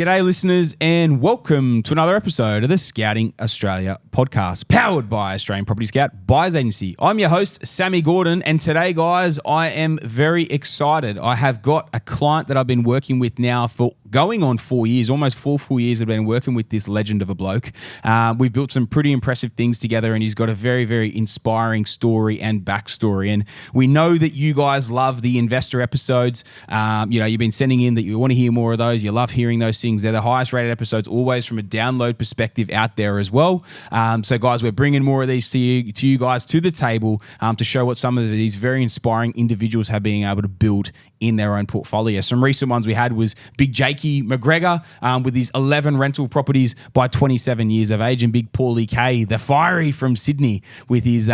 G'day listeners and welcome to another episode of the Scouting Australia podcast, powered by Australian Property Scout Buyers Agency. I'm your host, Sammy Gordon, and today, guys, I am very excited. I have got a client that I've been working with now for going on 4 years, almost 4 full years I've been working with this legend of a bloke. We've built some pretty impressive things together, and he's got a very, very inspiring story and backstory. And we know that you guys love the investor episodes. You've been sending in that you want to hear more of those. You love hearing those things. They're the highest rated episodes, always from a download perspective out there as well. So guys, we're bringing more of these to you guys to the table to show what some of these very inspiring individuals have been able to build in their own portfolio. Some recent ones we had was Big Jakey McGregor with his 11 rental properties by 27 years of age, and Big Paulie K, the fiery from Sydney, with his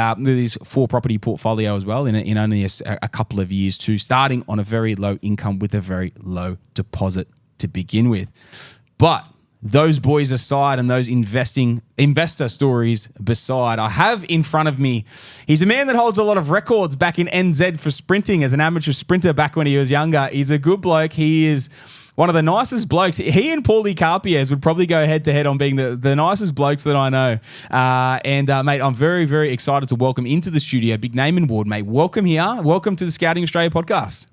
4 property portfolio as well in only a couple of years too, starting on a very low income with a very low deposit to begin with. But those boys aside and those investor stories beside, I have in front of me, he's a man that holds a lot of records back in NZ for sprinting as an amateur sprinter back when he was younger. He's a good bloke. He is one of the nicest blokes. He and Paulie Carpiers would probably go head to head on being the nicest blokes that I know. Mate, I'm very, very excited to welcome into the studio Big Naiman Ward, mate. Welcome here. Welcome to the Scouting Australia podcast.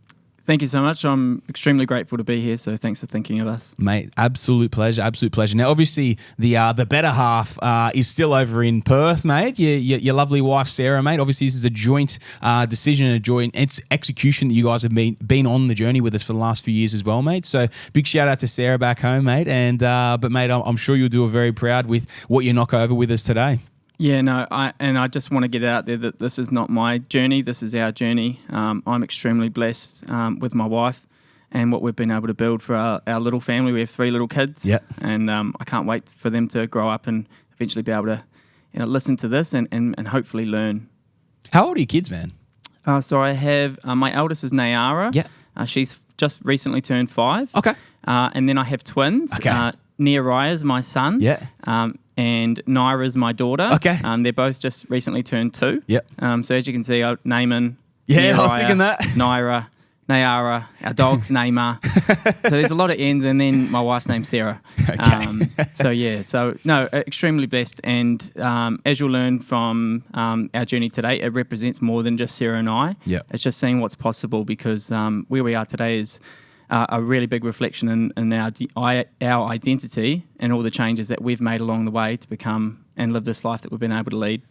Thank you so much. I'm extremely grateful to be here, so thanks for thinking of us. Mate, absolute pleasure, absolute pleasure. Now, obviously, the better half is still over in Perth, mate. Your lovely wife, Sarah, mate. Obviously, this is a joint decision, a joint execution that you guys have been on the journey with us for the last few years as well, mate. So big shout out to Sarah back home, mate. But mate, I'm sure you'll do a very proud with what you knock over with us today. Yeah, no, I just want to get out there that this is not my journey. This is our journey. I'm extremely blessed with my wife and what we've been able to build for our little family. We have 3 little kids, and I can't wait for them to grow up and eventually be able to listen to this and hopefully learn. How old are your kids, man? So I have, my eldest is Nayara. Yeah. She's just recently turned 5. Okay. And then I have twins. Okay. Nehariah is my son. Yeah. And Naira is my daughter. Okay. They're both just recently turned 2. Yep. So as you can see, Naaman, Yeah, Nehariah, I was thinking that. Naira, Nayara, our dog's Neymar. So there's a lot of N's, and then my wife's name's Sarah. Okay. Extremely blessed. And as you'll learn from our journey today, it represents more than just Sarah and I. Yep. It's just seeing what's possible, because where we are today is a really big reflection in our identity and all the changes that we've made along the way to become and live this life that we've been able to lead.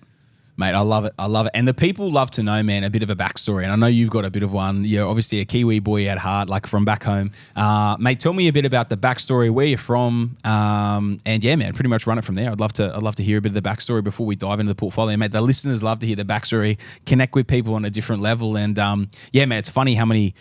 Mate, I love it. I love it. And the people love to know, man, a bit of a backstory. And I know you've got a bit of one. You're obviously a Kiwi boy at heart, like from back home. Mate, tell me a bit about the backstory, where you're from. And yeah, man, pretty much run it from there. I'd love to hear a bit of the backstory before we dive into the portfolio. Mate, the listeners love to hear the backstory, connect with people on a different level. And yeah, man, it's funny how many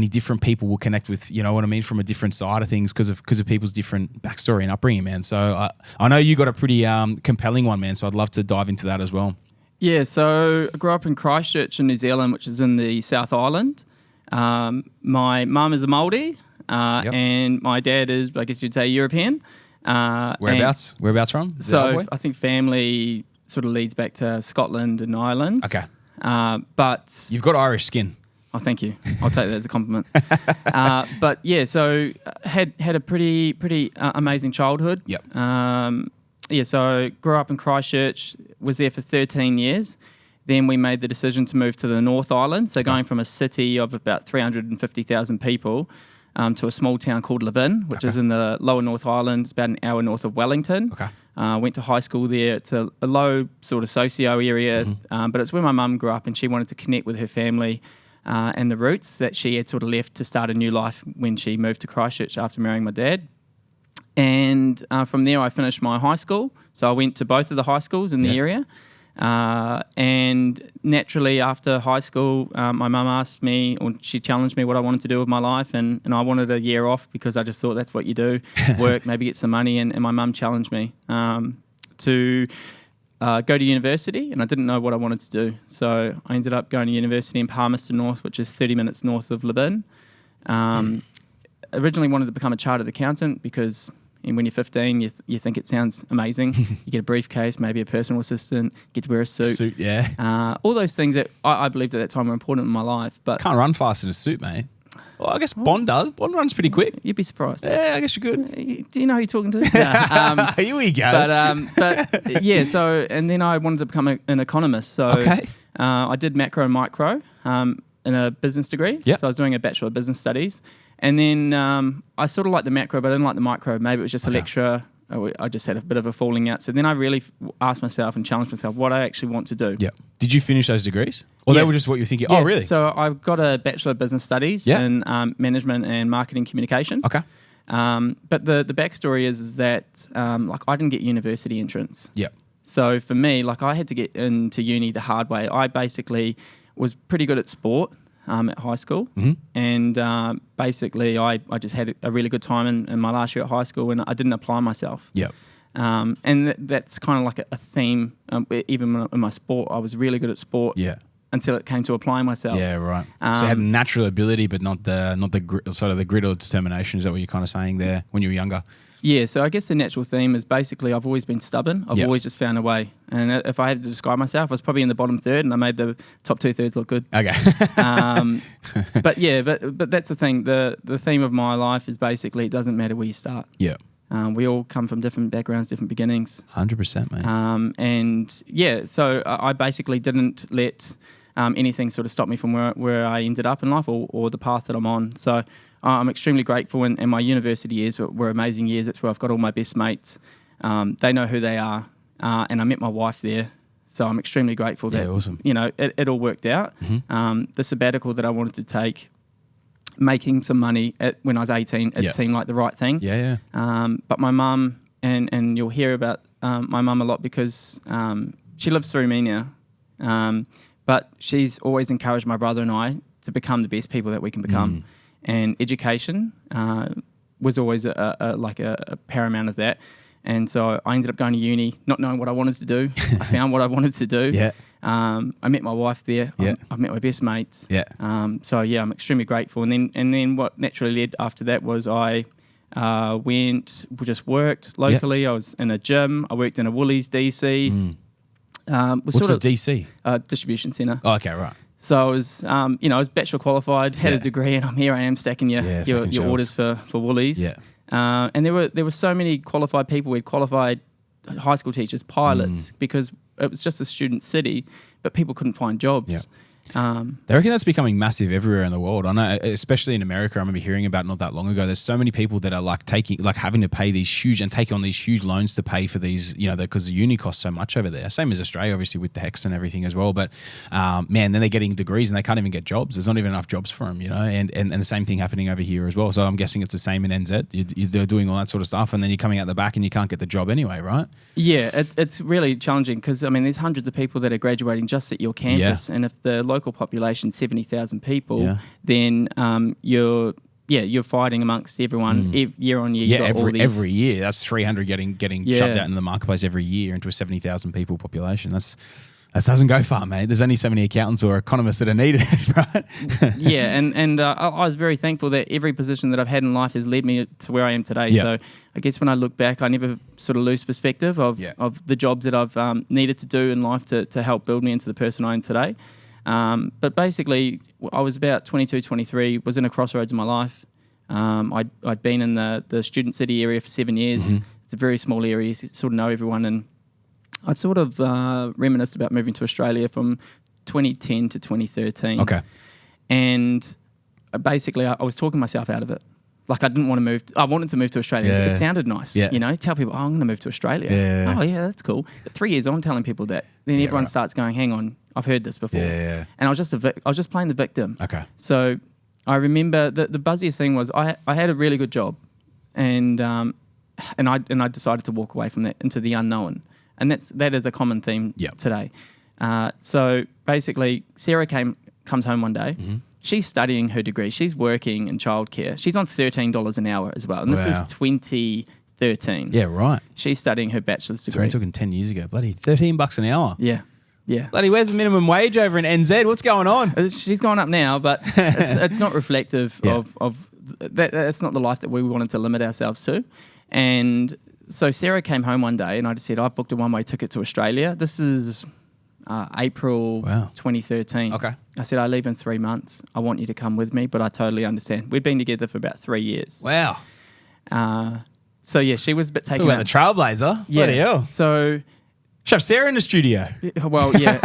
different people will connect with, you know what I mean, from a different side of things because of people's different backstory and upbringing, man. So I know you got a pretty compelling one, man. So I'd love to dive into that as well. Yeah, so I grew up in Christchurch in New Zealand, which is in the South Island. My mum is a Māori, and my dad is, I guess you'd say, European. Whereabouts from? So I think family sort of leads back to Scotland and Ireland. Okay. But you've got Irish skin. Oh, thank you. I'll take that as a compliment. But yeah, so had a pretty amazing childhood. Yep. So grew up in Christchurch, was there for 13 years. Then we made the decision to move to the North Island. So going from a city of about 350,000 people to a small town called Levin, which is in the lower North Island. It's about an hour north of Wellington. Okay. Went to high school there. It's a low sort of socio area, but it's where my mum grew up, and she wanted to connect with her family and the roots that she had sort of left to start a new life when she moved to Christchurch after marrying my dad. And from there, I finished my high school. So I went to both of the high schools in the area. And naturally, after high school, my mum asked me, or she challenged me what I wanted to do with my life. And I wanted a year off because I just thought that's what you do, work, maybe get some money. And my mum challenged me to go to university, and I didn't know what I wanted to do. So I ended up going to university in Palmerston North, which is 30 minutes north of Levin. Originally wanted to become a chartered accountant because when you're 15, you think it sounds amazing. You get a briefcase, maybe a personal assistant, get to wear a suit. Yeah. All those things that I believed at that time were important in my life. But can't run fast in a suit, mate. Well, I guess Bond does. Bond runs pretty quick. You'd be surprised. Yeah, I guess you could. Do you know who you're talking to? Yeah, Here we go. but yeah, so, and then I wanted to become an economist. So Okay. I did macro and micro in a business degree. Yep. So I was doing a Bachelor of Business Studies. And then I sort of liked the macro, but I didn't like the micro. Maybe it was just a lecturer. I just had a bit of a falling out. So then I really asked myself and challenged myself what I actually want to do. Yeah. Did you finish those degrees? Or Yeah. they were just what you're thinking? Yeah, Oh, really? So I've got a Bachelor of Business Studies Yeah. in Management and Marketing Communication. Okay. But the backstory is that like I didn't get university entrance. Yeah. So for me, like I had to get into uni the hard way. I basically was pretty good at sport at high school. And basically I just had a really good time in my last year at high school and I didn't apply myself. Yeah. And that's kind of like a theme. Even in my sport, I was really good at sport Yeah. until it came to applying myself. Yeah, right. So you had natural ability, but not the sort of the grit or determination. Is that what you're kind of saying there when you were younger? Yeah, so I guess the natural theme is basically I've always been stubborn. I've always just found a way. And if I had to describe myself, I was probably in the bottom third and I made the top 2/3 look good. Okay. But yeah, but that's the thing. The theme of my life is basically it doesn't matter where you start. Yeah. We all come from different backgrounds, different beginnings. 100%, mate. And yeah, so I basically didn't let anything sort of stop me from where I ended up in life or the path that I'm on. So I'm extremely grateful, and my university years were amazing years. It's where I've got all my best mates. They know who they are, and I met my wife there. So I'm extremely grateful that awesome. you know it all worked out. The sabbatical that I wanted to take, making some money when I was 18, it seemed like the right thing. Yeah. But my mum, and you'll hear about my mum a lot because she lives through me now. But she's always encouraged my brother and I to become the best people that we can become. And education was always a paramount of that. And so I ended up going to uni, not knowing what I wanted to do. I found what I wanted to do. Yeah. I met my wife there. Yeah. I've met my best mates. Yeah. So yeah, I'm extremely grateful. And then what naturally led after that was I just worked locally. I was in a gym. I worked in a Woolies DC. What's a DC? Distribution centre. Oh, okay, right. So I was, I was bachelor qualified, had a degree, and here I am stacking your orders for Woolies. Yeah. And there were so many qualified people. We had qualified high school teachers, pilots, because it was just a student city, but people couldn't find jobs. Yeah. They reckon that's becoming massive everywhere in the world. I know, especially in America. I remember hearing about not that long ago. There's so many people that are having to pay these huge and take on these huge loans to pay for these, because the uni costs so much over there. Same as Australia, obviously, with the HECS and everything as well. But man, then they're getting degrees and they can't even get jobs. There's not even enough jobs for them, and the same thing happening over here as well. So I'm guessing it's the same in NZ. They're doing all that sort of stuff, and then you're coming out the back and you can't get the job anyway, right? Yeah, it's really challenging because there's hundreds of people that are graduating just at your campus, and if the local population 70,000 people, then you're fighting amongst everyone year on year. Yeah, every year that's 300 getting shoved out in the marketplace every year into a 70,000 people population. That doesn't go far, mate. There's only so many accountants or economists that are needed, right? Yeah, and I was very thankful that every position that I've had in life has led me to where I am today. Yeah. So I guess when I look back, I never sort of lose perspective of the jobs that I've needed to do in life to help build me into the person I am today. But basically, I was about 22, 23, was in a crossroads in my life. I'd been in the student city area for 7 years. It's a very small area, you sort of know everyone. And I'd sort of reminisced about moving to Australia from 2010 to 2013. Okay. And basically, I was talking myself out of it. Like I didn't want to move. I wanted to move to Australia. Yeah. It sounded nice, Tell people, I'm going to move to Australia. Yeah. Oh yeah, that's cool. But 3 years on, telling people that, then everyone starts going, "Hang on, I've heard this before." Yeah. And I was just playing the victim. Okay. So I remember the buzziest thing was I had a really good job, and I decided to walk away from that into the unknown, and that is a common theme today. So basically, Sarah comes home one day. She's studying her degree. She's working in childcare. She's on $13 an hour as well. And this is 2013. Yeah, right. She's studying her bachelor's So degree. we're talking 10 years ago. Bloody $13 an hour. Yeah. Bloody, where's the minimum wage over in NZ? What's going on? She's gone up now, but it's not reflective of that. That's not the life that we wanted to limit ourselves to. And so Sarah came home one day and I just said, I've booked a one-way ticket to Australia. This is April Wow. 2013. Okay. I said, I leave in 3 months. I want you to come with me, but I totally understand. We'd been together for about 3 years. Wow. So, yeah, she was a bit taken Who about out. the trailblazer? Yeah. Bloody hell. So, Should have Sarah in the studio. well, yeah,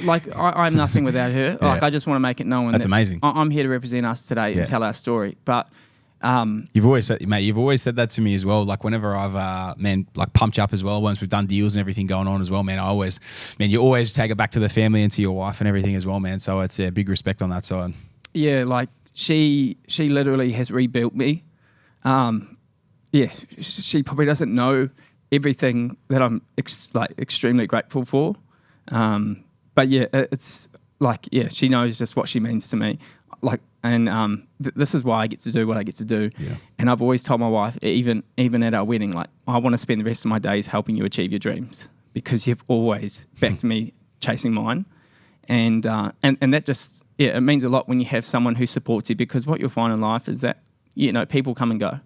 like I'm nothing without her. Like Yeah. I just want to make it known. That's that amazing. I'm here to represent us today Yeah. and tell our story. But You've always said, mate, you've always said that to me as well. Like whenever I've, like pumped you up as well, once we've done deals and everything going on as well, man, you always take it back to the family and to your wife and everything as well, man. So it's a big respect on that side. yeah, like she literally has rebuilt me. She probably doesn't know everything that I'm extremely grateful for. But yeah, it's like, yeah, she knows just what she means to me. Like, and this is why I get to do what I get to do. Yeah. And I've always told my wife, even at our wedding, like, I want to spend the rest of my days helping you achieve your dreams because you've always backed me chasing mine. And that just, yeah, it means a lot when you have someone who supports you, because what you'll find in life is that, you know, people come and go.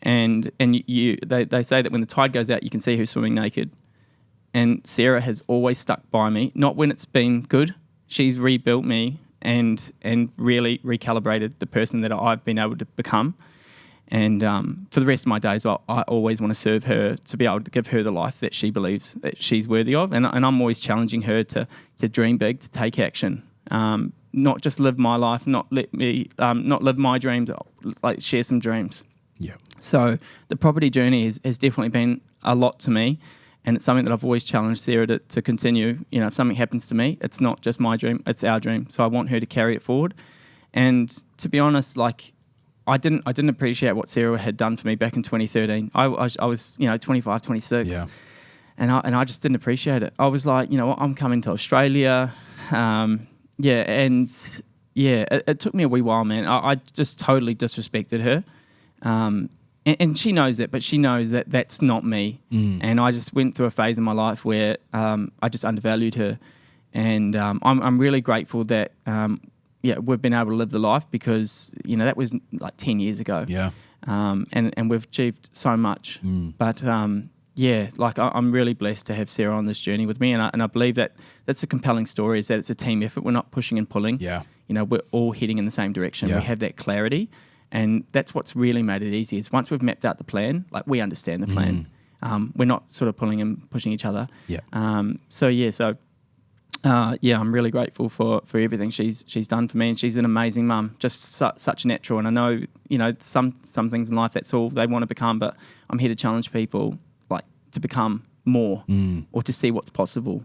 And they say that when the tide goes out, you can see who's swimming naked. And Sarah has always stuck by me, not when it's been good. She's rebuilt me and really recalibrated the person that I've been able to become. And for the rest of my days, I always want to serve her, to be able to give her the life that she believes that she's worthy of. And I'm always challenging her to dream big, to take action, not just live my life, not live my dreams, like share some dreams. Yeah. So the property journey has definitely been a lot to me, and it's something that I've always challenged Sarah to continue. You know, if something happens to me, it's not just my dream, it's our dream. So I want her to carry it forward. And to be honest, like, I didn't appreciate what Sarah had done for me back in 2013. I was 25, 26. Yeah. And I just didn't appreciate it. I was like, you know what, I'm coming to Australia. It took me a wee while, man. I just totally disrespected her. And she knows that, but she knows that that's not me. And I just went through a phase in my life where I just undervalued her. And I'm really grateful that we've been able to live the life, because, you know, that was like 10 years ago. Yeah. And we've achieved so much. But I'm really blessed to have Sarah on this journey with me. And I believe that that's a compelling story, is that it's a team effort. We're not pushing and pulling. Yeah. You know, we're all heading in the same direction. Yeah. We have that clarity. And that's what's really made it easy, is once we've mapped out the plan, like, we understand the plan. We're not sort of pulling and pushing each other. Yeah. I'm really grateful for everything she's done for me, and she's an amazing mum, just such a natural. And I know, you know, some things in life, that's all they want to become, but I'm here to challenge people, like, to become more or to see what's possible.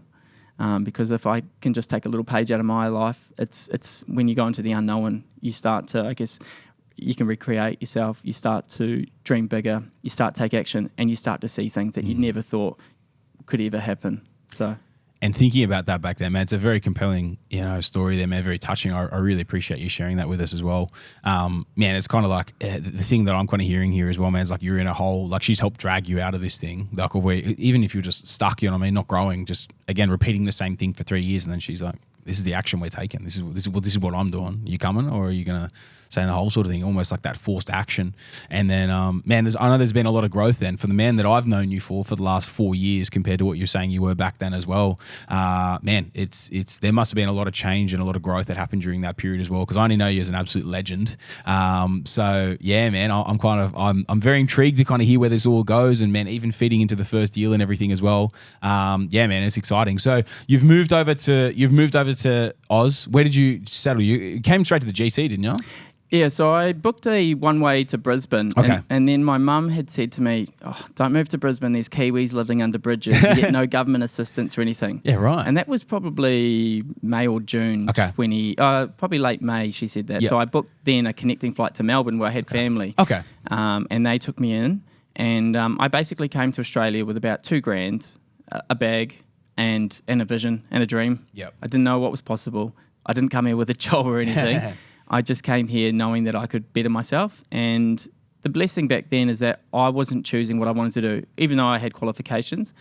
Because if I can just take a little page out of my life, it's when you go into the unknown, you start to, I guess, you can recreate yourself, you start to dream bigger, you start to take action, and you start to see things that you never thought could ever happen. So, and thinking about that back then, man, it's a very compelling, you know, story there, man, very touching. I really appreciate you sharing that with us as well. Man, it's kind of like the thing that I'm kind of hearing here as well, man, is like, you're in a hole, like, she's helped drag you out of this thing. Like, even if you're just stuck, you know what I mean, not growing, just, again, repeating the same thing for 3 years. And then she's like, this is the action we're taking. This is what I'm doing. Are you coming, or are you going to stay in the hole, sort of thing? Almost like that forced action. And then, man, I know there's been a lot of growth then for the man that I've known you for the last 4 years compared to what you're saying you were back then as well. Man, there must have been a lot of change and a lot of growth that happened during that period as well, because I only know you as an absolute legend. So yeah, man, I'm very intrigued to kind of hear where this all goes, and, man, even feeding into the first deal and everything as well. Yeah, man, it's exciting. So you've moved over to Oz. Where did you settle? You came straight to the GC, didn't you? Yeah, so I booked a one-way to Brisbane. Okay. And then my mum had said to me, don't move to Brisbane, there's Kiwis living under bridges, you get no government assistance or anything. Yeah, right. And that was probably May or June, probably late May, she said that. Yep. So I booked then a connecting flight to Melbourne, where I had family. Okay. And they took me in, and I basically came to Australia with about $2,000, a bag, and a vision and a dream. Yep. I didn't know what was possible. I didn't come here with a job or anything. I just came here knowing that I could better myself. And the blessing back then is that I wasn't choosing what I wanted to do. Even though I had qualifications,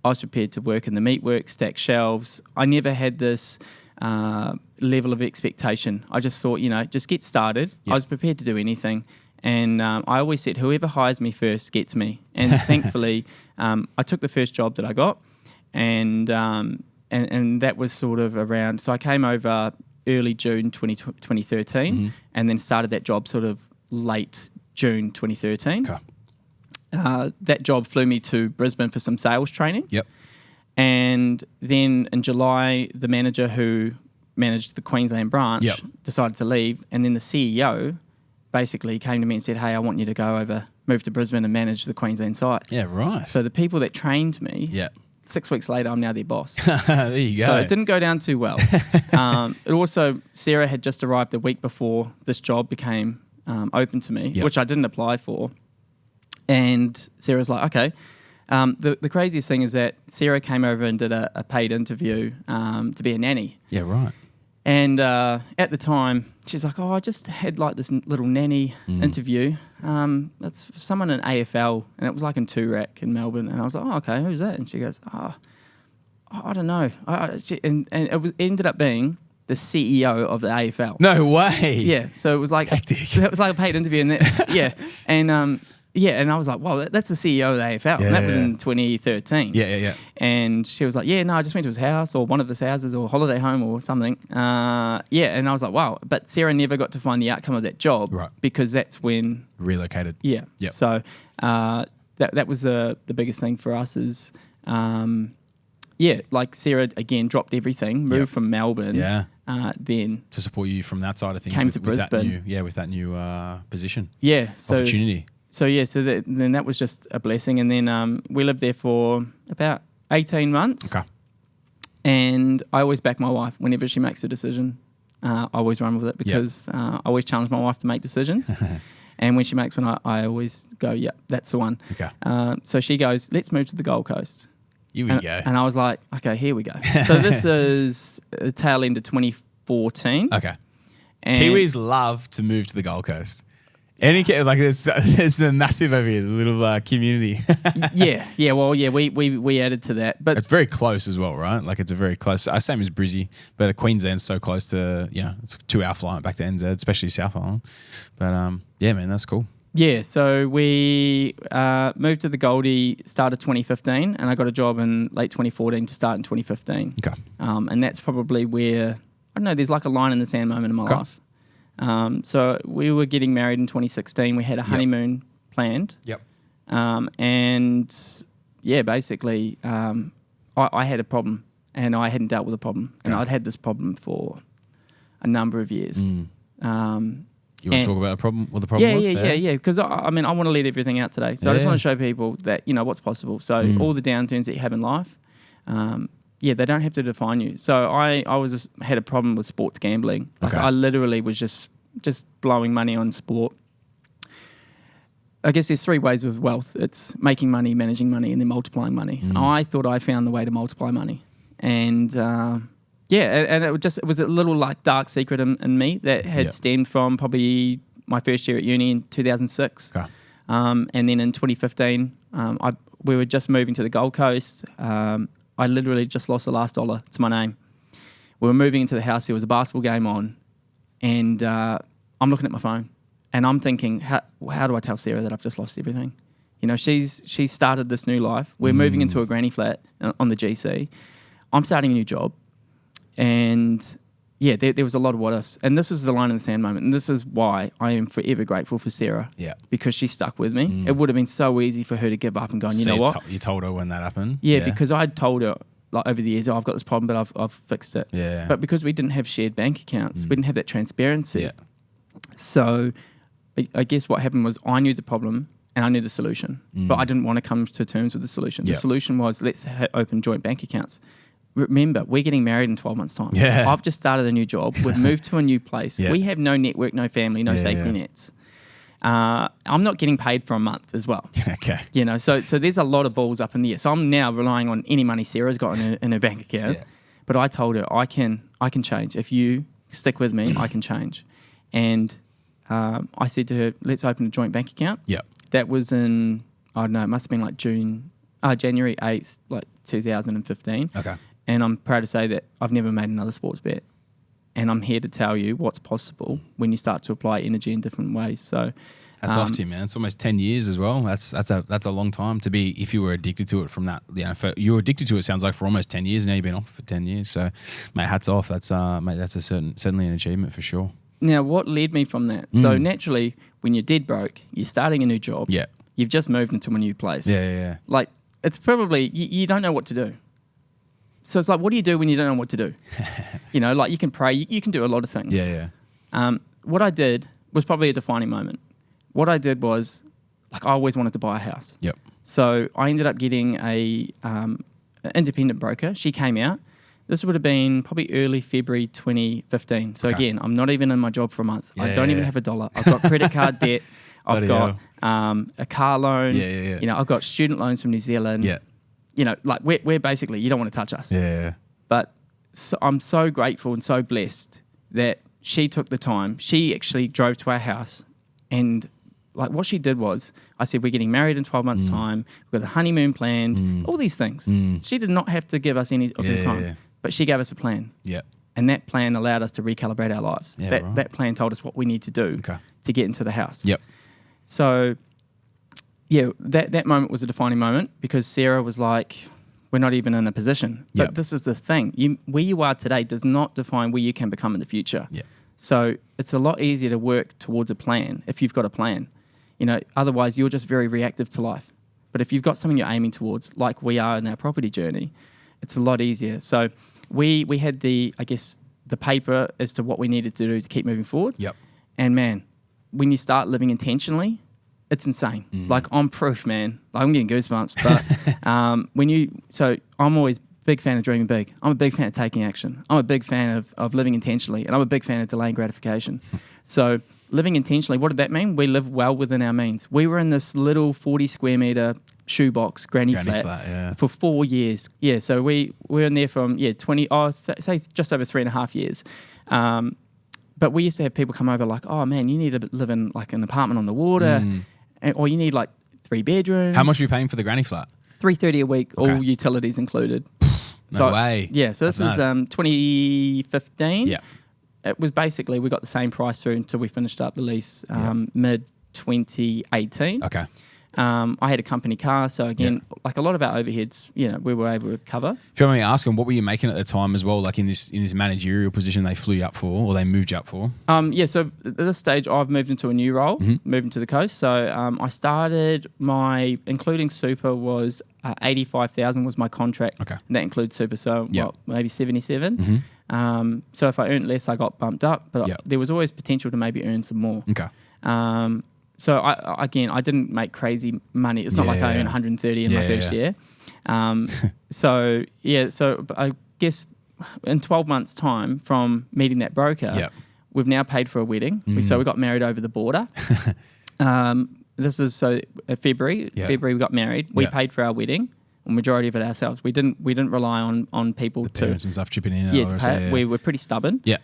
I was prepared to work in the meatwork, stack shelves. I never had this level of expectation. I just thought, just get started. Yep. I was prepared to do anything. And I always said, whoever hires me first gets me. And thankfully, I took the first job that I got. and that was sort of around. So I came over early June 2013, and then started that job sort of late June 2013. Okay. That job flew me to Brisbane for some sales training. Yep. And then in July, the manager who managed the Queensland branch decided to leave. And then the CEO basically came to me and said, hey, I want you to go over, move to Brisbane and manage the Queensland site. Yeah, right. So the people that trained me, 6 weeks later, I'm now their boss. There you go. So it didn't go down too well. It also, Sarah had just arrived a week before this job became open to me, which I didn't apply for. And Sarah's like, okay. The craziest thing is that Sarah came over and did a paid interview to be a nanny. Yeah, right. And at the time, she's like, I just had like this little nanny interview. That's for someone in AFL, and it was like in Toorak in Melbourne. And I was like, oh, okay, who's that? And she goes, I don't know. And it ended up being the CEO of the AFL. No way. Yeah, so it was like that was like a paid interview, and and I was like, well, that's the CEO of the AFL. And that was in 2013. Yeah. And she was like, no, I just went to his house or one of his houses or holiday home or something. And I was like, wow. But Sarah never got to find the outcome of that job because that's when... Relocated. Yeah. Yep. So that was the biggest thing for us is... like Sarah, again, dropped everything, moved from Melbourne. Yeah. Then... To support you from that side of things. Came to Brisbane. With that new position. Yeah. Opportunity. Then that was just a blessing. And then we lived there for about 18 months. Okay. And I always back my wife whenever she makes a decision. I always run with it because I always challenge my wife to make decisions. And when she makes one, I always go, that's the one. Okay. So she goes, let's move to the Gold Coast. Here we go. And I was like, okay, here we go. So this is the tail end of 2014. Okay. And Kiwis love to move to the Gold Coast. There's a massive over here, the little community. we added to that, but it's very close as well, right? Like it's a very close, same as Brizzy, but Queensland's so close to, it's a 2-hour flight back to NZ, especially South Island. But man, that's cool. Yeah, so we moved to the Goldie start of 2015, and I got a job in late 2014 to start in 2015. Okay. And that's probably where, I don't know, there's like a line in the sand moment in my life. So we were getting married in 2016. We had a honeymoon planned. Yep. Basically, I had a problem and I hadn't dealt with a problem. And I'd had this problem for a number of years. You want to talk about what the problem was? Yeah. Because I want to let everything out today. So I just want to show people that, what's possible. So all the downturns that you have in life, they don't have to define you. So I had a problem with sports gambling. Like I literally was just blowing money on sport. I guess there's 3 ways with wealth. It's making money, managing money, and then multiplying money. I thought I found the way to multiply money. And and it was a little like dark secret in me that had stemmed from probably my first year at uni in 2006. Okay. And then in 2015, we were just moving to the Gold Coast. I literally just lost the last dollar to my name. We were moving into the house. There was a basketball game on, and I'm looking at my phone, and I'm thinking, how do I tell Sarah that I've just lost everything? She's started this new life. We're moving into a granny flat on the GC. I'm starting a new job, and there was a lot of what ifs. And this was the line in the sand moment, and this is why I am forever grateful for Sarah. Yeah, because she stuck with me. It would have been so easy for her to give up and go, you know what? You told her when that happened. Yeah, because I told her like over the years, I've got this problem, but I've fixed it. Yeah. But because we didn't have shared bank accounts, we didn't have that transparency. Yeah. So I guess what happened was I knew the problem and I knew the solution, but I didn't want to come to terms with the solution. The solution was let's open joint bank accounts. Remember, we're getting married in 12 months' time. Yeah. I've just started a new job. We've moved to a new place. Yeah. We have no network, no family, no safety nets. I'm not getting paid for a month as well. Okay. So there's a lot of balls up in the air. So I'm now relying on any money Sarah's got in her bank account. Yeah. But I told her I can change. If you stick with me, I can change. And I said to her, let's open a joint bank account. Yeah. That was in, I don't know, it must have been like January 8th, like 2015. Okay. And I'm proud to say that I've never made another sports bet. And I'm here to tell you what's possible when you start to apply energy in different ways. So That's off to you, man. It's almost 10 years as well. That's a long time to be, if you were addicted to it from that. You were addicted to it, sounds like, for almost 10 years. Now you've been off for 10 years. So, mate, hats off. That's certainly an achievement for sure. Now, what led me from that? So naturally, when you're dead broke, you're starting a new job. Yeah. You've just moved into a new place. Yeah. Like, it's probably, you don't know what to do. So it's like, what do you do when you don't know what to do? Like you can pray, you can do a lot of things. Yeah. What I did was probably a defining moment. What I did was, like, I always wanted to buy a house. Yep. So I ended up getting an independent broker. She came out. This would have been probably early February 2015. So again, I'm not even in my job for a month. I don't even have a dollar. I've got credit card debt. I've got a car loan. Yeah. I've got student loans from New Zealand. Yeah. Like we're basically, you don't want to touch us. Yeah. But I'm so grateful and so blessed that she took the time. She actually drove to our house, and like what she did was, I said, we're getting married in 12 months' time. We've got the honeymoon planned, all these things. She did not have to give us any of her time, but she gave us a plan. Yeah. And that plan allowed us to recalibrate our lives. Yeah, that plan told us what we need to do to get into the house. Yep. So, yeah, that moment was a defining moment, because Sarah was like, we're not even in a position. But this is the thing. Where you are today does not define where you can become in the future. Yeah. So it's a lot easier to work towards a plan if you've got a plan. Otherwise you're just very reactive to life. But if you've got something you're aiming towards, like we are in our property journey, it's a lot easier. So we had the paper as to what we needed to do to keep moving forward. Yep. And man, when you start living intentionally, it's insane. Like, I'm proof, man. Like, I'm getting goosebumps. But so I'm always a big fan of dreaming big. I'm a big fan of taking action. I'm a big fan of living intentionally, and I'm a big fan of delaying gratification. So living intentionally, what did that mean? We live well within our means. We were in this little 40 square meter shoebox granny flat for 4 years. Yeah, so we were in there from say just over 3.5 years. But we used to have people come over like, oh man, you need to live in like an apartment on the water, or you need like 3 bedrooms. How much are you paying for the granny flat? $330 a week, all utilities included. No way. Yeah, so this was 2015. Yeah. It was basically, we got the same price through until we finished up the lease mid 2018. Okay. I had a company car, so again, like a lot of our overheads, we were able to cover. If you want me to ask them, what were you making at the time as well? Like in this managerial position they flew you up for, or they moved you up for? So at this stage, I've moved into a new role, moving to the coast. So I started including super was 85,000 was my contract. Okay. And that includes super, so maybe 77. So if I earned less, I got bumped up, but there was always potential to maybe earn some more. Okay. So I didn't make crazy money. It's not like I earned 130 in my first year. So I guess in 12 months' time from meeting that broker, we've now paid for a wedding. So we got married over the border. This is February. February we got married. We paid for our wedding. A majority of it ourselves. We didn't rely on people the parents and stuff chipping in. To pay it. We were pretty stubborn. Yeah.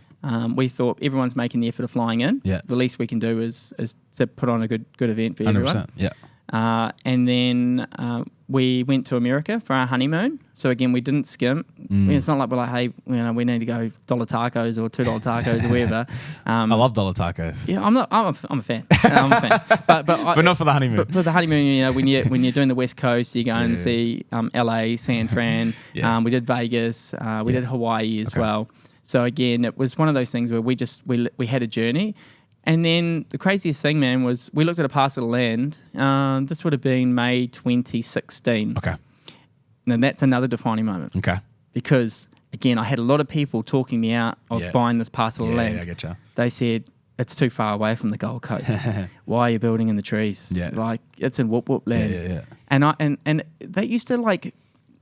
We thought everyone's making the effort of flying in. Yeah. The least we can do is to put on a good event for 100%. everyone. Yeah. And then we went to America for our honeymoon. So again, we didn't skimp. It's not like we're like, hey, we need to go $1 tacos or $2 tacos or whatever. I love $1 tacos. Yeah, I'm a fan. I'm a fan. But not for the honeymoon. But for the honeymoon, when you're doing the West Coast, you go and see LA, San Fran. We did Vegas. We did Hawaii as well. So again, it was one of those things where we had a journey. And then the craziest thing, man, was we looked at a parcel of land. This would have been May 2016. Okay. And that's another defining moment. Okay. Because, again, I had a lot of people talking me out of buying this parcel of land. Yeah, I get you. They said, it's too far away from the Gold Coast. Why are you building in the trees? Yeah. Like, it's in whoop whoop land. Yeah. And they used to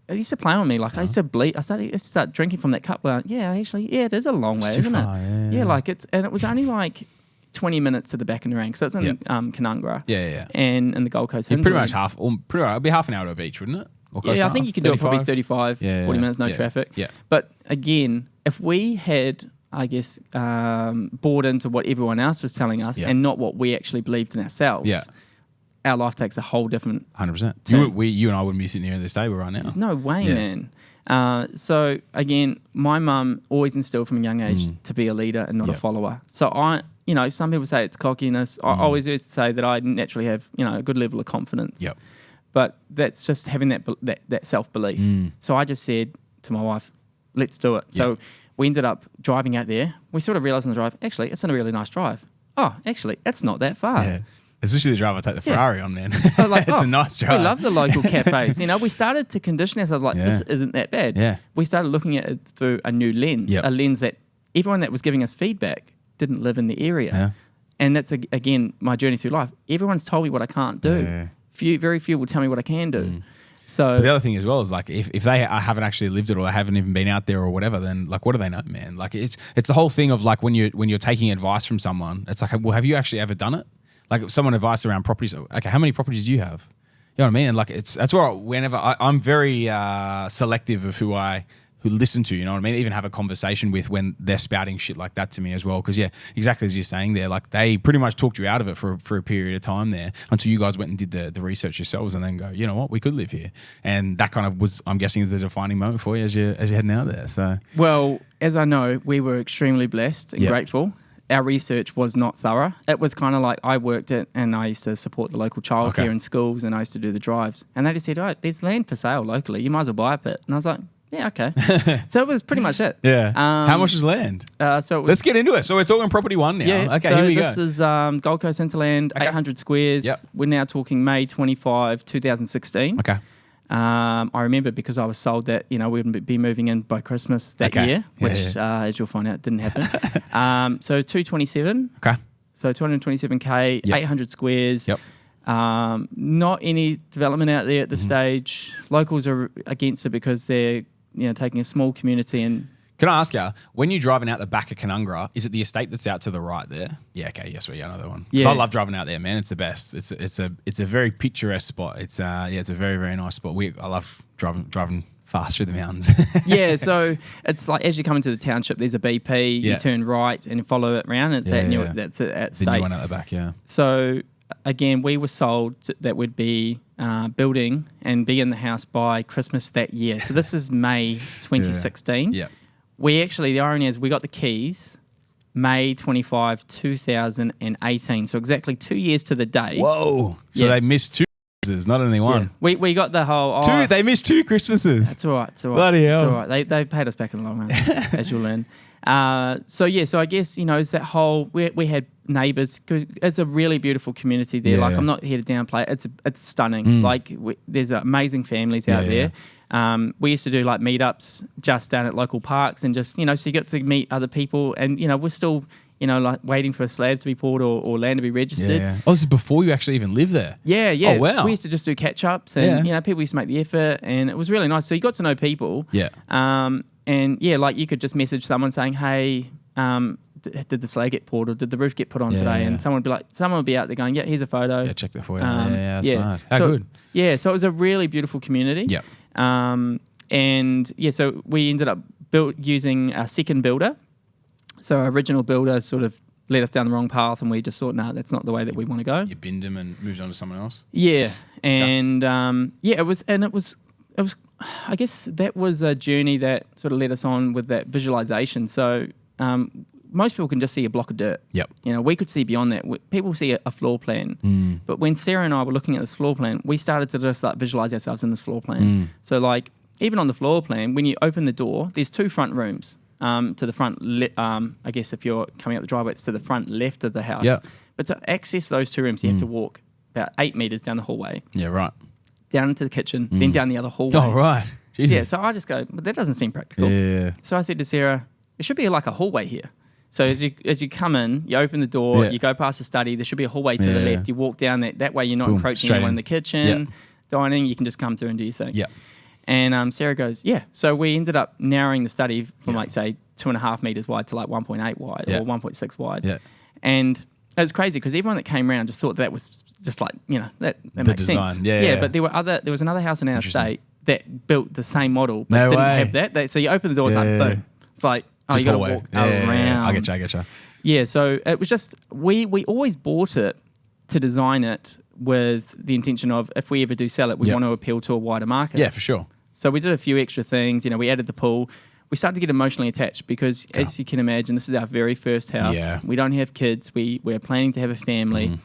it used to play on me. Like I used to bleed. I started to start drinking from that cup. It is a long way, isn't it? Yeah, and it was only like 20 minutes to the back in the rank. So it's in Canungra. Yeah. And in the Gold Coast. Pretty much it'd be half an hour to a beach, wouldn't it? I think you can do it probably 35, 40 minutes, no traffic. Yeah. But again, if we had, I guess, bought into what everyone else was telling us and not what we actually believed in ourselves, our life takes a whole different 100%. turn. You and I wouldn't be sitting here at this table right now. There's no way, Yeah. man. So again, my mum always instilled from a young age to be a leader and not a Yep. follower. So some people say it's cockiness. I always used to say that I naturally have, a good level of confidence. Yep. But that's just having that self-belief. So I just said to my wife, let's do it. So we ended up driving out there. We sort of realised on the drive, actually, it's a really nice drive. Oh, actually, it's not that far. Yeah. Especially the drive I take the Ferrari on, man. I was like, It's a nice drive. We love the local cafes. We started to condition ourselves like, this isn't that bad. Yeah. We started looking at it through a new lens, Yep. a lens that everyone that was giving us feedback didn't live in the area. Yeah. And that's, again, my journey through life. Everyone's told me what I can't do. Yeah. Very few will tell me what I can do. So But the other thing as well is like if they haven't actually lived it or they haven't even been out there or whatever, then like what do they know, man? Like it's the whole thing of like when you're taking advice from someone, it's like, well, have you actually ever done it? Like if someone advice around properties, okay, how many properties do you have? You know what I mean? And like that's where whenever I'm very selective of who listen to, you know what I mean? Even have a conversation with when they're spouting shit like that to me as well. Because yeah, exactly as you're saying there, like they pretty much talked you out of it for a period of time there until you guys went and did the research yourselves and then go, you know what, we could live here. And that kind of was, I'm guessing, is the defining moment for you as you're heading out there. So well, as I know, we were extremely blessed and grateful. Our research was not thorough. It was kind of like I worked it and I used to support the local childcare in schools and I used to do the drives. And they just said, oh, there's land for sale locally. You might as well buy a bit. And I was like, yeah, okay. So it was pretty much it. yeah. How much is land? So it was, Let's get into it. So we're talking property one now. yeah. Okay, so here we this go. is Gold Coast Hinterland, 800 squares. Yep. We're now talking May 25, 2016. Okay. I remember because I was sold that, we wouldn't be moving in by Christmas that Okay. year, Yeah, which, as you'll find out, didn't happen. So 227. Okay. So 227K, Yep. 800 squares. Yep. Not any development out there at this stage. Locals are against it because they're, taking a small community and Can I ask you, when you're driving out the back of Canungra, is it the estate that's out to the right there? Yeah, okay, yes, we another one. Because Yeah. I love driving out there, man. It's the best. It's a very picturesque spot. It's it's a very, very nice spot. I love driving fast through the mountains. yeah, so it's like as you come into the township, there's a BP. Yeah. You turn right and follow it around. It's that's at The State. new one out the back, yeah. So again, we were sold that we'd be building and be in the house by Christmas that year. So this is May 2016. Yeah. We actually, the irony is we got the keys May 25, 2018. So exactly 2 years to the day. Whoa. So Yeah. they missed two Christmases, not only one. Yeah. We got the whole... Two. They missed two Christmases. It's all right. It's all right. Bloody hell. It's all right. They paid us back in the long run, as you'll learn. So I guess, it's that whole... We had neighbours. It's a really beautiful community there. Yeah, like, yeah. I'm not here to downplay it. It's stunning. Like, there's amazing families out there. We used to do, like, meetups just down at local parks and just, so you get to meet other people and, we're still... like waiting for slabs to be poured or land to be registered. Yeah. Oh, this is before you actually even lived there. Yeah, yeah. Oh, wow. We used to just do catch-ups and, people used to make the effort and it was really nice. So you got to know people. Yeah. And, like you could just message someone saying, hey, did the slag get poured or did the roof get put on today? yeah. And someone would be out there going, yeah, here's a photo. Yeah, check that for you. That's smart. How so, good. Yeah, so it was a really beautiful community. Yeah. So we ended up using a second builder. So our original builder sort of led us down the wrong path and we just thought, no, that's not the way that we want to go. You binned them and moved on to someone else? Yeah. And it was I guess that was a journey that sort of led us on with that visualization. So most people can just see a block of dirt. Yep. We could see beyond that. People see a floor plan. But when Sarah and I were looking at this floor plan, we started to just like visualize ourselves in this floor plan. So like even on the floor plan, when you open the door, there's two front rooms. To the front, I guess if you're coming up the driveway, it's to the front left of the house. Yeah. But to access those two rooms, you have to walk about 8 meters down the hallway, Yeah, right. down into the kitchen, then down the other hallway. Oh, right. Jesus. Yeah, so I just go, but that doesn't seem practical. Yeah. So I said to Sarah, it should be like a hallway here. So as you come in, you open the door, Yeah. you go past the study, there should be a hallway to the Yeah. left. You walk down that way you're not Boom, encroaching straight anyone in in. the kitchen, dining, you can just come through and do your thing. Yeah. And Sarah goes, yeah. So we ended up narrowing the study from like, say, 2.5 meters wide to like 1.8 wide Yeah. or 1.6 wide. Yeah. And it was crazy because everyone that came around just thought that was just like, that The makes design. sense. Yeah. But there was another house in our Interesting. estate that built the same model but No didn't way. have that. So you open the door, it's Yeah. like, boom. It's like, oh, Just you got to hallway. walk around. I get you. Yeah, so it was just, we always bought it to design it with the intention of, if we ever do sell it, we want to appeal to a wider market. Yeah, for sure. So we did a few extra things. We added the pool. We started to get emotionally attached because, as you can imagine, this is our very first house. Yeah. We don't have kids. We're planning to have a family.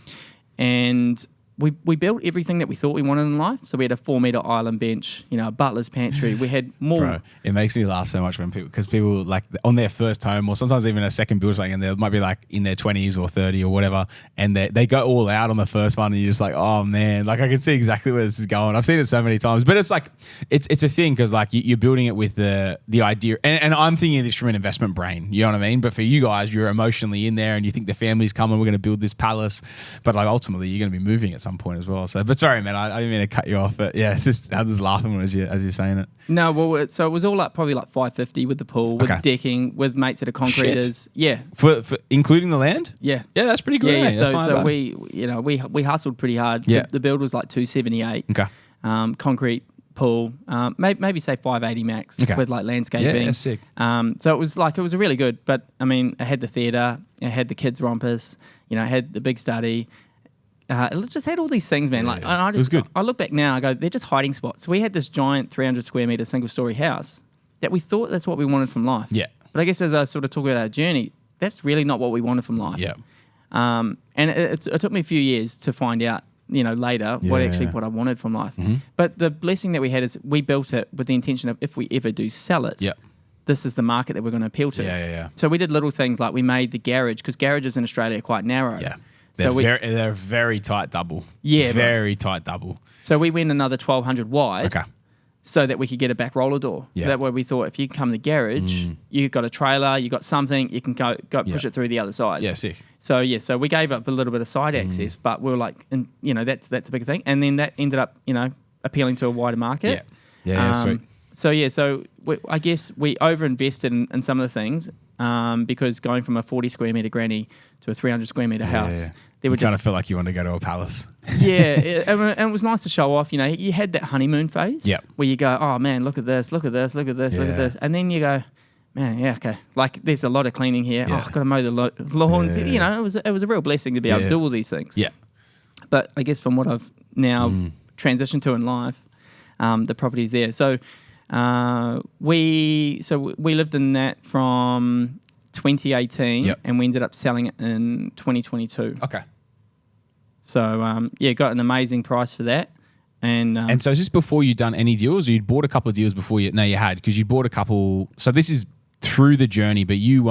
And we built everything that we thought we wanted in life. So we had a 4-meter island bench, a butler's pantry. We had more. Bro, it makes me laugh so much when people like on their first home, or sometimes even a second build, something, and they might be like in their 20s or 30 or whatever, and they go all out on the first one, and you're just like, oh man, like I can see exactly where this is going. I've seen it so many times, but it's like it's a thing because like you're building it with the idea, and I'm thinking of this from an investment brain, you know what I mean? But for you guys, you're emotionally in there, and you think the family's coming, we're going to build this palace, but like ultimately you're going to be moving at some point as well. So, but sorry, man, I didn't mean to cut you off, but yeah, it's just I was just laughing as you're saying it. No, well, so it was all up probably like $550 with the pool, with decking, with mates that are concreters. Shit. Yeah, for including the land. Yeah, that's pretty good. Yeah. Eh? So we hustled pretty hard. Yeah, the build was like $278. Okay, concrete pool, maybe say $580 max with like landscaping. Yeah, sick. So it was really good. But I mean, it had the theatre, it had the kids rompers, it had the big study. It just had all these things, man. Yeah. It was good. I look back now, I go, they're just hiding spots. So we had this giant 300 square meter single story house that we thought that's what we wanted from life. Yeah. But I guess as I sort of talk about our journey, that's really not what we wanted from life. Yeah. And it took me a few years to find out, later what I wanted from life. Mm-hmm. But the blessing that we had is we built it with the intention of, if we ever do sell it, this is the market that we're going to appeal to. Yeah. So we did little things like we made the garage, because garages in Australia are quite narrow. Yeah. They're very tight double. Yeah. Very tight double. So we went another 1,200 wide. Okay. So that we could get a back roller door. Yeah. That way we thought, if you come to the garage, you got a trailer, you got something, you can go push it through the other side. Yeah, sick. So we gave up a little bit of side access, but we were like, and that's a big thing. And then that ended up, appealing to a wider market. Yeah, sweet. So I guess we overinvested in some of the things, because going from a 40 square meter granny to a 300 square meter house, you kind of feel like you want to go to a palace. And it was nice to show off. You had that honeymoon phase, where you go, oh man, look at this, look at this, look at this, look at this, and then you go, man, okay, like there's a lot of cleaning here. Oh, I've got to mow the lawns. It was a real blessing to be able to do all these things. Yeah. But I guess from what I've now transitioned to in life, the property's there. So we lived in that from 2018, and we ended up selling it in 2022. Okay. So got an amazing price for that. And so is this before you'd done any deals, or you'd bought a couple of deals before you? No, you had, because you bought a couple. So this is through the journey, but you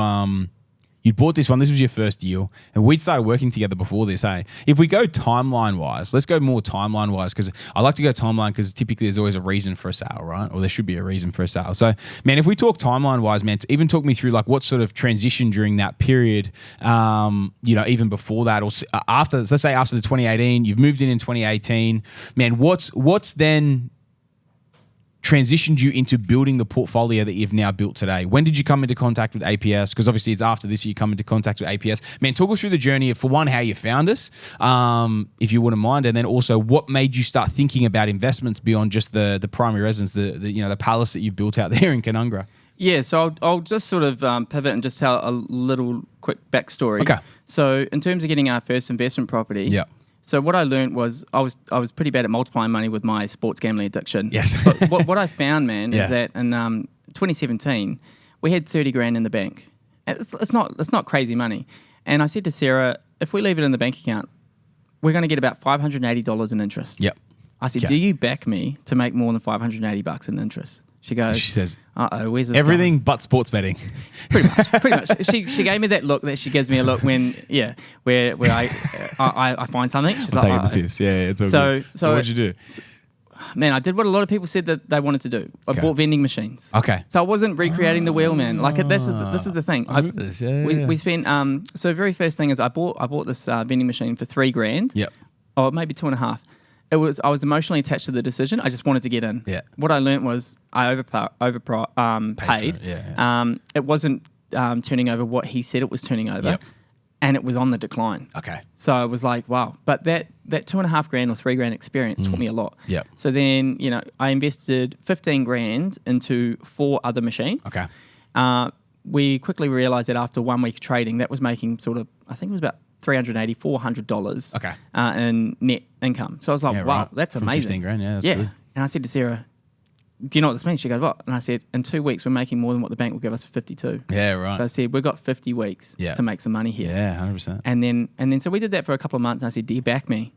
bought this one. This was your first deal, and we'd started working together before this. Hey, if we go timeline wise, let's go more timeline wise, because I like to go timeline because typically there's always a reason for a sale, right? Or there should be a reason for a sale. So, man, if we talk timeline wise, man, even talk me through like what sort of transition during that period, even before that, or after. Let's say after the 2018, you've moved in 2018, man. What's then transitioned you into building the portfolio that you've now built today? When did you come into contact with APS? Because obviously it's after this you come into contact with APS. Man, talk us through the journey of, for one, how you found us, if you wouldn't mind, and then also what made you start thinking about investments beyond just the primary residence, the palace that you built out there in Canungra. Yeah, so I'll just sort of pivot and just tell a little quick backstory. Okay. So in terms of getting our first investment property, so what I learned was I was pretty bad at multiplying money with my sports gambling addiction. Yes. But what I found, man, is that in 2017 we had 30 grand in the bank. It's not crazy money. And I said to Sarah, if we leave it in the bank account, we're going to get about $580 in interest. Yep. I said, do you back me to make more than $580 in interest? She goes, she says, uh-oh, where's this everything going? But sports betting. Pretty much. She gave me that look that she gives me a look when I find something. She's I'm like, taking the piss. Yeah, it's all good. So what'd you do? Man, I did what a lot of people said that they wanted to do. I bought vending machines. Okay. So I wasn't recreating the wheel, man. Like this is the thing. I remember this. We spent so very first thing is I bought this vending machine for $3,000. Yep. Or maybe 2.5. I was emotionally attached to the decision. I just wanted to get in. Yeah. What I learned was I paid. It wasn't turning over what he said it was turning over, and it was on the decline. Okay. So I was like, wow. But that $2,500 or $3,000 experience taught me a lot. Yeah. So then I invested $15,000 into 4 other machines. Okay. We quickly realized that after 1 week of trading, that was making sort of, I think it was about $380, $400 Okay. in net income. So I was like, Yeah, wow, right. that's From amazing. 15 grand, yeah, that's good. And I said to Sarah, do you know what this means? She goes, what? And I said, in 2 weeks, we're making more than what the bank will give us for 52. Yeah, right. So I said, we've got 50 weeks Yeah. to make some money here. Yeah, 100%. And then so we did that for a couple of months. And I said, do you back me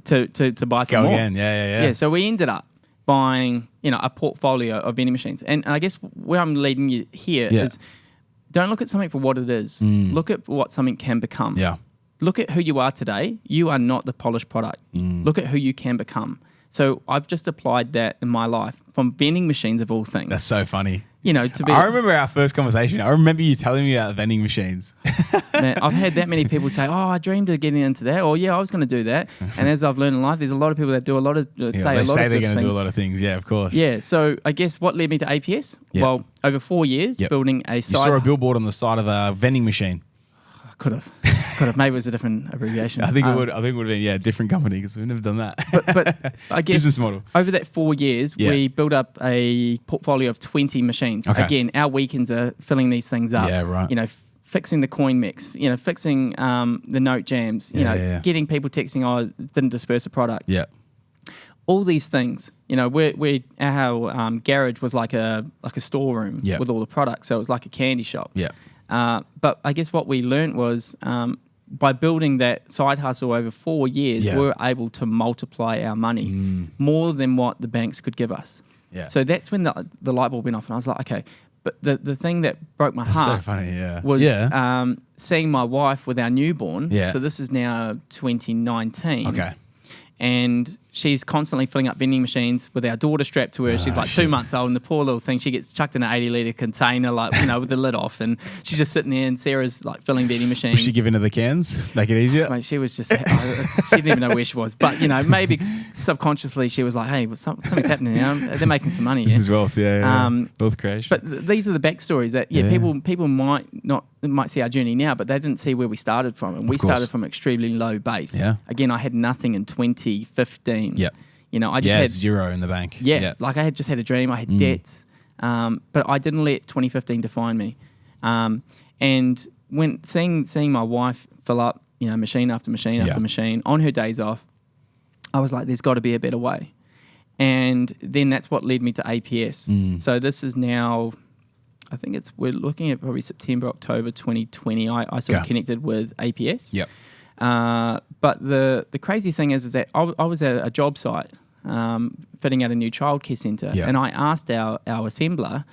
to buy some Go more? again. Yeah. Yeah, so we ended up buying, a portfolio of vending machines. And I guess where I'm leading you here is don't look at something for what it is. Look at what something can become. Yeah. Look at who you are today. You are not the polished product. Look at who you can become. So I've just applied that in my life from vending machines of all things. That's so funny. To be. I remember our first conversation. I remember you telling me about vending machines. Man, I've had that many people say, "Oh, I dreamed of getting into that," or "Yeah, I was going to do that." And as I've learned in life, there's a lot of people that do a lot of They say they're going to do a lot of things. Yeah, of course. Yeah. So I guess what led me to APS? Yep. Well, over 4 years, building a You site. saw a billboard on the side of a vending machine. Could have. Maybe it was a different abbreviation. I think it would. I think it would have been a different company because we've never done that. But I guess business model. Over that 4 years, we built up a portfolio of 20 machines. Okay. Again, our weekends are filling these things up. Yeah, right. Fixing the coin mix. Fixing the note jams. Getting people texting, "Oh, didn't disperse a product." Yeah. All these things. Our garage was like a storeroom with all the products. So it was like a candy shop. Yeah. But I guess what we learned was by building that side hustle over 4 years, we were able to multiply our money more than what the banks could give us. Yeah. So that's when the light bulb went off, and I was like, okay. But the thing that broke my heart So funny. Yeah. was seeing my wife with our newborn. Yeah. So this is now 2019. Okay. And she's constantly filling up vending machines with our daughter strapped to her. She's like 2 months old, and the poor little thing, she gets chucked in an 80-litre container, with the lid off, and she's just sitting there, and Sarah's like filling vending machines. Was she giving her the cans? Make it easier? Mate, she was just, she didn't even know where she was. But, maybe subconsciously she was like, hey, something's happening now. They're making some money. This is wealth, wealth creation. But these are the backstories that, people might see our journey now, but they didn't see where we started from. And we started from extremely low base. Yeah. Again, I had nothing in 2015. Yep. I just had zero in the bank. I had just had a dream. I had debts, but I didn't let 2015 define me. And when seeing my wife fill up, machine after machine after machine on her days off, I was like, there's got to be a better way. And then that's what led me to APS. So this is now, I think we're looking at probably September, October 2020. I sort of connected with APS. Yep. But the crazy thing is that I was at a job site fitting out a new childcare centre, and I asked our assembler,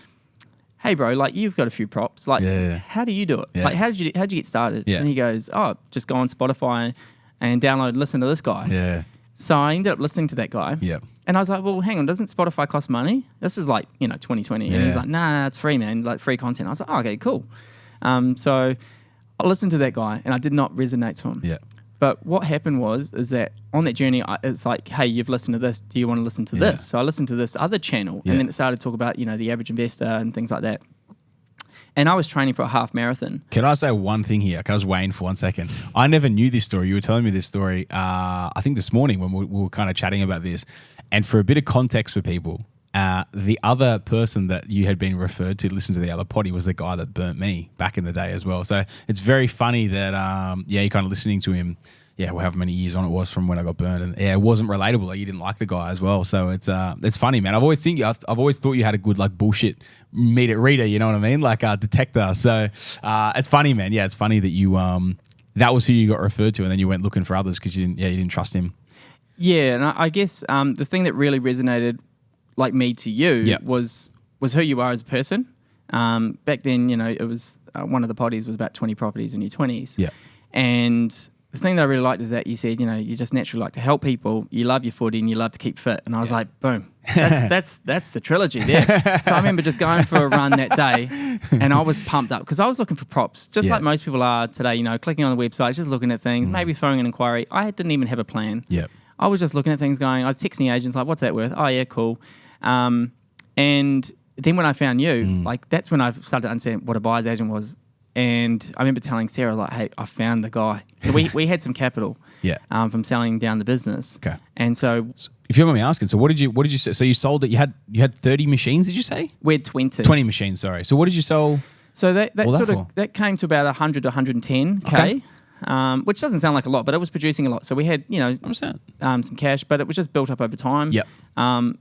hey bro, you've got a few props, how do you do it? How did you get started? And he goes, oh, just go on Spotify and listen to this guy. Yeah. So I ended up listening to that guy. Yep. And I was like, well, hang on, doesn't Spotify cost money? This is 2020. And he's like, nah, it's free, man, free content. I was like, oh, okay, cool. So I listened to that guy, and I did not resonate to him. Yeah. But what happened is that on that journey, it's like, hey, you've listened to this. Do you want to listen to this? So I listened to this other channel, and then it started to talk about, the average investor and things like that. And I was training for a half marathon. Can I say one thing here? I was waiting for 1 second. I never knew this story. You were telling me this story, I think this morning when we were kind of chatting about this. And for a bit of context for people, the other person that you had been referred to listen to the other potty was the guy that burnt me back in the day as well. So it's very funny that, you're kind of listening to him. Yeah, however many years on it was from when I got burned, and it wasn't relatable. You didn't like the guy as well, so it's funny, man. I've always thought you had a good bullshit reader. You know what I mean, detector. So it's funny, man. Yeah, it's funny that you that was who you got referred to, and then you went looking for others because you didn't trust him. Yeah, and I guess the thing that really resonated, me to you, was who you are as a person. Back then, it was one of the potties was about 20 properties in your 20s. Yeah, and the thing that I really liked is that you said, you just naturally like to help people, you love your footy, and you love to keep fit. And I was like, boom, that's the trilogy there. So I remember just going for a run that day, and I was pumped up because I was looking for props, just like most people are today, clicking on the website, just looking at things, maybe throwing an inquiry. I didn't even have a plan. Yeah, I was just looking at things going, I was texting agents what's that worth? Oh, yeah, cool. And then when I found you, that's when I started to understand what a buyer's agent was. And I remember telling Sarah, hey, I found the guy. So we had some capital from selling down the business. Okay. And so if you don't mind me asking, so what did you so you sold it, you had 30 machines, did you say? We had 20. 20 machines, sorry. So what did you sell? So that came to about 100 to 110K. Okay. which doesn't sound like a lot, but it was producing a lot. So we had, 100%. some cash, but it was just built up over time. Yep.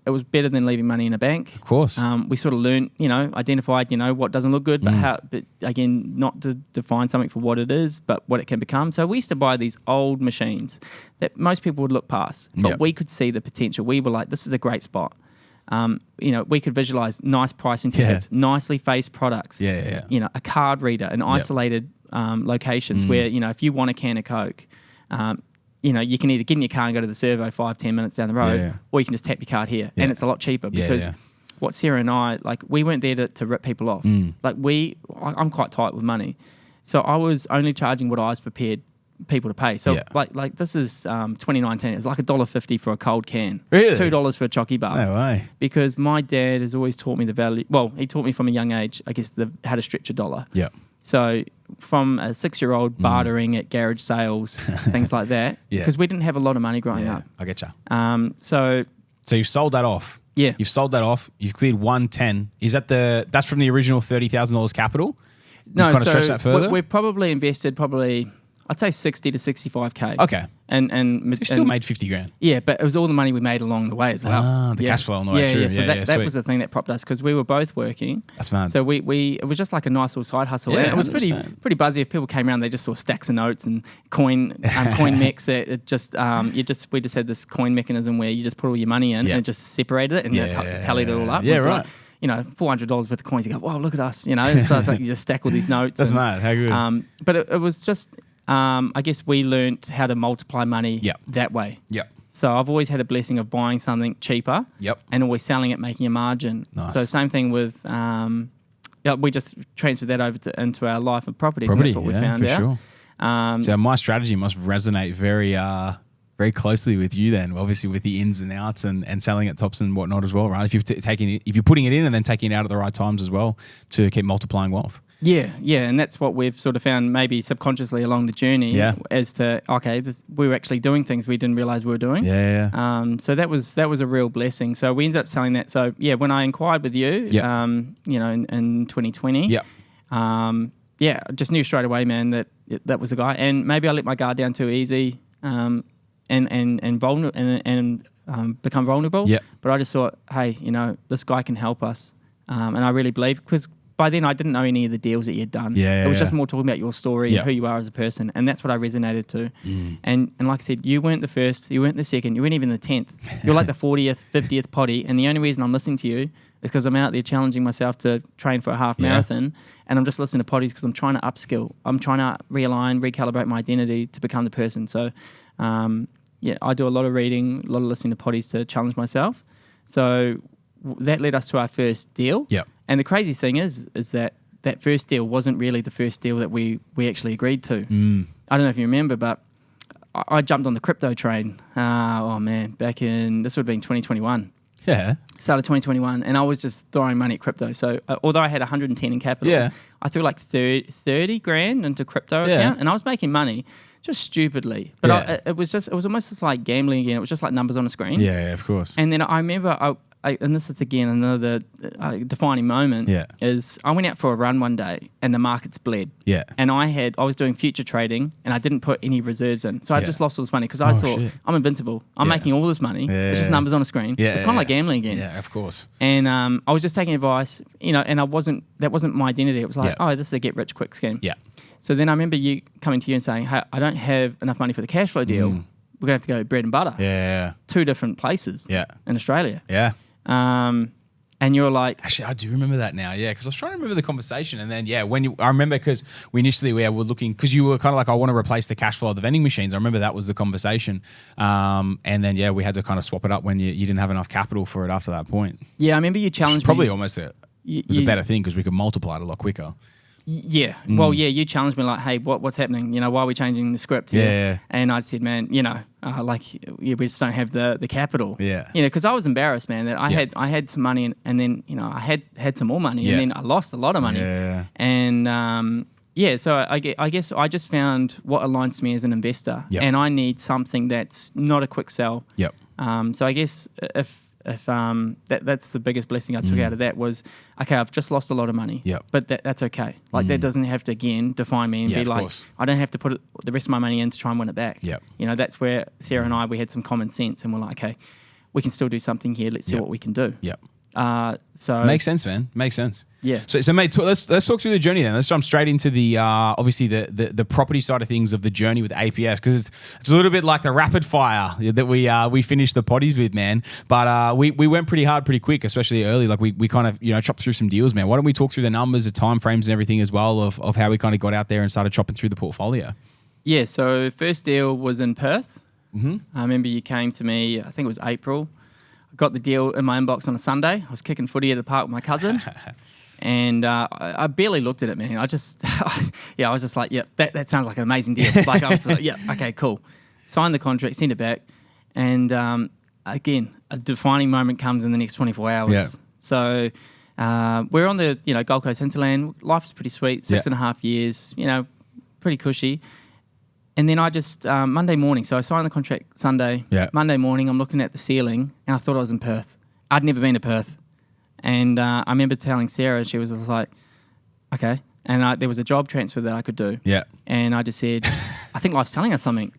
It was better than leaving money in a bank. Of course. We sort of learned, identified, what doesn't look good, but again, not to define something for what it is, but what it can become. So we used to buy these old machines that most people would look past, but we could see the potential. We were like, this is a great spot. We could visualize nice pricing tickets, nicely faced products. A card reader, an isolated locations where, if you want a can of Coke, you can either get in your car and go to the servo 5-10 minutes down the road, or you can just tap your card here, and it's a lot cheaper because what Sarah and I, we weren't there to rip people off. I'm quite tight with money, so I was only charging what I was prepared people to pay. So like this is 2019. It was like $1.50 for a cold can, really? $2 for a chocky bar. No way. Because my dad has always taught me the value. Well, he taught me from a young age, I guess, how to stretch a dollar. Yeah. So from a 6-year-old bartering at garage sales, things like that, because we didn't have a lot of money growing up. I get you. So you've sold that off. Yeah. You've sold that off. You've cleared 110. Is that that's from the original $30,000 capital? No, kind of stretch that further? We've probably invested I'd say 60 to 65K. Okay. And you still made 50 grand. Yeah, but it was all the money we made along the way as well. The cash flow on the way through. Yeah, so that was the thing that propped us because we were both working. That's mad. So it was just like a nice little side hustle. Yeah, and it was 100%. pretty buzzy. If people came around, they just saw stacks of notes and coin mechs. We just had this coin mechanism where you just put all your money in and it just separated it and tallied it all up. Yeah, right. $400 worth of coins. You go, wow, look at us. So it's like you just stack all these notes. That's mad. How good. But it was just. I guess we learnt how to multiply money that way. Yep. So I've always had a blessing of buying something cheaper and always selling it, making a margin. Nice. So same thing with, we just transferred that over into our life of properties. And that's what we found out. Sure. So my strategy must resonate very very closely with you then, obviously with the ins and outs and selling at tops and whatnot as well, right? If you're putting it in and then taking it out at the right times as well to keep multiplying wealth. Yeah, and that's what we've sort of found maybe subconsciously along the journey as to, we were actually doing things we didn't realize we were doing. So that was a real blessing. So we ended up selling that. So when I inquired with you, in 2020, I just knew straight away, man, that was the guy. And maybe I let my guard down too easy and vulnerable and become vulnerable. But I just thought, hey, this guy can help us. And I really believe, because by then I didn't know any of the deals that you'd done. It was just more talking about your story and who you are as a person. And that's what I resonated to. And like I said, you weren't the first, you weren't the second, you weren't even the 10th. You're like the 40th, 50th potty. And the only reason I'm listening to you is because I'm out there challenging myself to train for a half marathon. And I'm just listening to potties because I'm trying to upskill. I'm trying to realign, recalibrate my identity to become the person. So, I do a lot of reading, a lot of listening to potties to challenge myself. So that led us to our first deal. And the crazy thing is that first deal wasn't really the first deal that we actually agreed to. I don't know if you remember, but I jumped on the crypto train. Back in, this would have been 2021. Yeah. Started 2021, and I was just throwing money at crypto. So although I had 110 in capital, I threw like 30 grand into crypto account, and I was making money just stupidly. But it was almost just like gambling again. It was just like numbers on a screen. Yeah, of course. And then I remember and this is again another defining moment, is I went out for a run one day and the markets bled. And I was doing future trading and I didn't put any reserves in. So I just lost all this money because I thought, I'm invincible. I'm making all this money. It's just numbers on a screen. It's kind of like gambling again. Yeah, of course. And I was just taking advice, and that wasn't my identity. It was like, this is a get rich quick scheme. So then I remember you coming to you and saying, hey, I don't have enough money for the cash flow deal. We're going to have to go bread and butter. 2 different places in Australia. And you're like... Actually, I do remember that now, because I was trying to remember the conversation. And then, I remember because we initially were looking... Because you were kind of like, I want to replace the cash flow of the vending machines. I remember that was the conversation. And then, we had to kind of swap it up when you didn't have enough capital for it after that point. Yeah, I remember you challenged me... Probably almost a better thing because we could multiply it a lot quicker. Well, you challenged me like, hey, what's happening? Why are we changing the script here? And I said, man, we just don't have the capital. Because I was embarrassed, man, that I had some money and then, I had some more money and then I lost a lot of money. And so I guess I just found what aligns me as an investor and I need something that's not a quick sell. So I guess if that's the biggest blessing I took out of that was, okay, I've just lost a lot of money, Yep. but that's okay. Like that doesn't have to again define me and Yeah, be of like, course. I don't have to put the rest of my money in to try and win it back. Yep. You know, that's where Sarah and I, we had some common sense and we're like, okay, we can still do something here. Let's see Yep. what we can do. Yep. So Makes sense, man. Makes sense. Yeah. So mate, let's talk through the journey then. Let's jump straight into the obviously the property side of things of the journey with APS, because it's a little bit like the rapid fire that we finished the potties with, man. But we went pretty hard, pretty quick, especially early. Like we kind of chopped through some deals, man. Why don't we talk through the numbers, the time frames, and everything as well of how we kind of got out there and started chopping through the portfolio? Yeah. So first deal was in Perth. Mm-hmm. I remember you came to me. I think it was April. I got the deal in my inbox on a Sunday. I was kicking footy at the park with my cousin. And I barely looked at it, man. I just, I was just like, yeah, that sounds like an amazing deal. Like I was like, yeah, okay, cool. Signed the contract, sent it back. And again, a defining moment comes in the next 24 hours. Yeah. So we're on the, Gold Coast hinterland. Life's pretty sweet, 6.5 years, pretty cushy. And then I just, Monday morning, so I signed the contract Sunday. Yeah. Monday morning, I'm looking at the ceiling and I thought I was in Perth. I'd never been to Perth. And I remember telling Sarah, she was just like, okay. And there was a job transfer that I could do. Yeah. And I just said, I think life's telling us something.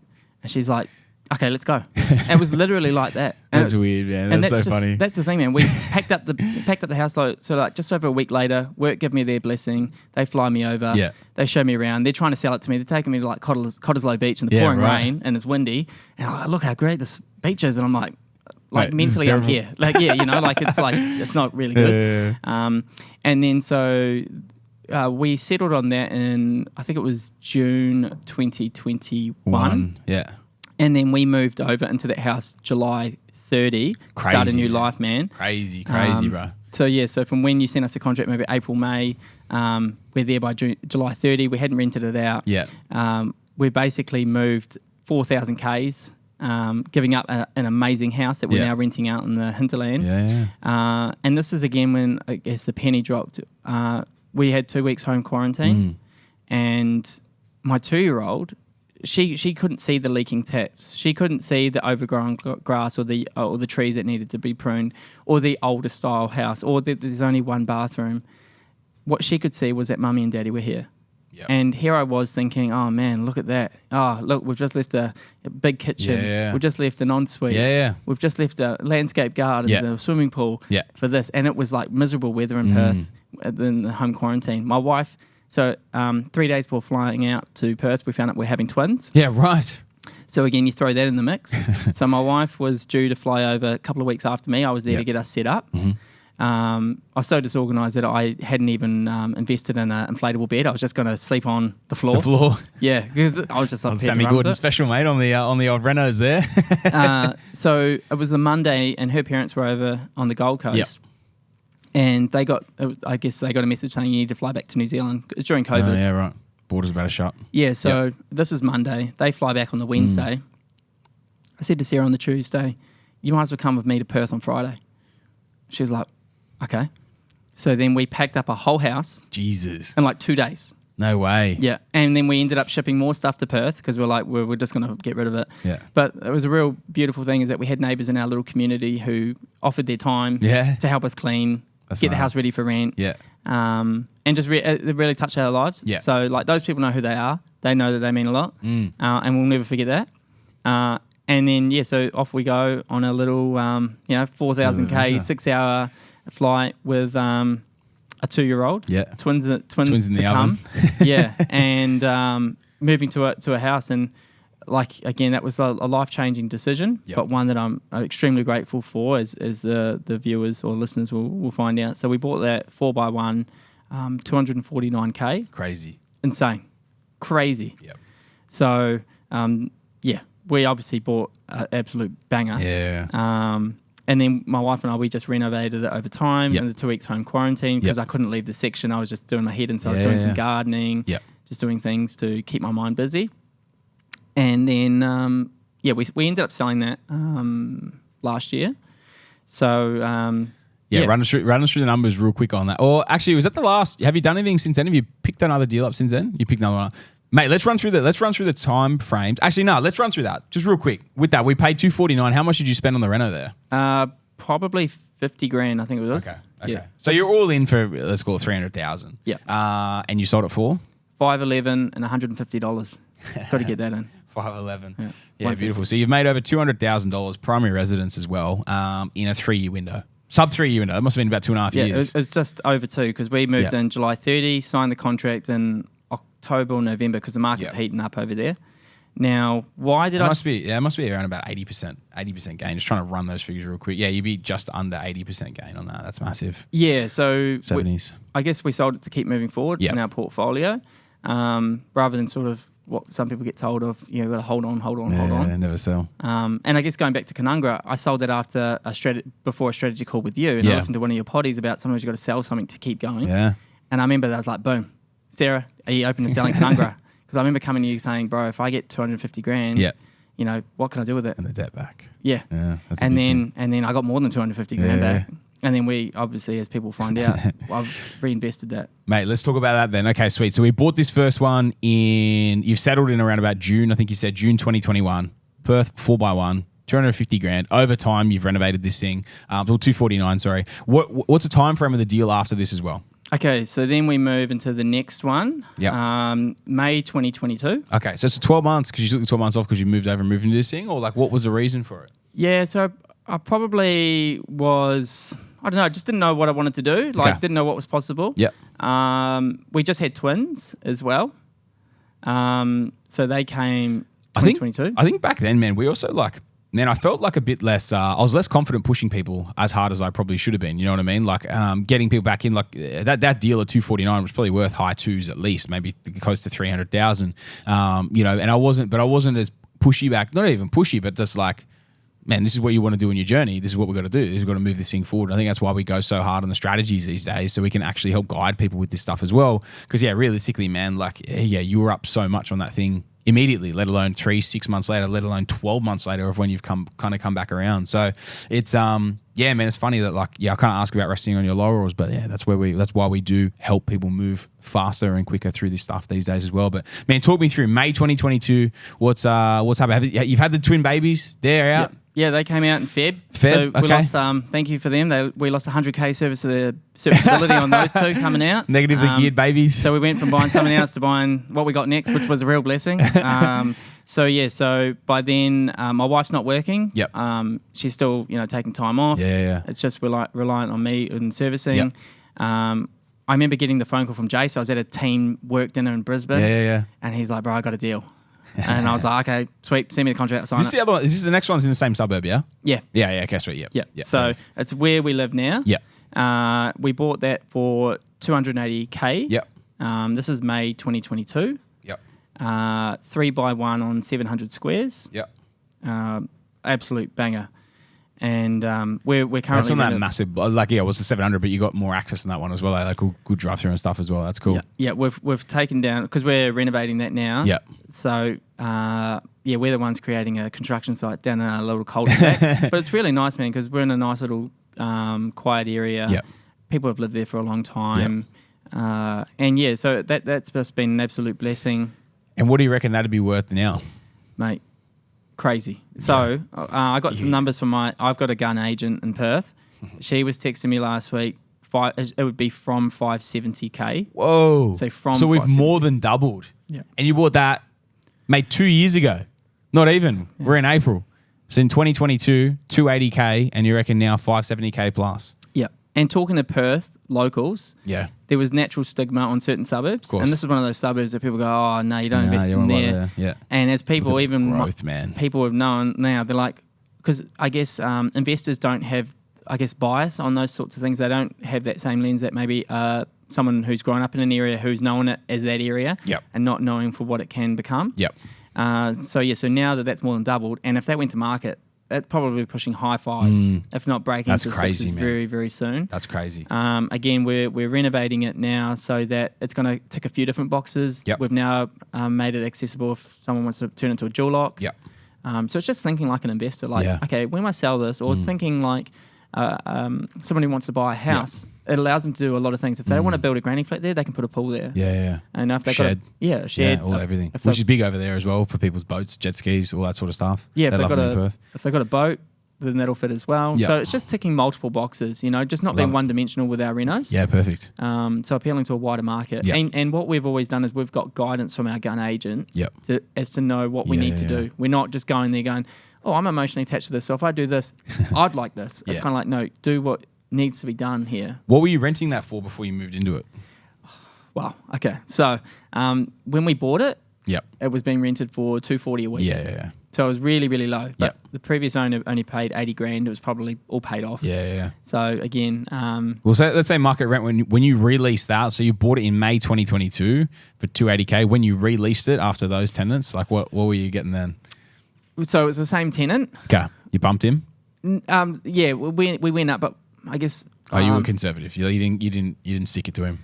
And she's like, okay, let's go. And it was literally like that. And That's weird, man. That's so funny. That's the thing, man. We packed up the house. So like just over a week later, work give me their blessing. They fly me over. Yeah. They show me around. They're trying to sell it to me. They're taking me to like Cottesloe Beach in the pouring rain and it's windy. And I'm like, look how great this beach is. And I'm like Mate, mentally I'm here. Like, yeah, it's not really good. And then so we settled on that in, I think it was June 2021. Yeah. And then we moved over into that house July 30. Crazy, start a new man. life, man. Crazy, bro. So from when you sent us the contract, maybe April, May, we're there by July 30. We hadn't rented it out. Yeah. We basically moved 4,000 Ks, giving up an amazing house that we're now renting out in the hinterland. Yeah. And this is again when I guess the penny dropped. We had 2 weeks home quarantine, and my 2-year-old, she couldn't see the leaking taps. She couldn't see the overgrown grass or the trees that needed to be pruned, or the older style house, or that there's only one bathroom. What she could see was that Mummy and Daddy were here. Yep. And here I was thinking, oh man, look at that. Oh, look, we've just left a big kitchen. Yeah. We've just left an ensuite. Yeah. We've just left a landscape garden, a swimming pool for this. And it was like miserable weather in Perth in the home quarantine. My wife, so 3 days before flying out to Perth, we found out we're having twins. Yeah, right. So again, you throw that in the mix. So my wife was due to fly over a couple of weeks after me. I was there to get us set up. I was so disorganised that I hadn't even invested in an inflatable bed. I was just going to sleep on the floor. Yeah, because I was just like Sammy Gordon special, mate, on the old Renos there. So it was a Monday, and her parents were over on the Gold Coast. And they got, I guess they got a message saying you need to fly back to New Zealand. It's during COVID. Yeah, right. Borders about to shut. Yeah, so this is Monday. They fly back on the Wednesday. I said to Sarah on the Tuesday, you might as well come with me to Perth on Friday. She was like, okay. So then we packed up a whole house. Jesus. In like 2 days. No way. Yeah. And then we ended up shipping more stuff to Perth because we're like, we're just going to get rid of it. Yeah. But it was a real beautiful thing is that we had neighbours in our little community who offered their time to help us clean, get the house ready for rent. Yeah. And just it really touched our lives. Yeah. So like those people know who they are. They know that they mean a lot. And we'll never forget that. And then, so off we go on a little, 4,000 K, 6-hour flight with a 2-year-old. Yeah. Twins in the to come. Yeah. And moving to a house. And like, again, that was a life-changing decision, but one that I'm extremely grateful for as the viewers or listeners will find out. So we bought that 4x1, 249K. Crazy. Insane. Crazy. Yep. So, we obviously bought an absolute banger. Yeah. And then my wife and I, we just renovated it over time in the 2 weeks home quarantine because I couldn't leave the section. I was just doing my head in, so I was doing some gardening, just doing things to keep my mind busy. And then, we ended up selling that last year. So, run us through the numbers real quick on that. Or actually, was that the last? Have you done anything since then? Have you picked another deal up since then? You picked another one up. Mate, let's run through the time frames. Actually, no, let's run through that just real quick. With that, we paid $249. How much did you spend on the reno there? probably 50 grand, I think it was. Okay. Yeah. So you're all in for, let's call it 300,000. Yeah. And you sold it for? 511 and $150. Got to get that in. 511. Yeah. Yeah, beautiful. So you've made over $200,000 primary residence as well in a 3-year window. Sub 3-year window. It must have been about 2.5 Yeah, years. it was just over 2 because we moved in July 30, signed the contract in October or November because the market's heating up over there. Now, why did it must be around about 80% gain. Just trying to run those figures real quick. Yeah, you'd be just under 80% gain on that. That's massive. Yeah, so 70s. I guess we sold it to keep moving forward in our portfolio, rather than sort of what some people get told of, got to hold on. Yeah, never sell. And I guess going back to Canungra, I sold it after before a strategy call with you, and I listened to one of your poddies about sometimes you've got to sell something to keep going. Yeah. And I remember that I was like, boom, Sarah, are you open to selling Canungra? Because I remember coming to you saying, bro, if I get 250 grand, what can I do with it? And the debt back. Yeah. That's and then I got more than 250 grand back. And then we, obviously, as people find out, I've reinvested that. Mate, let's talk about that then. Okay, sweet. So we bought this first one you've settled in around about June, I think you said June 2021. Perth 4x1, 250 grand. Over time, you've renovated this thing. 249, sorry. What's the time frame of the deal after this as well? Okay, so then we move into the next one. Yeah. May 2022. Okay, so it's 12 months because you took the 12 months off because you moved over and moved into this thing, or like what was the reason for it? Yeah, so I probably was, I don't know, just didn't know what I wanted to do. Didn't know what was possible. Yep. We just had twins as well. So they came 2022. I think back then, man, we also I felt like a bit less, I was less confident pushing people as hard as I probably should have been. You know what I mean? Like getting people back in, that deal at 249 was probably worth high twos at least, maybe close to 300,000. And I wasn't as pushy back, not even pushy, but just like, man, this is what you want to do in your journey. This is what we've got to do. We've got to move this thing forward. I think that's why we go so hard on the strategies these days, so we can actually help guide people with this stuff as well. Because realistically, man, you were up so much on that thing immediately, let alone 3-6 months later, let alone 12 months later of when you've come back around. So it's man, it's funny that I can't ask about resting on your laurels, but that's why we do help people move faster and quicker through this stuff these days as well. But man, talk me through May 2022. What's happened? You've had the twin babies. They're out. Yeah, they came out in Feb. So we lost, thank you for them. We lost 100K serviceability on those two coming out. Negatively geared babies. So we went from buying something else to buying what we got next, which was a real blessing. So by then, my wife's not working. Yep. She's still, taking time off. Yeah. It's just reliant on me in servicing. Yep. I remember getting the phone call from Jace. I was at a team work dinner in Brisbane. Yeah. And he's like, bro, I got a deal. And I was like, okay, sweet, send me the contract, I'll sign it. Is this the next one's in the same suburb, yeah? Yeah. Yeah, okay, sweet, yeah. So it's where we live now. Yeah. We bought that for 280K. Yep. This is May 2022. Yep. 3x1 on 700 squares. Yep. Absolute banger. And we're currently... That's on that massive... it was the 700, but you got more access on that one as well. Like good drive-through and stuff as well. That's cool. Yeah, we've taken down... Because we're renovating that now. Yeah. So, we're the ones creating a construction site down in a little cul-de-sac. But it's really nice, man, because we're in a nice little quiet area. Yeah. People have lived there for a long time. Yep. So that's just been an absolute blessing. And what do you reckon that'd be worth now? Mate, crazy. So I got some numbers from I've got a gun agent in Perth. She was texting me last week. It would be from 570K. Whoa! So we've more than doubled. Yeah. And you bought that, mate, 2 years ago. Not even. Yeah. We're in April. So in 2022, 280K, and you reckon now 570K plus. Yeah. And talking to Perth locals, there was natural stigma on certain suburbs. And this is one of those suburbs that people go, oh, no, you don't invest in there. Yeah. And as people people have known now, they're like, because I guess investors don't have, bias on those sorts of things. They don't have that same lens that maybe someone who's grown up in an area who's known it as that area and not knowing for what it can become. Yep. So now that's more than doubled. And if that went to market, that's probably pushing high fives, if not breaking into sixes very, very soon. That's crazy. Again, we're renovating it now so that it's going to tick a few different boxes. Yep. We've now made it accessible if someone wants to turn it into a dual lock. Yep. So it's just thinking like an investor, okay, when I sell this, or thinking like someone who wants to buy a house, it allows them to do a lot of things. If they don't want to build a granny flat there, they can put a pool there. Yeah. And if they've shed. got a shed. Yeah, everything. Which is big over there as well for people's boats, jet skis, all that sort of stuff. Yeah, if they've got a boat, then that'll fit as well. Yeah. So it's just ticking multiple boxes, just not being Love it. one-dimensional with our renos. Yeah, perfect. So appealing to a wider market. Yeah. And what we've always done is we've got guidance from our gun agent Yep. as to know what we need to do. We're not just going there going, oh, I'm emotionally attached to this, so if I do this, I'd like this. It's Yeah. kind of like, no, do what needs to be done here. What were you renting that for before you moved into it? Wow. Okay. So when we bought it, Yep. it was being rented for $240 a week. Yeah. So it was really, really low. But Yep. the previous owner only paid $80,000. It was probably all paid off. Yeah. So again, Well, let's say market rent when you released that. So you bought it in May 2022 for $280K. When you released it after those tenants, like what were you getting then? so it was the same tenant. Okay, you bumped him. Yeah, we went up, but I guess. Oh, you were conservative. You didn't stick it to him.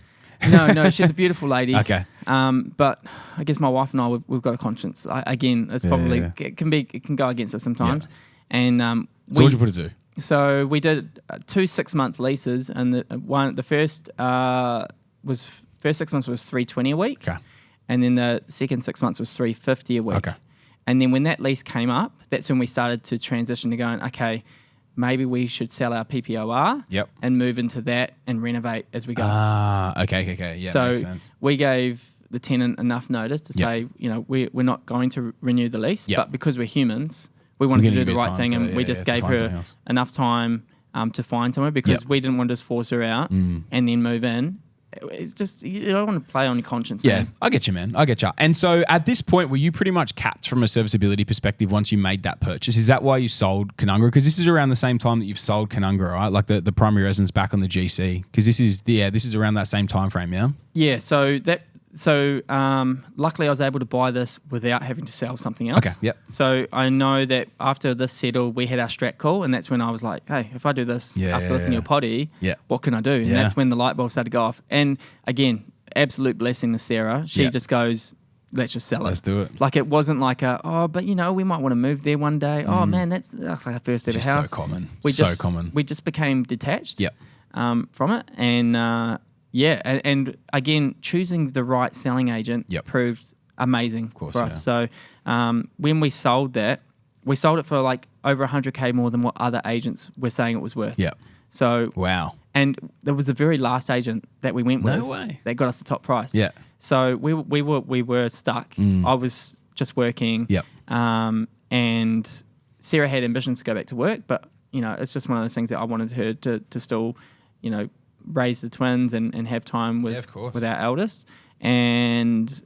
No, she's a beautiful lady. Okay. But I guess my wife and I, we've got a conscience. Again, it's probably it can go against us sometimes. Yeah. And So what'd you put it to? So we did 2 6-month leases, and the first 6 months was $320 a week, Okay. and then the second 6 months was $350 a week. Okay. And then when that lease came up, that's when we started to transition to going, okay, maybe we should sell our PPOR Yep. and move into that and renovate as we go. Okay. Yeah, so makes sense. we gave the tenant enough notice to say, we're not going to renew the lease, Yep. but because we're humans, we wanted to do the right thing, and we just to gave find something her else. enough time to find somewhere because Yep. we didn't want to just force her out and then move in. It's just, you don't want to play on your conscience, Yeah, man. I get you, man. I get you. And so at this point, were you pretty much capped from a serviceability perspective once you made that purchase? Is that why you sold Canungra? Because this is around the same time that you've sold Canungra, right? Like the primary residence back on the GC. Because this is around that same time frame, yeah? Yeah, so luckily I was able to buy this without having to sell something else. Okay, yep. So I know that after this settled, we had our strat call, and that's when I was like, hey, if I do this after listening to your potty, Yeah. what can I do? And Yeah. that's when the light bulb started to go off. And again, absolute blessing to Sarah. She Yeah. just goes, let's just sell it. Let's do it. Like it wasn't like but we might want to move there one day. Oh man, that's like our first ever Just house. so common. We just became detached Yep. from it. And and again, choosing the right selling agent Yep. proved amazing course, for us. So when we sold that, we sold it for like over $100K more than what other agents were saying it was worth. Yep. So Wow. and there was the very last agent that we went No with way. that got us the top price. Yeah. So we were stuck. I was just working. Yep. And Sarah had ambitions to go back to work, but it's just one of those things that I wanted her to still, raise the twins and have time with of course. with our eldest. And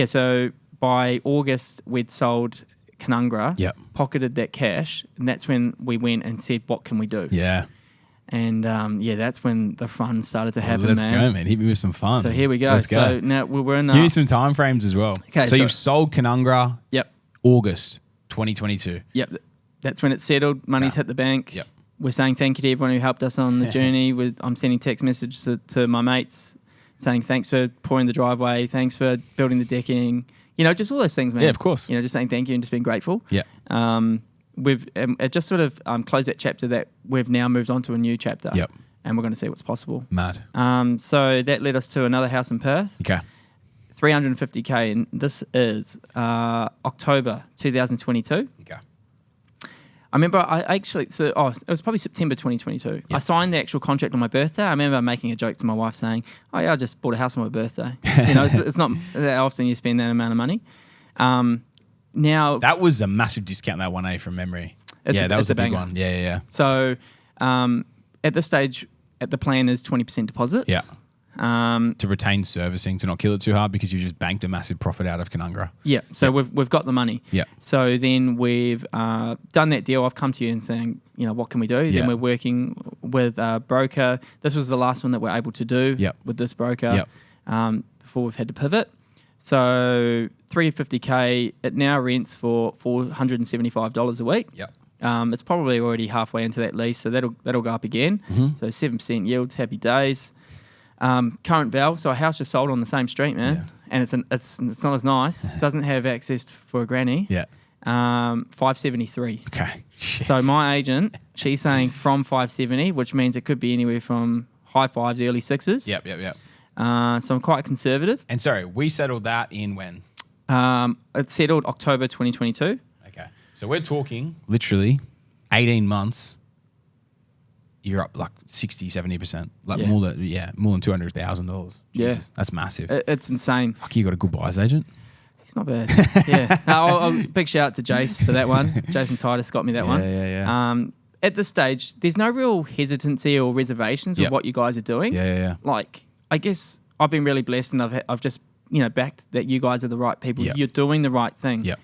so by August we'd sold Canungra, Yep. pocketed that cash, and that's when we went and said, what can we do? Yeah. And that's when the fun started to happen. Let's man. go, man. Hit me with some fun. So here we go. Let's So go. now we're in. Give me some time frames as well. Okay, So so- you've sold Canungra Yep. August 2022. Yep. That's when it's settled. Money's Okay. hit the bank. Yep. We're saying thank you to everyone who helped us on the journey. I'm sending text messages to my mates saying thanks for pouring the driveway, thanks for building the decking. Just all those things, man. Yeah, of course. Just saying thank you and just being grateful. Yeah. We've it just sort of closed that chapter that we've now moved on to a new chapter. Yep. And we're going to see what's possible. Mad. So that led us to another house in Perth. Okay. $350K, and this is October 2022. Okay. I remember it was probably September 2022. I signed the actual contract on my birthday. I remember making a joke to my wife saying, oh yeah, I just bought a house on my birthday. It's not that often you spend that amount of money. Now That was a massive discount, that 1A from memory. That was it's a big banger. one. Yeah. So at this stage, the plan is 20% deposits. Yeah. To retain servicing, to not kill it too hard because you just banked a massive profit out of Canungra. Yeah. So we've got the money. Yeah. So then we've done that deal. I've come to you and saying, what can we do? Yeah. Then we're working with a broker. This was the last one that we're able to do Yep. with this broker Yep. before we've had to pivot. So $350K, it now rents for $475 a week. Yep. It's probably already halfway into that lease, so that'll go up again. Mm-hmm. So 7% yields, happy days. Current val, so a house just sold on the same street, man, and it's not as nice. Doesn't have access for a granny. Yeah. 573. Okay. Shit. So my agent, she's saying from 570, which means it could be anywhere from high fives, early sixes. Yep. So I'm quite conservative. And sorry, we settled that in when? It settled October 2022. Okay. So we're talking literally 18 months, you're up like 60, 70%. Like Yeah. more than $200,000. Yeah. Jesus, that's massive. It's insane. Fuck, you got a good buyer's agent. He's not bad. Yeah. Big shout out to Jace for that one. Jason Titus got me that one. Yeah. At this stage, there's no real hesitancy or reservations with Yep. what you guys are doing. Yeah. Like, I guess I've been really blessed, and I've just backed that you guys are the right people. Yep. You're doing the right thing. Yep.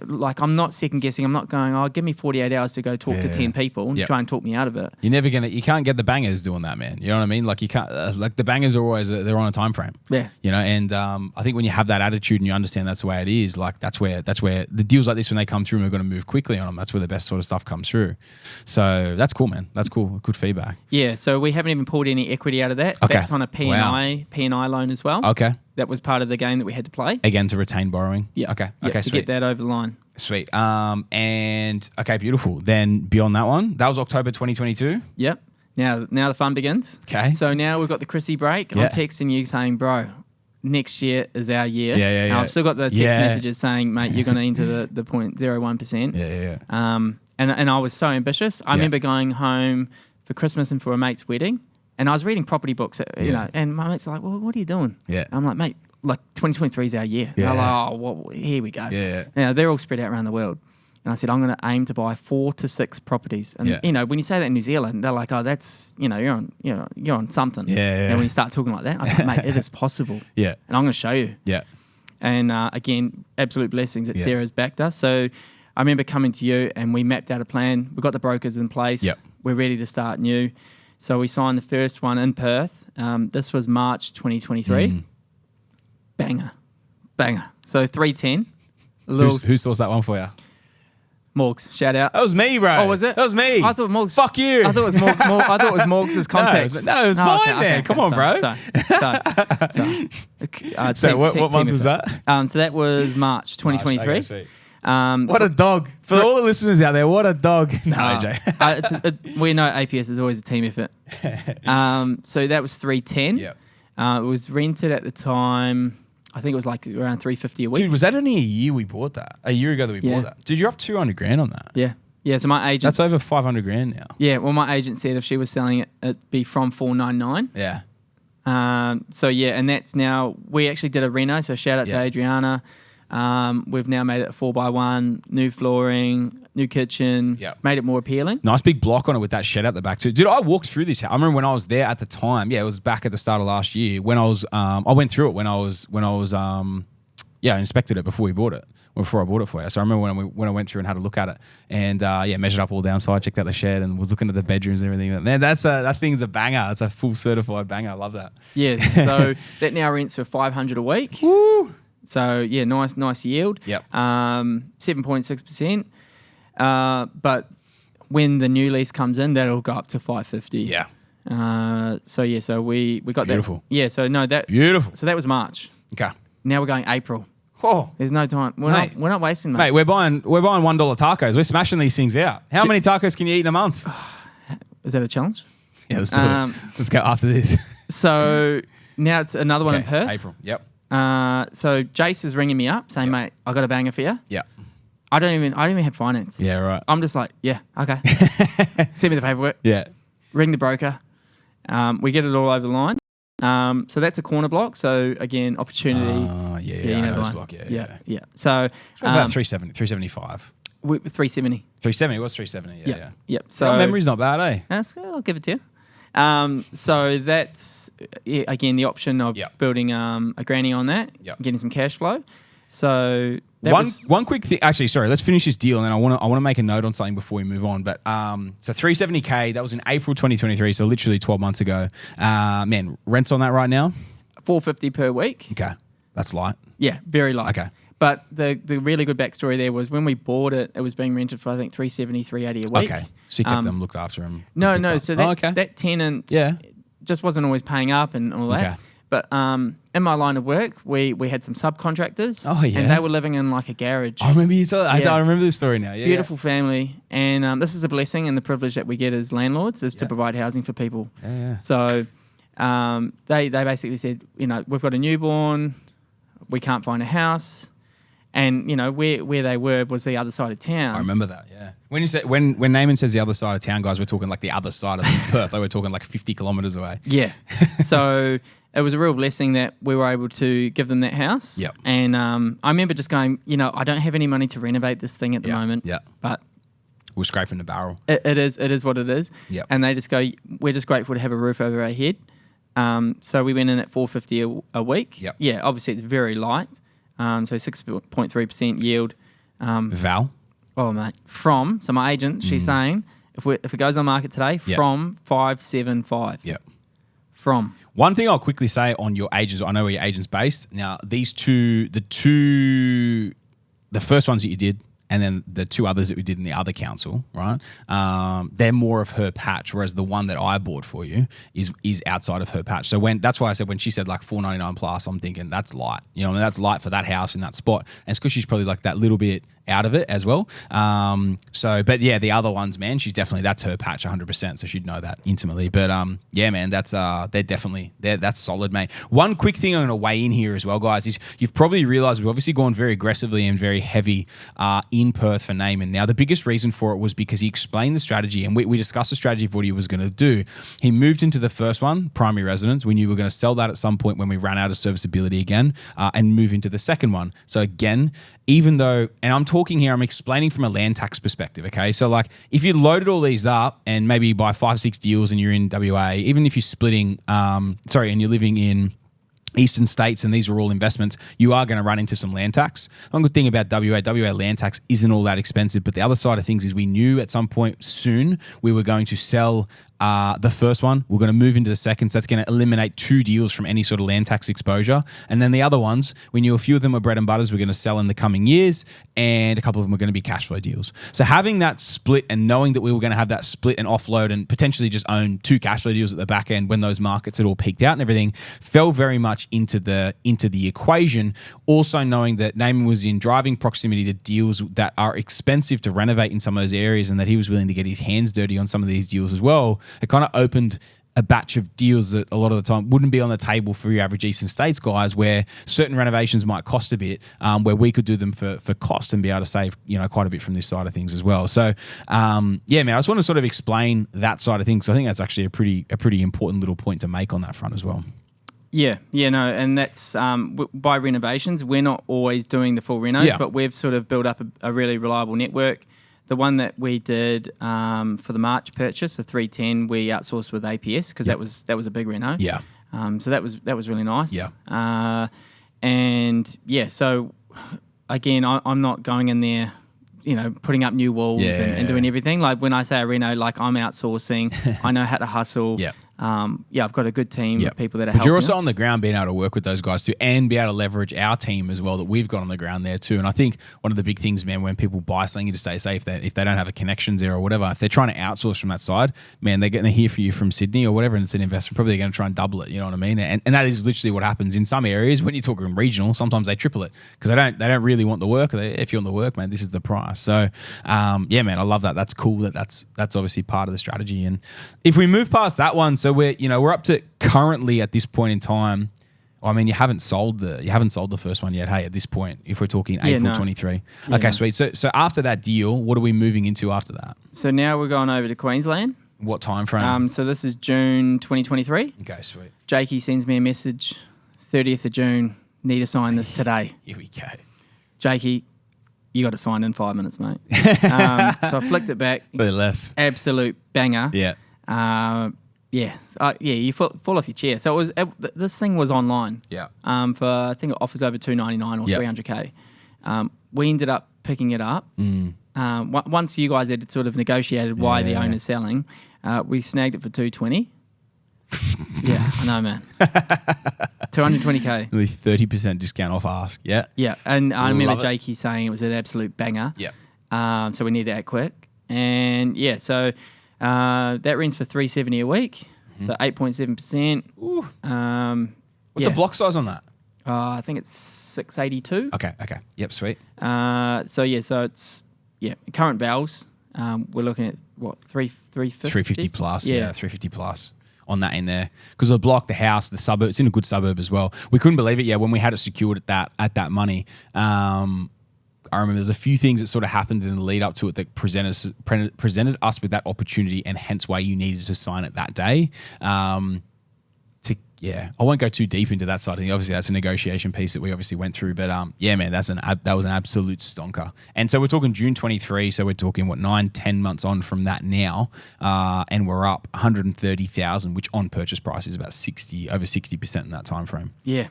Like, I'm not second guessing. I'm not going, give me 48 hours to go talk to 10 people and Yep. try and talk me out of it. You can't get the bangers doing that, man. You know what I mean? Like you can't, like the bangers are always, they're on a time frame. Yeah. You know, and I think when you have that attitude and you understand that's the way it is, like that's where the deals like this, when they come through and we're going to move quickly on them, that's where the best sort of stuff comes through. So that's cool, man. That's cool. Good feedback. Yeah. So we haven't even pulled any equity out of that. Okay. That's on a P&I loan as well. Okay. That was part of the game that we had to play. Again, to retain borrowing. Yeah. Okay. Yeah, Okay. to Sweet. get that over the line. Sweet. And okay, beautiful. Then beyond that one, that was October 2022. Yep. Now the fun begins. Okay. So now we've got the Chrissy break. Yeah. I'm texting you saying, bro, next year is our year. Yeah. And I've still got the text Yeah. messages saying, mate, you're going to enter the 0.01%. Yeah. And I was so ambitious. I remember going home for Christmas and for a mate's wedding, and I was reading property books, and my mates are like, well, what are you doing? Yeah. I'm like, mate, like 2023 is our year. Yeah. They're like, oh, well, here we go. Yeah. Now, they're all spread out around the world. And I said, I'm going to aim to buy 4 to 6 properties. And, when you say that in New Zealand, they're like, oh, that's, you're on something. Yeah. And when you start talking like that, I was like, mate, it is possible. Yeah. And I'm going to show you. Yeah. And again, absolute blessings that Sarah's backed us. So I remember coming to you and we mapped out a plan. We got the brokers in place. Yep. We're ready to start new. So we signed the first one in Perth. This was March 2023. Banger. So 310. Who sourced that one for you? Morgs, shout out. That was me, bro. Oh, was it? That was me. I thought Morgs. Fuck you. I thought it was I thought it was Morgs' contacts. No, it was mine, man. Come on, bro. So what month was that? So that was March 2023. Okay, sweet. What a dog. For all the listeners out there, what a dog. No, AJ. We know APS is always a team effort. So that was 310. Yep. It was rented at the time, I think it was like around 350 a week. Dude, was that only a year we bought that? A year ago that we Yeah. bought that? Dude, you're up 200 grand on that. Yeah. Yeah, so my agent... That's over 500 grand now. Yeah, well, my agent said if she was selling it, it'd be from 499. Yeah. So, yeah, and that's now... We actually did a reno, so shout out to Adriana. We've now made it a 4x1, new flooring, new kitchen, made it more appealing. Nice big block on it with that shed at the back too. Dude, I walked through this. I remember when I was there at the time. Yeah, it was back at the start of last year when I was. I went through it when I was. Inspected it before we bought it. Before I bought it for you. So I remember when I went through and had a look at it and measured up all downside, checked out the shed, and was looking at the bedrooms and everything. Man, that thing's a banger. It's a full certified banger. I love that. Yeah. So that now rents for $500 a week. Woo! So yeah, nice yield. Yep. 7.6%. But when the new lease comes in, that'll go up to 550. Yeah. So we got Beautiful. that. Yeah. So no, that Beautiful. So that was March. Okay. Now we're going April. Oh, There's no time. We're not wasting, mate. mate, we're buying $1 tacos. We're smashing these things out. How many tacos can you eat in a month? Is that a challenge? Yeah, let's do it. Let's go after this. So now it's another one in Perth. April. Yep. So Jace is ringing me up saying, mate, I got a banger for you. Yeah. I don't even have finance. Yeah, right. I'm just like, yeah, okay. Send me the paperwork. Yeah. Ring the broker. We get it all over the line. So that's a corner block. So again, opportunity. I know this block. Yeah. So about 370, 375. 370. 370. It was 370. Yeah. Yep. So So memory's not bad, eh? that's good. I'll give it to you. So that's again the option of building a granny on that, getting some cash flow. So that one quick thing. Actually, sorry. Let's finish this deal, and then I want to make a note on something before we move on. But so 370K. That was in April 2023. So literally 12 months ago. Man, rents on that right now. $450 per week. Okay, that's light. Yeah, very light. Okay. But the really good backstory there was when we bought it, it was being rented for I think $370, $380 a week. Okay, so you kept them, looked after them. No. So that tenant just wasn't always paying up and all that. Okay. But in my line of work, we had some subcontractors. Oh, yeah. And they were living in like a garage. I remember you told. Yeah. I remember this story now. Yeah. Beautiful family. And this is a blessing and the privilege that we get as landlords is to provide housing for people. Yeah. So they basically said, we've got a newborn, we can't find a house. And where they were was the other side of town. I remember that. Yeah. When you say when Naaman says the other side of town, guys, we're talking like the other side of Perth. Like we're talking like 50 kilometers away. Yeah. So it was a real blessing that we were able to give them that house. Yep. And I remember just going, I don't have any money to renovate this thing at the moment. Yeah. But we're scraping the barrel. It is what it is. Yep. And they just go, we're just grateful to have a roof over our head. So we went in at $450 a week. Yep. Yeah, obviously it's very light. So 6.3% yield. Val? Oh, mate. So my agent, she's saying, if it goes on market today, from 575. Yep. From. One thing I'll quickly say on your agents, I know where your agent's based. Now, the first ones that you did, and then the two others that we did in the other council, right? They're more of her patch, whereas the one that I bought for you is outside of her patch. So that's why I said when she said like $499 plus, I'm thinking that's light. That's light for that house in that spot. And it's because she's probably like that little bit out of it as well. But yeah, the other ones, man, that's her patch 100%. So she'd know that intimately. But yeah, man, that's solid, mate. One quick thing I'm going to weigh in here as well, guys, is you've probably realized we've obviously gone very aggressively and very heavy in Perth for Naaman. Now, the biggest reason for it was because he explained the strategy, and we discussed the strategy of what he was going to do. He moved into the first one, primary residence. We knew we were going to sell that at some point when we ran out of serviceability again, and move into the second one. So again, even though, and I'm explaining from a land tax perspective, okay? So like if you loaded all these up and maybe you buy 5-6 deals and you're in WA, even if you're splitting, and you're living in eastern states and these are all investments, you are going to run into some land tax. One good thing about WA land tax isn't all that expensive, but the other side of things is we knew at some point soon we were going to sell the first one. We're going to move into the second, so that's going to eliminate 2 deals from any sort of land tax exposure. And then the other ones, we knew a few of them were bread and butters we're going to sell in the coming years, and a couple of them were going to be cash flow deals. So having that split and knowing that we were going to have that split and offload and potentially just own 2 cash flow deals at the back end when those markets had all peaked out and everything fell very much into the equation. Also knowing that Naaman was in driving proximity to deals that are expensive to renovate in some of those areas, and that he was willing to get his hands dirty on some of these deals as well. It kind of opened a batch of deals that a lot of the time wouldn't be on the table for your average Eastern States guys, where certain renovations might cost a bit, where we could do them for cost and be able to save quite a bit from this side of things as well. So yeah, man, I just want to sort of explain that side of things. I think that's actually a pretty important little point to make on that front as well. Yeah, no, and that's by renovations. We're not always doing the full renos, but we've sort of built up a really reliable network. The one that we did for the March purchase for 310, we outsourced with APS because that was a big reno. Yeah. So that was really nice. Yeah. And yeah, so again, I'm not going in there, putting up new walls and doing everything. Like when I say a reno, like I'm outsourcing. I know how to hustle. Yeah. I've got a good team of people that are helping us. But you're also on the ground being able to work with those guys too, and be able to leverage our team as well that we've got on the ground there too. And I think one of the big things, man, when people buy something to stay safe, if they don't have a connections there or whatever, if they're trying to outsource from that side, man, they're going to hear from you from Sydney or whatever, and it's an investment. Probably going to try and double it. You know what I mean? And that is literally what happens in some areas when you're talking regional. Sometimes they triple it because they don't really want the work. If you want the work, man, this is the price. So yeah, man, I love that. That's cool. That's obviously part of the strategy. And if we move past that one, so we're up to currently at this point in time. I mean, you haven't sold the first one yet. Hey, at this point, if we're talking April 23. Okay, sweet. So after that deal, what are we moving into after that? So now we're going over to Queensland. What time frame? So this is June 2023. Okay, sweet. Jakey sends me a message, 30th of June. Need to sign this today. Here we go. Jakey, you got to sign in 5 minutes, mate. So I flicked it back. A bit less. Absolute banger. Yeah. You fall off your chair. So this thing was online. Yeah. For I think it offers over $299 or $300K. We ended up picking it up. Once you guys had sort of negotiated why the owner's selling, we snagged it for $220. Yeah, I know, man. $220K. Nearly 30% discount off ask. Yeah. Yeah, and I remember Jakey saying it was an absolute banger. Yeah. So we need to act quick, and yeah, so. That rents for $370 a week, so 8.7%. What's a block size on that? I think it's 682. Okay. Yep, sweet. So it's current vals. We're looking at what 350? 350 plus. Yeah, 350 plus on that in there because the block, the house, the suburb. It's in a good suburb as well. We couldn't believe it. Yeah, when we had it secured at that money. I remember there's a few things that sort of happened in the lead up to it that presented us with that opportunity, and hence why you needed to sign it that day. I won't go too deep into that side of things. Obviously, that's a negotiation piece that we obviously went through. But yeah, man, that was an absolute stonker. And so we're talking June 23. So we're talking 9-10 months on from that now, and we're up 130,000, which on purchase price is about over 60% in that time frame. Yeah,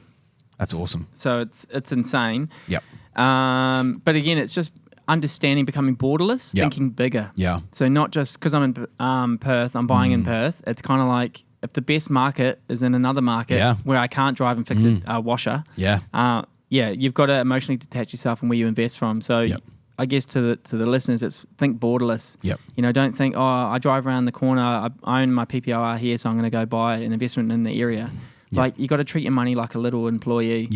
that's awesome. So it's insane. Yep. But again, it's just understanding, becoming borderless, thinking bigger. Yeah. So not just because I'm in Perth, I'm buying in Perth. It's kind of like, if the best market is in another market where I can't drive and fix a washer, you've got to emotionally detach yourself from where you invest from. So I guess to the listeners, it's think borderless. Yep. You know, don't think, I drive around the corner, I own my PPR here, so I'm going to go buy an investment in the area. Like, you got to treat your money like a little employee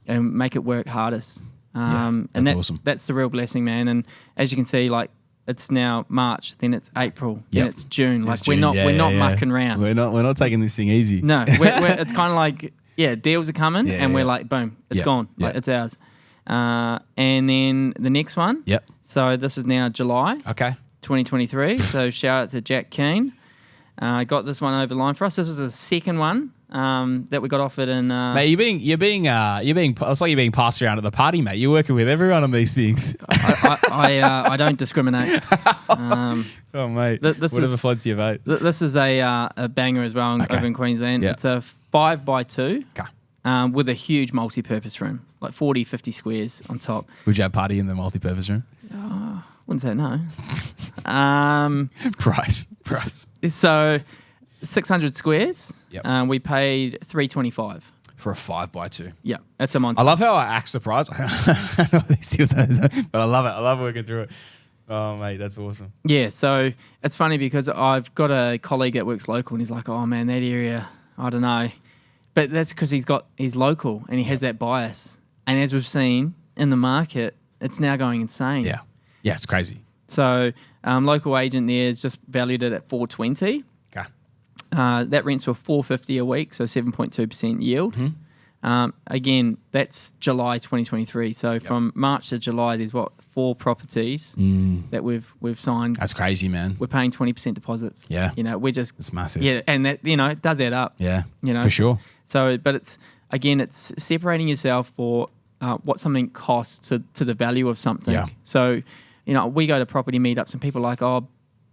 and make it work hardest. That's awesome. That's the real blessing, man. And as you can see, like, it's now March, then it's April, then it's June. Like, we're not mucking around. We're not taking this thing easy. No, it's kind of like, deals are coming, and we're like, boom, it's gone. Like, it's ours. And then the next one. Yep. So this is now July. Okay. 2023. So shout out to Jack Keane. Got this one over the line for us. This was the second one that we got offered in. Mate, you're being. It's like you're being passed around at the party, mate. You're working with everyone on these things. I don't discriminate. Oh, mate. Whatever floats your boat. This is a banger as well over in Queensland. Yeah. It's a 5x2 with a huge multi-purpose room, like 40, 50 squares on top. Would you have party in the multi-purpose room? Wouldn't say no. Price. So 600 squares. Yep. We paid $325 for a 5x2. Yeah, that's a monster. I love how I act surprised. I don't know what these deals are, but I love it. I love working through it. Oh, mate, that's awesome. Yeah, so it's funny because I've got a colleague that works local, and he's like, "Oh man, that area, I don't know," but that's because he's local and he has that bias. And as we've seen in the market, it's now going insane. Yeah, it's crazy. So local agent there is just valued it at $420. Okay. That rents for $450 a week, so 7.2% yield. Mm-hmm. Again, that's July 2023. So from March to July, there's 4 properties that we've signed. That's crazy, man. We're paying 20% deposits. Yeah. You know, it's massive. Yeah, and that, you know, it does add up. Yeah. You know, for sure. So, but it's separating yourself for what something costs to the value of something. Yeah. So, you know, we go to property meetups and people are like, "Oh,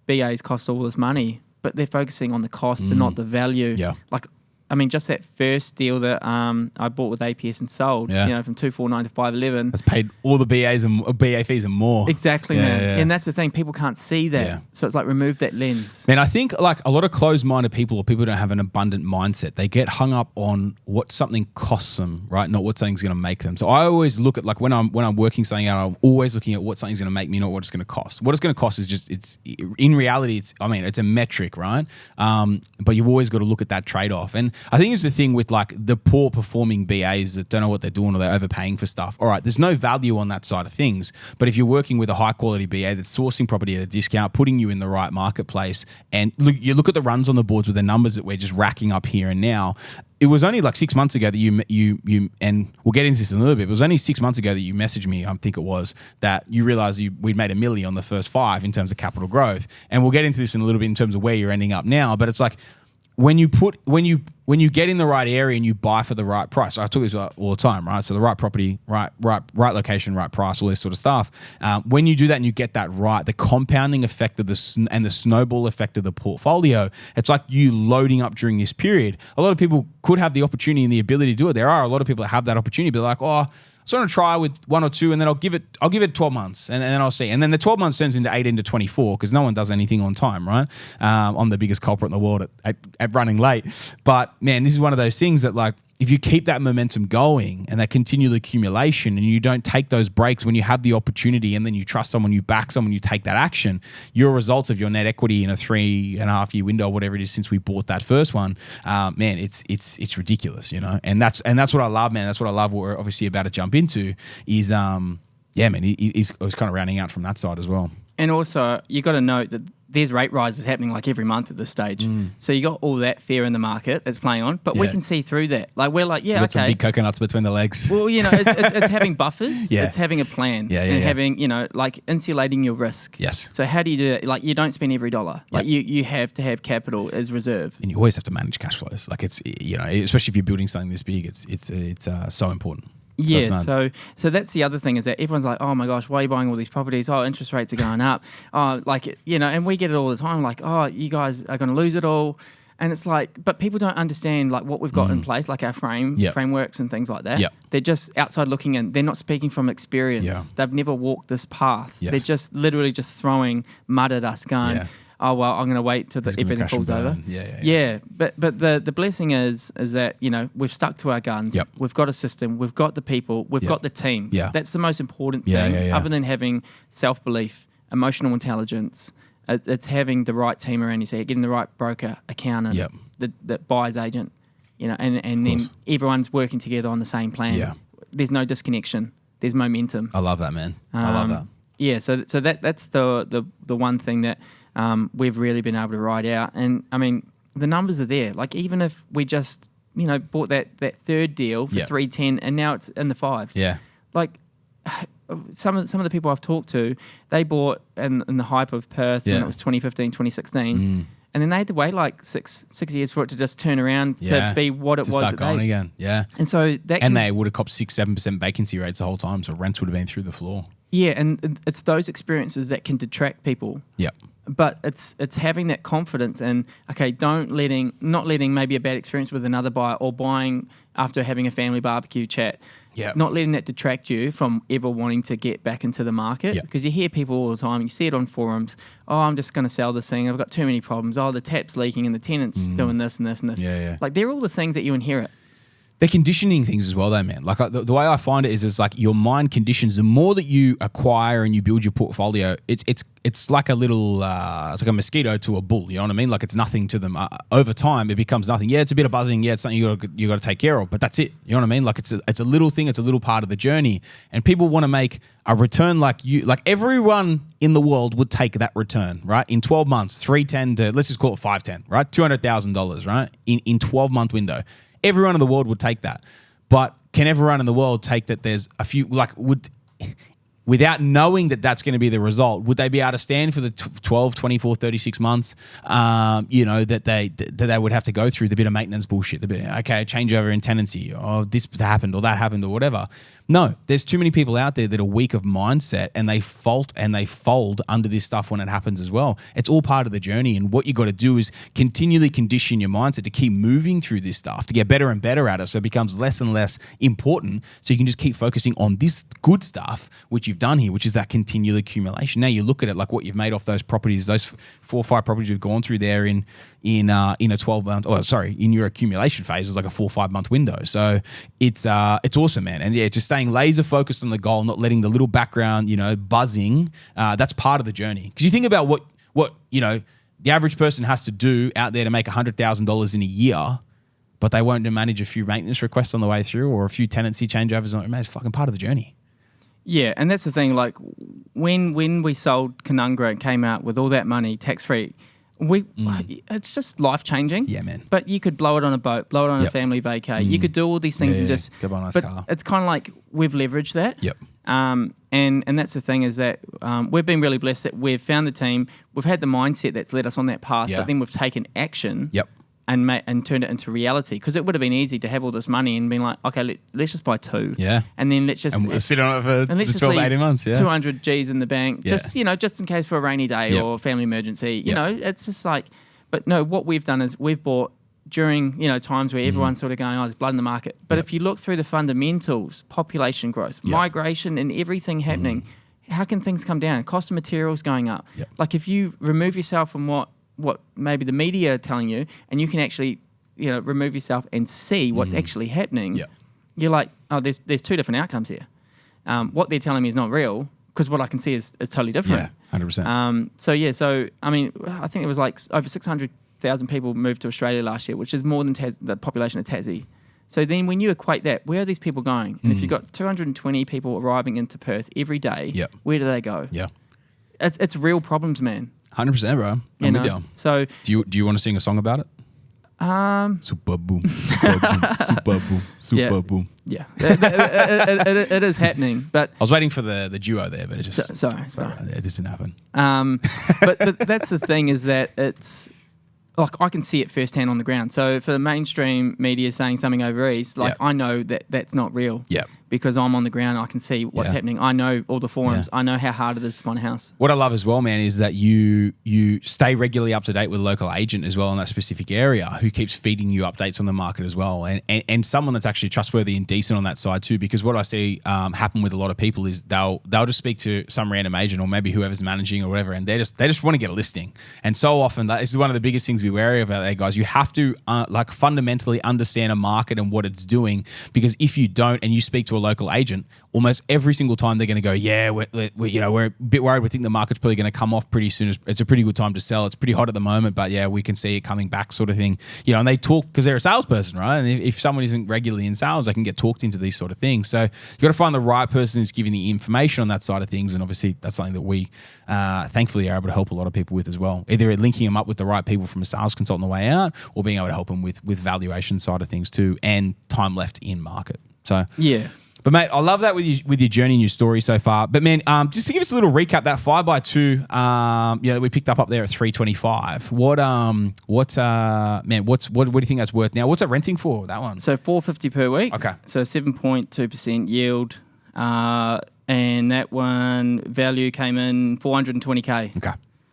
BAs cost all this money," but they're focusing on the cost and not the value. Yeah. Like, I mean, just that first deal that I bought with APS and sold, you know, from 249 to 511. That's paid all the BAs and BA fees and more. Exactly, man. Yeah. And that's the thing. People can't see that. Yeah. So it's like, remove that lens. Man, I think like a lot of closed-minded people or people who don't have an abundant mindset, they get hung up on what something costs them, right? Not what something's going to make them. So I always look at, like, when I'm working something out, I'm always looking at what something's going to make me, not what it's going to cost. What it's going to cost is just, it's in reality, it's a metric, right? But you've always got to look at that trade-off. And I think it's the thing with like the poor performing BAs that don't know what they're doing or they're overpaying for stuff. All right, there's no value on that side of things. But if you're working with a high quality BA that's sourcing property at a discount, putting you in the right marketplace, and you look at the runs on the boards with the numbers that we're just racking up here and now. It was only like 6 months ago that you and we'll get into this in a little bit. It was only 6 months ago that you messaged me, I think it was, that you realized we'd made $1 million on the first 5 in terms of capital growth. And we'll get into this in a little bit in terms of where you're ending up now. But it's like, when you get in the right area and you buy for the right price, I talk this about all the time, right? So the right property, right location, right price, all this sort of stuff. When you do that and you get that right, the compounding effect of the snowball effect of the portfolio, it's like you loading up during this period. A lot of people could have the opportunity and the ability to do it. There are a lot of people that have that opportunity, but like, oh, so I'm going to try with 1 or 2 and then I'll give it 12 months and then I'll see. And then the 12 months turns into 18 to 24 because no one does anything on time, right? I'm the biggest culprit in the world at running late. But man, this is one of those things that, like, if you keep that momentum going and that continual accumulation and you don't take those breaks when you have the opportunity and then you trust someone, you back someone, you take that action, your results of your net equity in a 3.5 year window, whatever it is, since we bought that first one, man, it's ridiculous, you know? And that's what I love, man. That's what I love. What we're obviously about to jump into is, man, he's kind of rounding out from that side as well. And also, you got to note that there's rate rises happening like every month at this stage. So you got all that fear in the market that's playing on, but we Yeah. can see through that. Like we're like, You got some okay. big coconuts between the legs. Well, it's having buffers. Yeah. It's having a plan. Yeah, and yeah. having, like insulating your risk. Yes. So how do you do it? Like you don't spend every dollar. Like you have to have capital as reserve. And you always have to manage cash flows. Like it's, especially if you're building something this big, it's so important. So Yeah, that's mad. so that's the other thing is that everyone's like, oh my gosh, why are you buying all these properties? Oh, interest rates are going up. Oh, and we get it all the time. Like, oh, you guys are going to lose it all, and it's like, but people don't understand like what we've got in place, like our frameworks and things like that. Yep. They're just outside looking in. They're not speaking from experience. Yeah. They've never walked this path. Yes. They're just literally just throwing mud at us, going, Yeah. oh well, I'm going to wait till It's gonna everything crash and falls over. burn. Yeah. Yeah, but the blessing is that we've stuck to our guns. Yep. We've got a system. We've got the people. We've got the team. Yeah. That's the most important Yeah, thing. yeah, yeah. Other than having self belief, emotional intelligence, it's having the right team around you. So you're getting the right broker, accountant, Yep. the buyer's agent. And then course. everyone's working together on the same plan. Yeah. There's no disconnection. There's momentum. I love that, man. I love that. Yeah, so that's the one thing that we've really been able to ride out. And I mean, the numbers are there. Like even if we just bought that third deal for Yeah. 310 and now it's in the fives. Yeah. Like some of the people I've talked to, they bought in the hype of Perth when Yeah. it was 2015, 2016. And then they had to wait like six years for it to just turn around to be what it to was. start that going they, again. Yeah. And so that And they would have copped 6-7% vacancy rates the whole time, so rents would have been through the floor. yeah, and it's those experiences that can detract people. Yep. But it's having that confidence and okay, not letting maybe a bad experience with another buyer or buying after having a family barbecue chat. Yep. Not letting that detract you from ever wanting to get back into the market. Yep. Because you hear people all the time, you see it on forums, oh, I'm just going to sell this thing, I've got too many problems, oh, the tap's leaking and the tenant's doing this and this and this. Yeah. Like they're all the things that you inherit. They're conditioning things as well, though, man. Like the way I find it is like your mind conditions. The more that you acquire and you build your portfolio, it's like a little, it's like a mosquito to a bull. You know what I mean? Like it's nothing to them. Over time, it becomes nothing. Yeah, it's a bit of buzzing. Yeah, it's something you got to take care of. But that's it. You know what I mean? Like it's a little thing. It's a little part of the journey. And people want to make a return like you. Like everyone in the world would take that return, right? In 12 months, 310 to let's just call it 510, right? $200,000, right? In 12-month window. Everyone in the world would take that. But can everyone in the world take that there's a few, without knowing that that's going to be the result, would they be able to stand for the 12, 24, 36 months, that they would have to go through the bit of maintenance bullshit, the bit, okay, changeover in tenancy, or this happened or that happened or whatever. No, there's too many people out there that are weak of mindset and they fault and they fold under this stuff when it happens as well. It's all part of the journey. And what you got to do is continually condition your mindset to keep moving through this stuff, to get better and better at it. So it becomes less and less important. So you can just keep focusing on this good stuff, which you've done here, which is that continual accumulation. Now you look at it like what you've made off those properties, those 4 or 5 properties you've gone through there in a 12-month, in your accumulation phase, it was like a 4 or 5 month window. So it's awesome, man. And yeah, just staying laser focused on the goal, not letting the little background, buzzing. That's part of the journey. Because you think about what the average person has to do out there to make $100,000 in a year, but they won't manage a few maintenance requests on the way through or a few tenancy changeovers. Man, it's fucking part of the journey. Yeah, and that's the thing. Like when we sold Canungra and came out with all that money tax free, it's just life changing. Yeah, man. But you could blow it on a boat, blow it on a family vacay. You could do all these things and just go buy a nice but car. it's kind of like we've leveraged that. Yep. And that's the thing is that we've been really blessed that we've found the team. We've had the mindset that's led us on that path, Yeah. but then we've taken action. Yep. And turned it into reality, because it would have been easy to have all this money and been like, okay, let's just buy 2. Yeah. And then let's just And we'll sit on it for and let's just 12, leave 18 months. Yeah. 200 G's in the bank, Yeah. just in case for a rainy day Yep. or family emergency. You Yep. know, it's just like, but no, what we've done is we've bought during times where everyone's sort of going, oh, there's blood in the market. But Yep. if you look through the fundamentals, population growth, migration, and everything happening, how can things come down? Cost of materials going up. Yep. Like if you remove yourself from what maybe the media are telling you, and you can actually remove yourself and see what's actually happening. Yep. You're like, oh, there's 2 different outcomes here. What they're telling me is not real, because what I can see is totally different. Yeah, 100%. So I mean, I think it was like over 600,000 people moved to Australia last year, which is more than the population of Tassie. So then when you equate that, where are these people going? And if you've got 220 people arriving into Perth every day, Yep. where do they go? Yeah. It's real problems, man. 100%, bro. I'm with you. So Do you want to sing a song about it? Super boom, super boom, super boom, super boom. Yeah, it is happening. But I was waiting for the duo there, but it just sorry. it didn't happen. But that's the thing, is that it's like I can see it firsthand on the ground. So for the mainstream media saying something over East, like I know that that's not real. Yeah. Because I'm on the ground, I can see what's happening. I know all the forums. I know how hard it is to find a house. What I love as well, man, is that you stay regularly up to date with a local agent as well in that specific area who keeps feeding you updates on the market as well, and someone that's actually trustworthy and decent on that side too. Because what I see happen with a lot of people is they'll just speak to some random agent or maybe whoever's managing or whatever, and they just want to get a listing. And so often, this is one of the biggest things we wary about there, guys. You have to like fundamentally understand a market and what it's doing, because if you don't and you speak to a local agent, almost every single time they're going to go, yeah, we're a bit worried. We think the market's probably going to come off pretty soon. It's a pretty good time to sell. It's pretty hot at the moment, but yeah, we can see it coming back, sort of thing. And they talk because they're a salesperson, right? And if someone isn't regularly in sales, they can get talked into these sort of things. So you got to find the right person who's giving the information on that side of things, and obviously that's something that we thankfully are able to help a lot of people with as well. Either linking them up with the right people from a sales consultant on the way out, or being able to help them with valuation side of things too, and time left in market. So yeah. But mate, I love that with your journey and your story so far. But man, just to give us a little recap, that 5x2, that we picked up there at 325. What do you think that's worth now? What's it renting for, that one? So $450 per week. Okay. So 7.2% yield, and that one value came in $420K. Okay.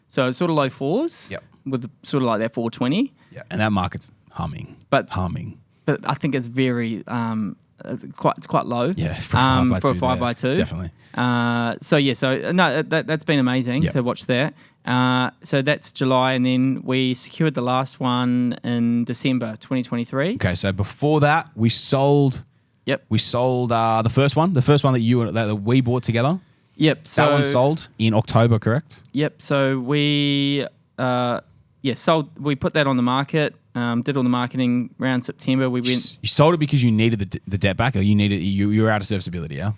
So it's sort of low fours. Yep. With sort of like that 420. Yeah. And that market's humming. But I think it's very it's quite low. Yeah, for a 5x2. For a 5x2. Definitely. That's been amazing to watch that. So that's July, and then we secured the last one in December 2023. Okay, so before that, we sold. Yep. We sold the first one that we bought together. Yep. So that one sold in October, correct? Yep. So we sold. We put that on the market. Did all the marketing around September. We went. You sold it because you needed the debt back, or you were out of serviceability, yeah?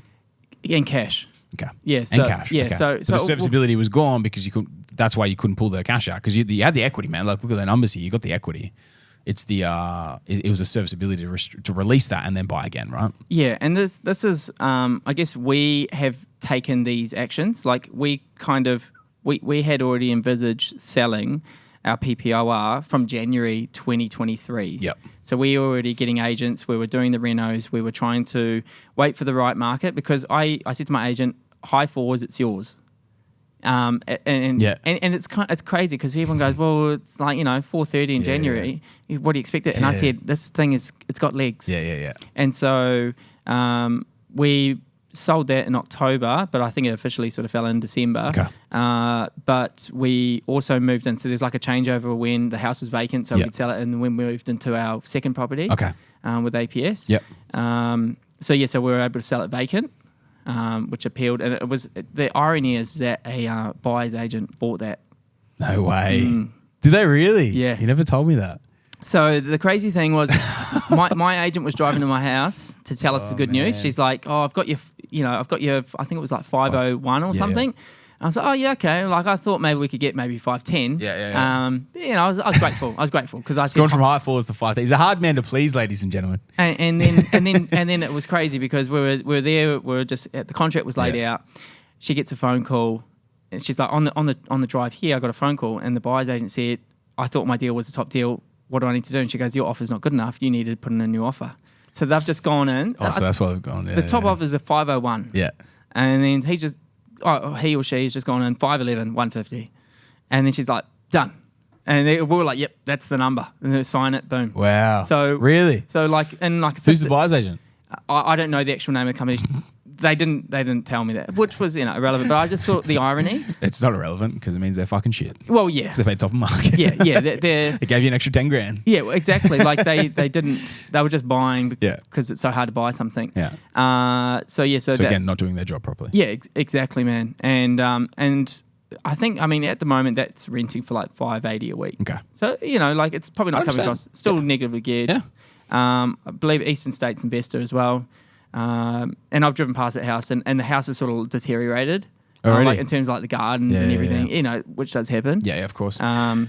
In cash. Okay. Yeah. So, and cash. Yeah. Okay. So the serviceability was gone because you couldn't. That's why you couldn't pull the cash out, because you had the equity, man. Like, look at the numbers here. You got the equity. It's the it was a serviceability to release that and then buy again, right? Yeah, and this is I guess we have taken these actions. Like we had already envisaged selling our PPOR from January 2023. Yep. So we were already getting agents. We were doing the renos. We were trying to wait for the right market, because I said to my agent, high fours, it's yours. And it's crazy because everyone goes, well, it's like 430 in January. Yeah. What do you expect it? And I said, this thing it's got legs. Yeah. And so we sold that in October, but I think it officially sort of fell in December. Okay. But we also moved in. So there's like a changeover when the house was vacant, so we'd sell it, and when we moved into our second property. Okay. With APS. Yep. So we were able to sell it vacant. Which appealed, and it was the irony is that a buyer's agent bought that. No way. Did they really? Yeah. You never told me that. So the crazy thing was, my agent was driving to my house to tell us the good news. She's like, "Oh, I've got your, I think it was like 501 or something." Yeah. I was like, "Oh yeah, okay." Like I thought maybe we could get maybe 510. Yeah. I was grateful. I was grateful because I said, gone from high fours to 5. He's a hard man to please, ladies and gentlemen. And then it was crazy because we were there. We were just the contract was laid out. She gets a phone call, and she's like, on the drive here, I got a phone call, and the buyer's agent said, "I thought my deal was a top deal. What do I need to do?" And she goes, "Your offer's not good enough. You need to put in a new offer." So they've just gone in. Oh, so that's why they've gone. Yeah, the top offer is a 501. Yeah. And then he or she's just gone in 511, 150. And then she's like, "Done." And we were like, "Yep, that's the number." And they sign it, boom. Wow. So really? So who's the buyer's agent? I don't know the actual name of the company. They didn't tell me that, which was irrelevant. But I just thought the irony. It's not irrelevant because it means they're fucking shit. Well, yeah, they paid top of market. Yeah. They gave you an extra 10 grand. Yeah, well, exactly. Like they didn't. They were just buying because it's so hard to buy something. Yeah. So again, not doing their job properly. Yeah, exactly, man. And I think at the moment that's renting for like $580 a week. Okay. So it's probably not covering costs. Still negatively geared. Yeah. I believe Eastern States investor as well. And I've driven past that house, and the house is sort of deteriorated. Already? like in terms of like the gardens and everything, you know, which does happen. Yeah, of course.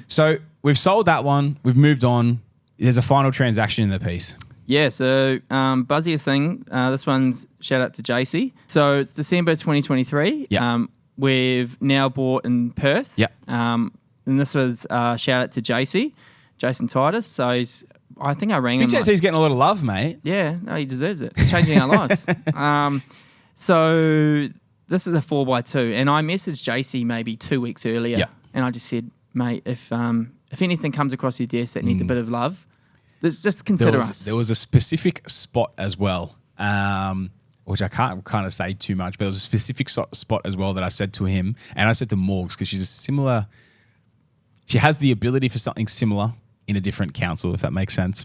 So we've sold that one. We've moved on. There's a final transaction in the piece. Yeah, so buzziest thing, this one's shout out to JC. So it's December 2023. Yeah. We've now bought in Perth. Yeah. And this was shout out to JC, Jason Titus. So I think I rang him. JC's getting a lot of love, mate. Yeah, no, he deserves it. It's changing our lives. So this is a 4x2, and I messaged JC maybe 2 weeks earlier, and I just said, mate, if anything comes across your desk that needs a bit of love, just consider us. There was a specific spot as well, which I can't kind of say too much, but there was a specific spot as well that I said to him, and I said to Morgs, because she has the ability for something similar in a different council, if that makes sense,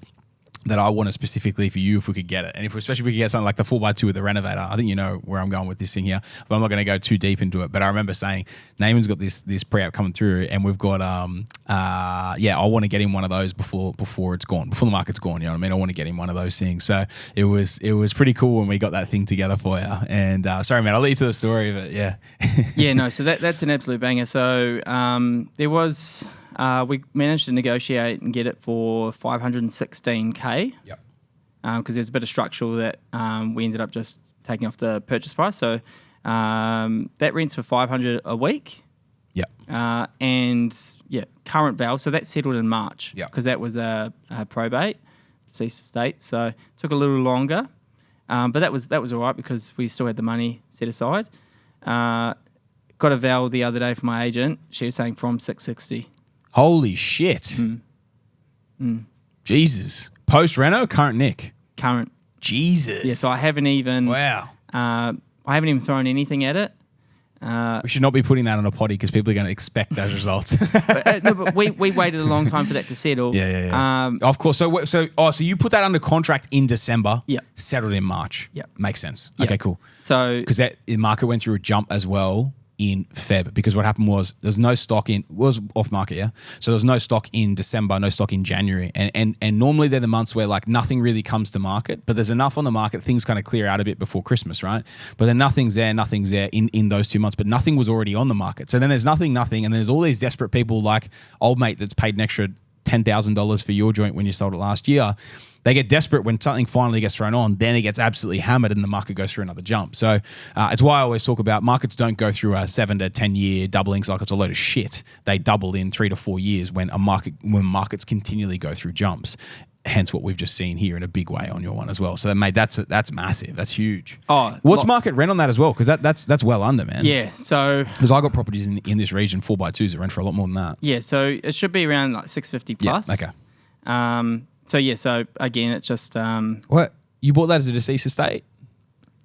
that I wanted specifically for you if we could get it. And especially if we could get something like the 4x2 with the renovator. I think you know where I'm going with this thing here, but I'm not going to go too deep into it. But I remember saying, Naaman's got this pre-app coming through, and we've got, I want to get him one of those before it's gone, before the market's gone, you know what I mean? I want to get him one of those things. So it was pretty cool when we got that thing together for you. And sorry, man, I'll lead you to the story of it, yeah. Yeah, no, so that's an absolute banger. So there was... we managed to negotiate and get it for $516K. Yep. Because there's a bit of structural that we ended up just taking off the purchase price. So that rents for $500 a week. Yep. Current val. So that settled in March. Yep. Because that was a probate, deceased estate. So it took a little longer, but that was all right because we still had the money set aside. Got a val the other day from my agent. She was saying from 660. Holy shit. Jesus. Post-reno, current Nick? Current. Jesus. Yeah, so I haven't even... Wow. I haven't even thrown anything at it. We should not be putting that on a potty because people are going to expect those results. but we waited a long time for that to settle. Yeah. Of course. So you put that under contract in December. Yeah. Settled in March. Yeah. Makes sense. Yep. Okay, cool. So because the market went through a jump as well in Feb, because what happened was there's no stock was off market, yeah. So there was no stock in December, no stock in January, and normally they're the months where like nothing really comes to market, but there's enough on the market, things kind of clear out a bit before Christmas, right? But then nothing's there in those 2 months, but nothing was already on the market. So then there's nothing, and there's all these desperate people like old mate that's paid an extra $10,000 for your joint when you sold it last year. They get desperate when something finally gets thrown on, then it gets absolutely hammered and the market goes through another jump. So it's why I always talk about markets don't go through a 7 to 10 year doubling cycle. It's a load of shit. They double in 3 to 4 years when markets continually go through jumps. Hence what we've just seen here in a big way on your one as well. So mate, that's massive. That's huge. What's market rent on that as well? Because that's well under, man. Yeah. So because I got properties in this region 4x2s that rent for a lot more than that. Yeah. So it should be around like 650 plus. Yeah, okay. So again, it's just what you bought that as a deceased estate?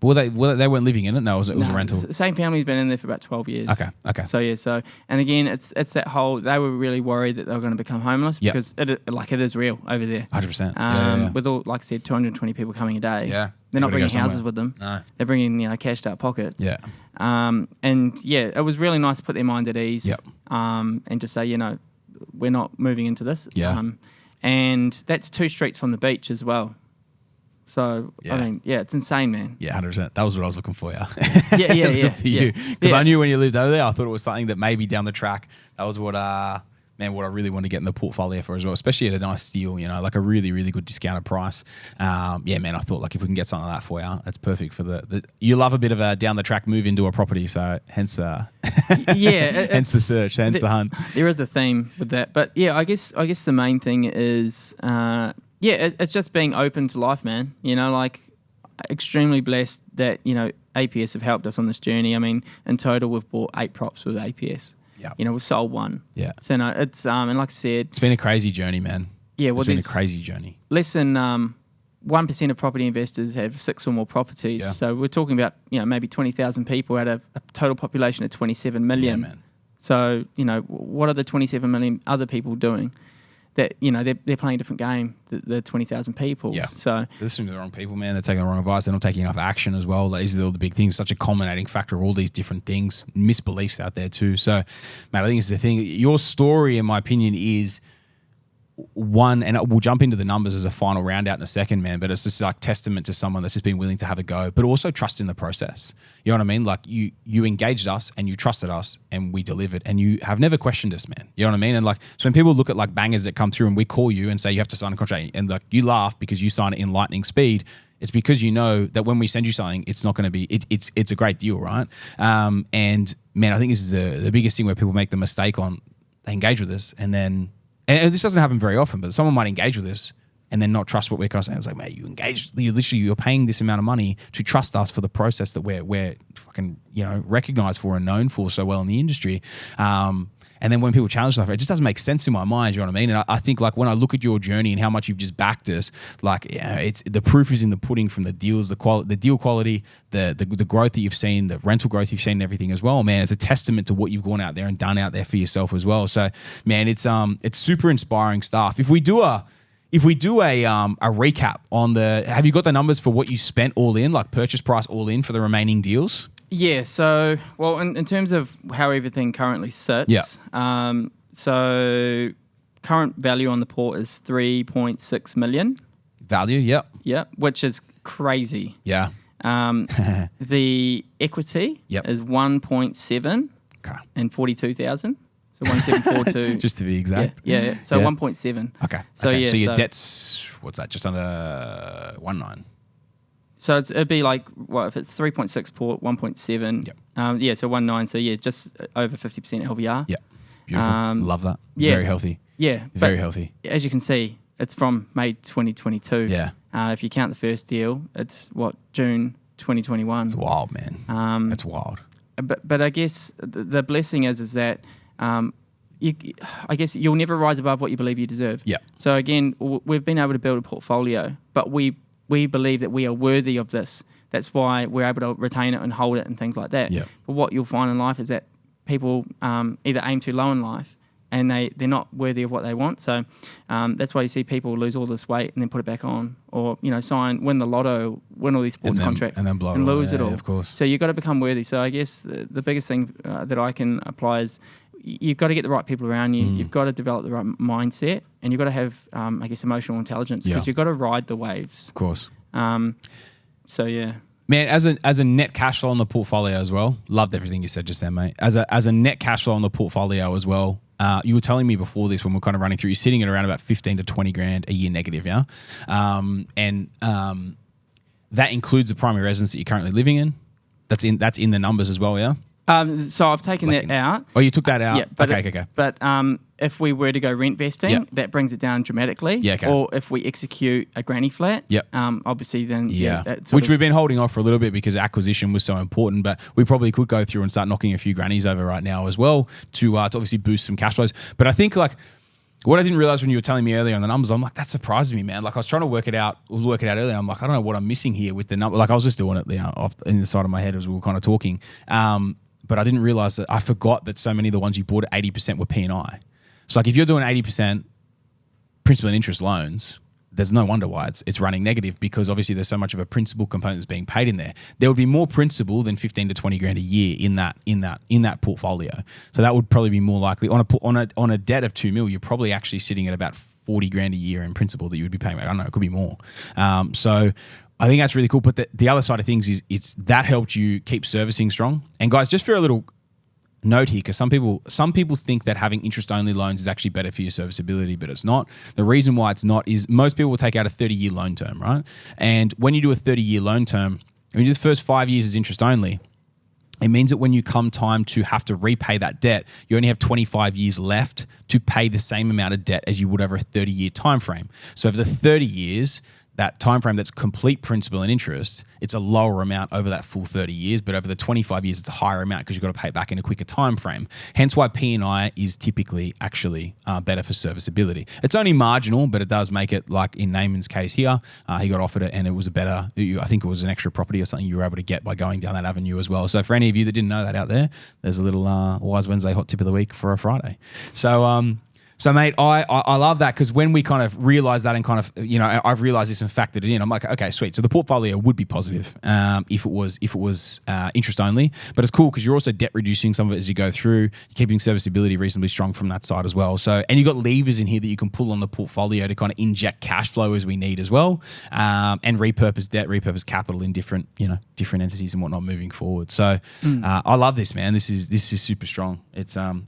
They weren't living in it. No, it was a rental. The same family's been in there for about 12 years. Okay. So and again, it's that whole. They were really worried that they were going to become homeless because it is real over there. 100%. With all, like I said, 220 people coming a day. Yeah, they're not bringing houses with them. No, they're bringing cashed out pockets. Yeah. It was really nice to put their mind at ease. Yep. And just say, we're not moving into this. Yeah. And that's 2 streets from the beach as well. So, yeah. I mean, it's insane, man. Yeah, 100%. That was what I was looking for, yeah. Yeah. For you. Because I knew when you lived over there, I thought it was something that maybe down the track, that was what I really want to get in the portfolio for as well, especially at a nice deal, like a really, really good discounted price. I thought like if we can get something like that for you, that's perfect for you love a bit of a down the track move into a property, so hence hence the search, hence the hunt. There is a theme with that, but yeah, I guess the main thing is it's just being open to life, man. Like extremely blessed that APS have helped us on this journey. I mean, in total we've bought 8 props with APS. Yeah. We've sold 1. Yeah. So no, it's and like I said, it's been a crazy journey, man. Yeah, well, it's been a crazy journey. Less than 1% of property investors have 6 or more properties. Yeah. So we're talking about maybe 20,000 people out of a total population of 27 million. Yeah, man. So what are the 27 million other people doing? That they're playing a different game. The 20,000 people. Yeah. So they're listening to the wrong people, man. They're taking the wrong advice. They're not taking enough action as well. These are all the big things. Such a culminating factor of all these different things. Misbeliefs out there too. So, Matt, I think it's the thing. Your story, in my opinion, is one, and we'll jump into the numbers as a final round out in a second, man, but it's just like testament to someone that's just been willing to have a go, but also trust in the process. You know what I mean? Like you engaged us and you trusted us and we delivered, and you have never questioned us, man. You know what I mean? And like, so when people look at like bangers that come through and we call you and say you have to sign a contract, and like you laugh because you sign it in lightning speed, it's because you know that when we send you something, it's not going to be, it's a great deal, right? And man, I think this is the biggest thing where people make the mistake on, they engage with us and then, and this doesn't happen very often, but someone might engage with us and then not trust what we're kind of saying. It's like, mate, you engaged, you're paying this amount of money to trust us for the process that we're fucking, recognized for and known for so well in the industry. And then when people challenge stuff, it just doesn't make sense in my mind. You know what I mean? And I think like when I look at your journey and how much you've just backed us, like it's the proof is in the pudding from the deals, the deal quality, the growth that you've seen, the rental growth you've seen, and everything as well. Man, it's a testament to what you've gone out there and done out there for yourself as well. So, man, it's super inspiring stuff. If we do a recap on have you got the numbers for what you spent all in, like purchase price all in for the remaining deals? Yeah, so, well, in terms of how everything currently sits, so current value on the port is 3.6 million. Value, yep. Yep, which is crazy. Yeah. The equity is 1.7 and 42,000. So 1742. Just to be exact. Yeah. So 1.7. Okay. So okay. So your debt's, what's that, just under 1.9? So it'd be like, what, if it's 3.6 port, 1.7. Yep. So 1.9. So yeah, just over 50% LVR. Yeah. Beautiful. Love that. Yes. Very healthy. Yeah. Very healthy. As you can see, it's from May 2022. Yeah. If you count the first deal, it's June 2021. It's wild, man. That's wild. But I guess the blessing is that I guess you'll never rise above what you believe you deserve. Yeah. So again, we've been able to build a portfolio, but we believe that we are worthy of this. That's why we're able to retain it and hold it and things like that. Yeah. But what you'll find in life is that people either aim too low in life and they're not worthy of what they want. So that's why you see people lose all this weight and then put it back on, or win the lotto, win all these sports contracts, and then blow and lose it all. Of course. So you've got to become worthy. So I guess the biggest thing that I can apply is you've got to get the right people around you. You've got to develop the right mindset, and you've got to have, emotional intelligence, because you've got to ride the waves. Of course. So yeah. Man, as a net cash flow on the portfolio as well, loved everything you said just then, mate. As a net cash flow on the portfolio as well, you were telling me before this when we're kind of running through, you're sitting at around about 15 to 20 grand a year negative, yeah? And that includes the primary residence that you're currently living in. That's in the numbers as well, yeah? So I've taken that out. Oh, you took that out? Yeah. But okay. But if we were to go rent vesting, that brings it down dramatically. Yeah, okay. Or if we execute a granny flat, obviously then... Which we've been holding off for a little bit because acquisition was so important, but we probably could go through and start knocking a few grannies over right now as well to obviously boost some cash flows. But I think like... What I didn't realize when you were telling me earlier on the numbers, I'm like, that surprised me, man. Like I was trying to work it out earlier. I'm like, I don't know what I'm missing here with the number. Like I was just doing it, off in the side of my head as we were kind of talking. But I didn't realize that I forgot that so many of the ones you bought at 80% were P&I. So like if you're doing 80% principal and interest loans, there's no wonder why it's running negative, because obviously there's so much of a principal component that's being paid in there. There would be more principal than 15 to 20 grand a year in that portfolio. So that would probably be more likely on a debt of 2 mil. You're probably actually sitting at about 40 grand a year in principal that you would be paying back. I don't know, it could be more. So I think that's really cool. But the other side of things is that helped you keep servicing strong. And guys, just for a little note here, because some people think that having interest-only loans is actually better for your serviceability, but it's not. The reason why it's not is most people will take out a 30-year loan term, right? And when you do a 30-year loan term, when you do the first 5 years as interest-only, it means that when you come time to have to repay that debt, you only have 25 years left to pay the same amount of debt as you would over a 30-year time frame. So over the 30 years, that time frame that's complete principal and interest, it's a lower amount over that full 30 years, but over the 25 years, it's a higher amount because you've got to pay it back in a quicker time frame. Hence why P&I is typically actually better for serviceability. It's only marginal, but it does make it, like in Naaman's case here, he got offered it and it was I think it was an extra property or something you were able to get by going down that avenue as well. So for any of you that didn't know that out there, there's a little Wise Wednesday hot tip of the week for a Friday. So So, mate, I love that because when we kind of realised that and kind of, I've realised this and factored it in, I'm like, okay, sweet. So the portfolio would be positive if it was interest only. But it's cool because you're also debt reducing some of it as you go through. You're keeping serviceability reasonably strong from that side as well. So, and you've got levers in here that you can pull on the portfolio to kind of inject cash flow as we need as well, and repurpose debt, repurpose capital in different entities and whatnot moving forward. So I love this, man. This is super strong. It's an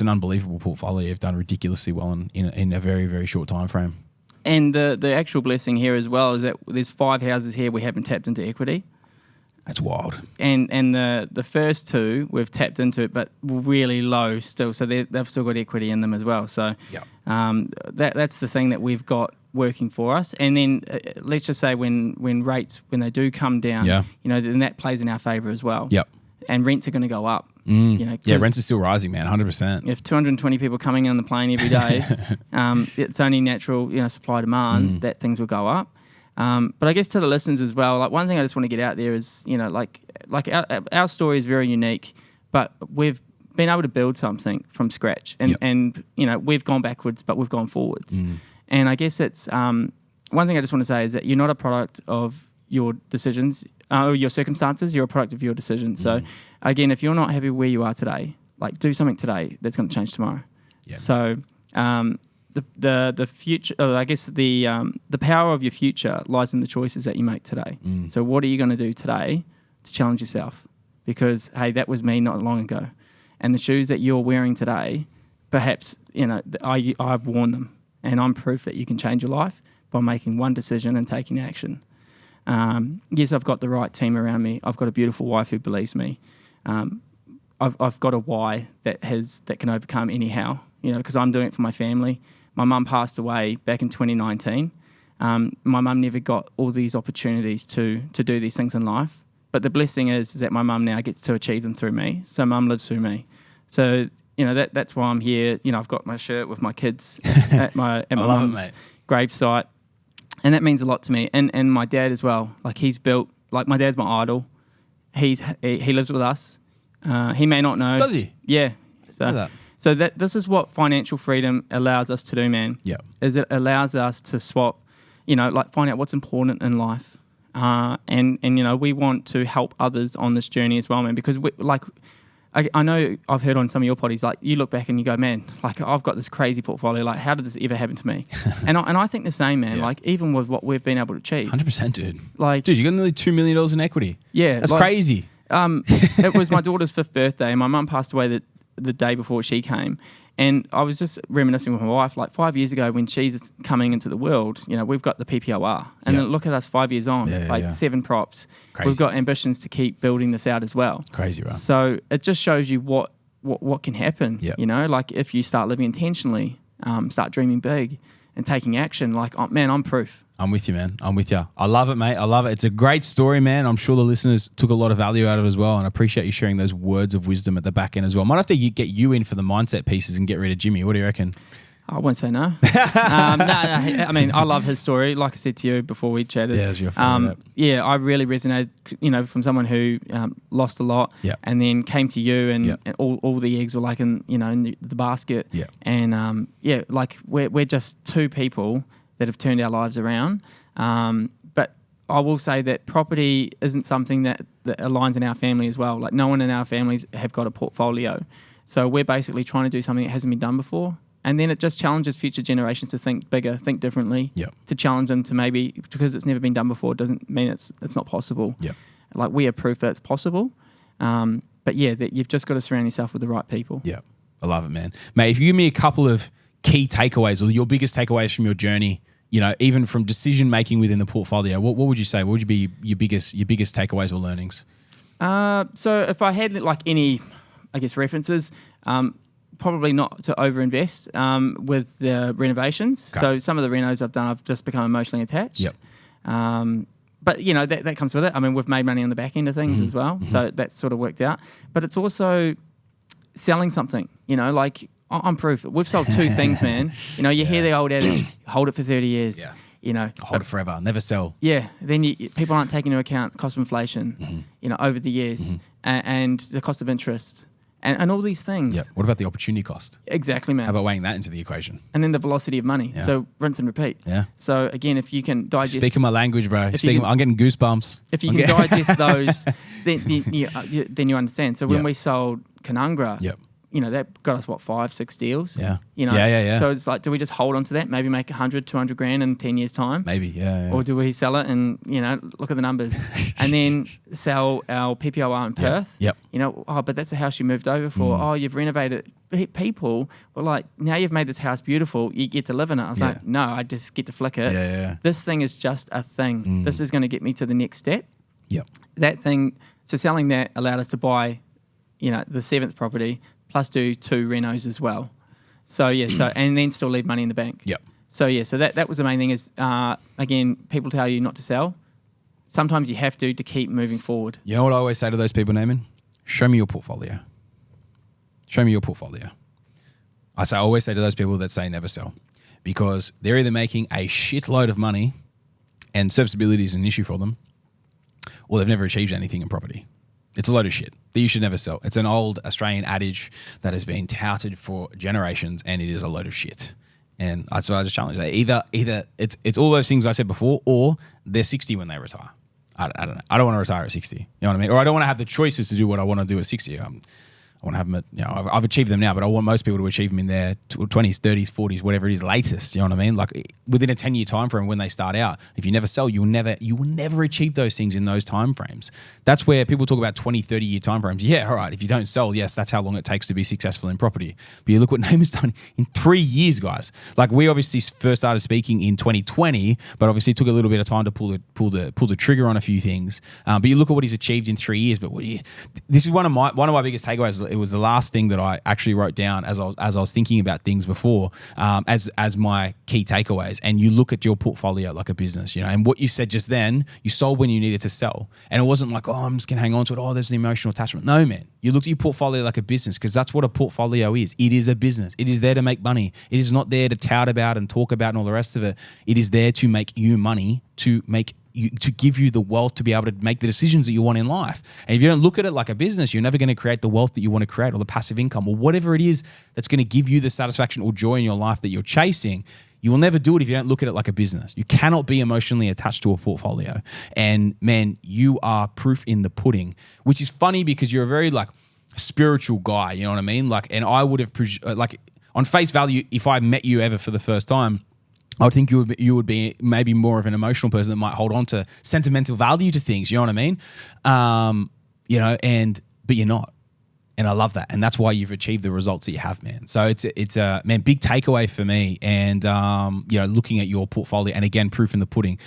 unbelievable portfolio. You've done ridiculously well in a very, very short time frame. And the actual blessing here as well is that there's 5 houses here we haven't tapped into equity. That's wild. And the first 2 we've tapped into it, but really low still. So they've still got equity in them as well. So that's the thing that we've got working for us. And then let's just say when rates, when they do come down, then that plays in our favour as well. Yep. And rents are going to go up. Rents are still rising, man, 100%. If 220 people coming on the plane every day, it's only natural, supply demand that things will go up. But I guess to the listeners as well, like one thing I just want to get out there is, like our story is very unique, but we've been able to build something from scratch, and we've gone backwards, but we've gone forwards. And I guess it's one thing I just want to say is that you're not a product of your decisions. Your circumstances, you're a product of your decisions. So, again, if you're not happy where you are today, like do something today that's going to change tomorrow. Yep. So, the future, I guess the power of your future lies in the choices that you make today. So, what are you going to do today to challenge yourself? Because hey, that was me not long ago, and the shoes that you're wearing today, perhaps I've worn them, and I'm proof that you can change your life by making one decision and taking action. Yes, I've got the right team around me. I've got a beautiful wife who believes me. I've got a why that can overcome anyhow, because I'm doing it for my family. My mum passed away back in 2019. My mum never got all these opportunities to do these things in life. But the blessing is that my mum now gets to achieve them through me. So mum lives through me. So, that's why I'm here. I've got my shirt with my kids at my mum's gravesite. And that means a lot to me, and my dad as well. Like he's built, like my dad's my idol. He lives with us. He may not know. Does he? Yeah. So this is what financial freedom allows us to do, man. Yeah. Is it allows us to swap, find out what's important in life, and we want to help others on this journey as well, man. Because I know I've heard on some of your podcasts, like you look back and you go, man, like I've got this crazy portfolio. Like, how did this ever happen to me? and I think the same, man. Yeah. Like, even with what we've been able to achieve, 100%, dude. Like, dude, you got nearly $2 million in equity. Yeah, that's crazy. It was my daughter's 5th birthday, and my mum passed away the day before she came. And I was just reminiscing with my wife, like 5 years ago when she's coming into the world, we've got the PPOR. And then look at us 5 years on, 7 props. Crazy. We've got ambitions to keep building this out as well. Crazy, right? So it just shows you what can happen, like if you start living intentionally, start dreaming big and taking action, like, oh, man, I'm proof. I'm with you, man. I'm with you. I love it, mate. I love it. It's a great story, man. I'm sure the listeners took a lot of value out of it as well, and I appreciate you sharing those words of wisdom at the back end as well. Might have to get you in for the mindset pieces and get rid of Jimmy. What do you reckon? I won't say no. I mean, I love his story. Like I said to you before we chatted. Yeah, it was your favorite. I really resonated, from someone who lost a lot and then came to you and all the eggs were like in the basket. Yeah. And like we're just 2 people that have turned our lives around. But I will say that property isn't something that aligns in our family as well. Like no one in our families have got a portfolio. So we're basically trying to do something that hasn't been done before. And then it just challenges future generations to think bigger, think differently, to challenge them to maybe, because it's never been done before, doesn't mean it's not possible. Yeah. Like we are proof that it's possible. But that you've just got to surround yourself with the right people. Yeah. I love it, man. Mate, if you give me a couple of key takeaways or your biggest takeaways from your journey, even from decision making within the portfolio, what would you say? What would be your biggest takeaways or learnings? So if I had like any, I guess, references, probably not to overinvest with the renovations. Okay. So some of the renos I've done, I've just become emotionally attached. Yep. But that comes with it. I mean, we've made money on the back end of things as well, so that's sort of worked out. But it's also selling something. Like I'm proof. We've sold 2 things, man. You hear the old adage, hold it for 30 years. Yeah. Hold it forever, never sell. Yeah. Then people aren't taking into account cost of inflation, over the years and the cost of interest. and all these things. Yeah. What about the opportunity cost? Exactly, man. How about weighing that into the equation? And then the velocity of money. Yeah. So rinse and repeat. Yeah. So again, if you can digest... Speaking my language, bro. I'm getting goosebumps. If you can digest those, then you understand. So when Yep. we sold Canungra, Yep. that got us, 5-6 deals? Yeah. Yeah. Yeah. So it's like, do we just hold on to that, maybe make 100-200 grand in 10 years' time? Maybe, yeah. Or do we sell it and, look at the numbers and then sell our PPOR in Perth? Yep. But that's the house you moved over for. Oh, you've renovated. People were like, now you've made this house beautiful. You get to live in it. I was like, no, I just get to flick it. Yeah. This thing is just a thing. This is going to get me to the next step. Yep. That thing, so selling that allowed us to buy, the 7th property plus do 2 renos as well. So, and then still leave money in the bank. Yep. So that was the main thing is, again, people tell you not to sell. Sometimes you have to keep moving forward. You know what I always say to those people, Naaman? Show me your portfolio. Show me your portfolio. I always say to those people that say never sell, because they're either making a shitload of money and serviceability is an issue for them, or they've never achieved anything in property. It's a load of shit that you should never sell. It's an old Australian adage that has been touted for generations, and it is a load of shit. And so I just challenge that. Either it's all those things I said before, or they're 60 when they retire. I don't know. I don't want to retire at 60. You know what I mean? Or I don't want to have the choices to do what I want to do at 60. I want to have them at, I've achieved them now, but I want most people to achieve them in their 20s, 30s, 40s, whatever it is, latest. You know what I mean? Like within a 10-year time frame when they start out. If you never sell, you will never achieve those things in those time frames. That's where people talk about 20, 30-year time frames. Yeah, all right. If you don't sell, yes, that's how long it takes to be successful in property. But you look what Naaman's done in 3 years, guys. Like we obviously first started speaking in 2020, but obviously took a little bit of time to pull the trigger on a few things. But you look at what he's achieved in 3 years. But this is one of my biggest takeaways. It was the last thing that I actually wrote down as I was thinking about things before, as my key takeaways. And you look at your portfolio like a business, and what you said just then, you sold when you needed to sell. And it wasn't like, oh, I'm just going to hang on to it. Oh, there's an emotional attachment. No, man. You looked at your portfolio like a business, because that's what a portfolio is. It is a business. It is there to make money. It is not there to tout about and talk about and all the rest of it. It is there to make you money, to give you the wealth to be able to make the decisions that you want in life. And if you don't look at it like a business, you're never going to create the wealth that you want to create, or the passive income, or whatever it is that's going to give you the satisfaction or joy in your life that you're chasing. You will never do it if you don't look at it like a business. You cannot be emotionally attached to a portfolio. And man, you are proof in the pudding, which is funny because you're a very spiritual guy. You know what I mean? And I would have on face value, if I met you ever for the first time, I would think you would be maybe more of an emotional person that might hold on to sentimental value to things. You know what I mean? But you're not. And I love that. And that's why you've achieved the results that you have, man. So it's a big takeaway for me. And, looking at your portfolio, and again, proof in the pudding.